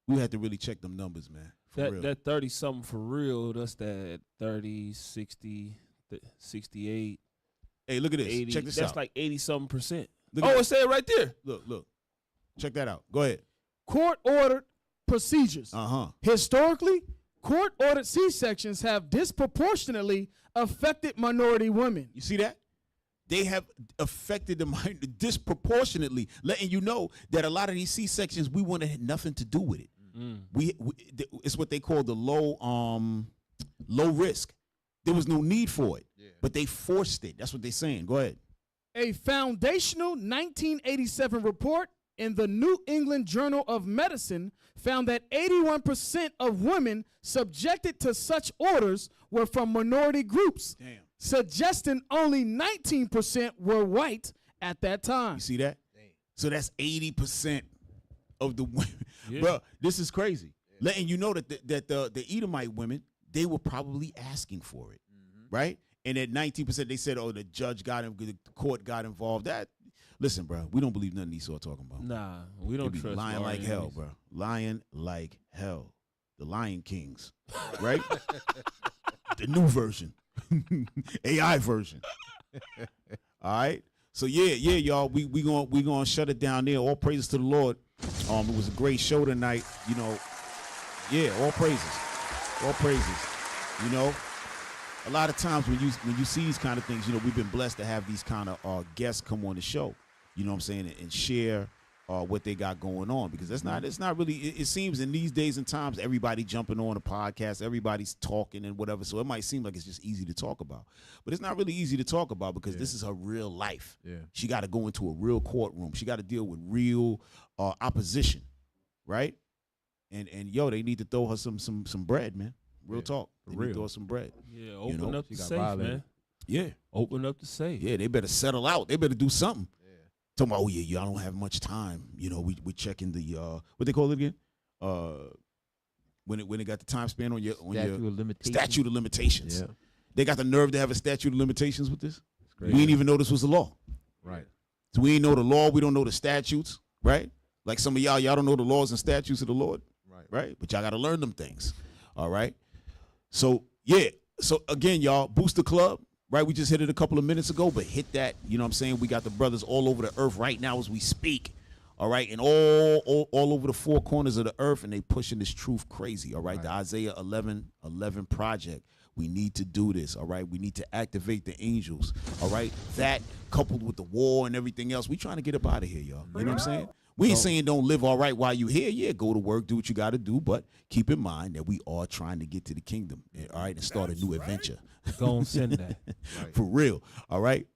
We have to really check them numbers, man. For real. That 30-something for real, that's that 30, 60, 68. Hey, look at this. 80, Check this that's out. like 80-something%. Look at It this. said right there. Look. Check that out. Go ahead. Court-ordered procedures. Historically, court-ordered C-sections have disproportionately affected minority women. You see that? They have affected them disproportionately, letting you know that a lot of these C-sections, we wanted had nothing to do with it. It's what they call the low risk. There was no need for it, but they forced it. That's what they're saying. Go ahead. A foundational 1987 report in the New England Journal of Medicine found that 81% of women subjected to such orders were from minority groups, suggesting only 19% were white at that time. You see that? So that's 80% of the women. Bro, this is crazy. Letting you know that the Edomite women, they were probably asking for it, right? And at 19%, they said, oh, the judge got him, the court got involved. Listen, bro, we don't believe nothing Esau talking about. Nah, we don't They be trust lying like hell, bro. Lying like hell. The Lion Kings, right? The new version, AI version. All right. So yeah, y'all. We gonna shut it down there. All praises to the Lord. It was a great show tonight. You know, yeah. All praises. You know, a lot of times when you see these kind of things, you know, we've been blessed to have these kind of guests come on the show. You know what I'm saying, and share what they got going on, because it's not really. It seems in these days and times, everybody jumping on a podcast, everybody's talking and whatever. So it might seem like it's just easy to talk about, but it's not really easy to talk about because this is her real life. She got to go into a real courtroom. She got to deal with real opposition, right? And yo, they need to throw her some bread, man. Real talk. They need to throw her some bread. Yeah, open up the safe, man. Yeah, open up the safe. Yeah, they better settle out. They better do something. Talking about, oh yeah, I don't have much time. You know, we're checking the what they call it again, when it got the time span on your Statute of limitations. statute of limitations. Yeah. They got the nerve to have a statute of limitations with this. We crazy. didn't even know this was the law. Right. So we ain't know the law. We don't know the statutes, right? Like some of y'all don't know the laws and statutes of the Lord, right? But y'all got to learn them things, all right? So, yeah. So, again, y'all, Booster Club, right? We just hit it a couple of minutes ago, but hit that. You know what I'm saying? We got the brothers all over the earth right now as we speak, all right? And all over the four corners of the earth, and they pushing this truth crazy, all right? The Isaiah 11:11 project. We need to do this, all right? We need to activate the angels, all right? That coupled with the war and everything else, we trying to get up out of here, y'all. You know what I'm saying? We ain't saying don't live all right while you here. Yeah, go to work, do what you got to do, but keep in mind that we are trying to get to the kingdom, all right, and start a new adventure. Go and send that. For real, all right?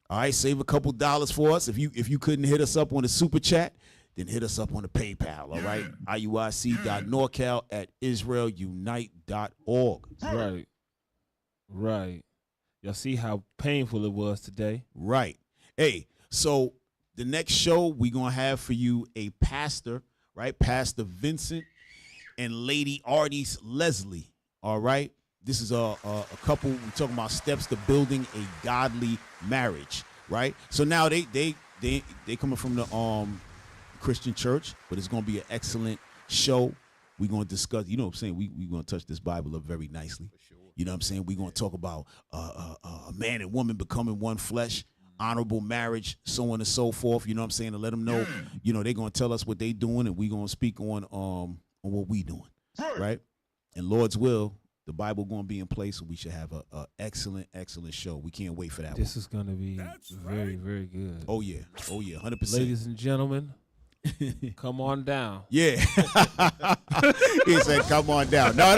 All right, save a couple dollars for us. If you couldn't hit us up on the super chat, then hit us up on the PayPal, all right? IUIC.norcal@israelunite.org. Right. Y'all see how painful it was today? Right. Hey, so the next show we going to have for you a pastor, right? Pastor Vincent and Lady Artis Leslie, all right? This is a couple. We're talking about steps to building a godly marriage, right? So now they coming from the Christian church, but it's going to be an excellent show. We're going to discuss, you know what I'm saying? We're going to touch this Bible up very nicely. You know what I'm saying? We're going to talk about a man and woman becoming one flesh, honorable marriage, so on and so forth. You know what I'm saying? To let them know, you know, they're going to tell us what they doing, and we're going to speak on what we doing, right? And Lord's will, the Bible going to be in place, so we should have a excellent show. We can't wait for that. This is going to be very, very good. Oh yeah, 100%. Ladies and gentlemen, come on down. Yeah. He said, come on down. No,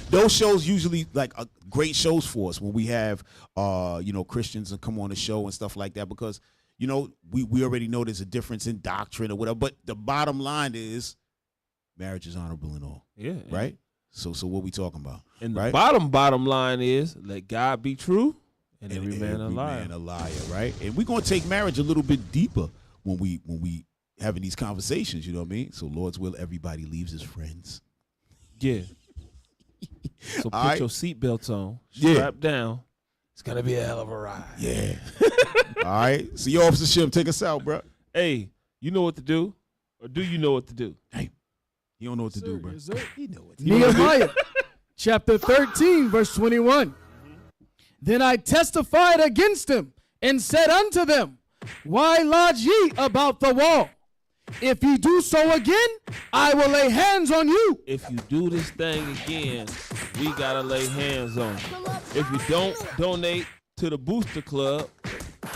those shows usually like great shows for us when we have, Christians and come on the show and stuff like that, because, you know, we already know there's a difference in doctrine or whatever. But the bottom line is marriage is honorable and all. Yeah. Right? So what we talking about? And right? the bottom line is let God be true and every man a liar. Man a liar, right? And we're going to take marriage a little bit deeper when we having these conversations, you know what I mean? So Lord's will, everybody leaves his friends. Yeah. So put right. your seatbelts on, Yeah. strap down. It's going to be a hell of a ride. Yeah. All right. So your Officer Shim, take us out, bro. Hey, you know what to do? Or do you know what to do? Hey, you don't know what to do, bro. Yes, sir. You know what to do. Nehemiah chapter 13, verse 21. Then I testified against them and said unto them, why lodge ye about the wall? If ye do so again, I will lay hands on you. If you do this thing again, we got to lay hands on you. If you don't donate to the Booster Club,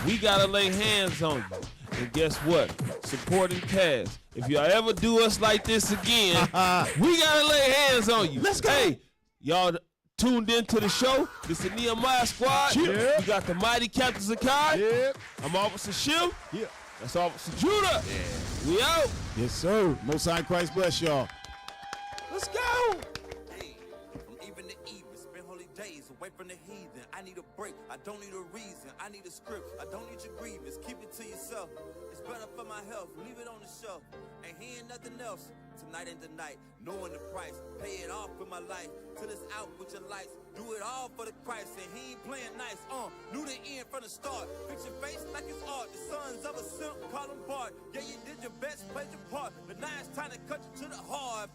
we got to lay hands on you. And guess what? Supporting cast. If y'all ever do us like this again, we got to lay hands on you. Let's go. Hey, y'all tuned into the show. This is the Nehemiah Squad. Yeah. We got the mighty Captain Zaccai. Yeah. I'm Officer Shim. Yeah. That's Officer Judah. Yeah. We out. Yes, sir. Most High Christ bless y'all. Let's go. Hey, from even to even, spend holy days away from the heathen. I need a break, I don't need a reason. I need a script, I don't need your grievance. Keep it to yourself. It's better for my health, leave it on the shelf. Ain't hearing nothing else. Tonight ain't the night, knowing the price. Pay it off with my life, till it's out with your lights. Do it all for the Christ, and he ain't playing nice. Knew the end from the start. Fix your face like it's art. The sons of a simp, call him Bart. Yeah, you did your best, played your part. But now it's time to cut you to the heart.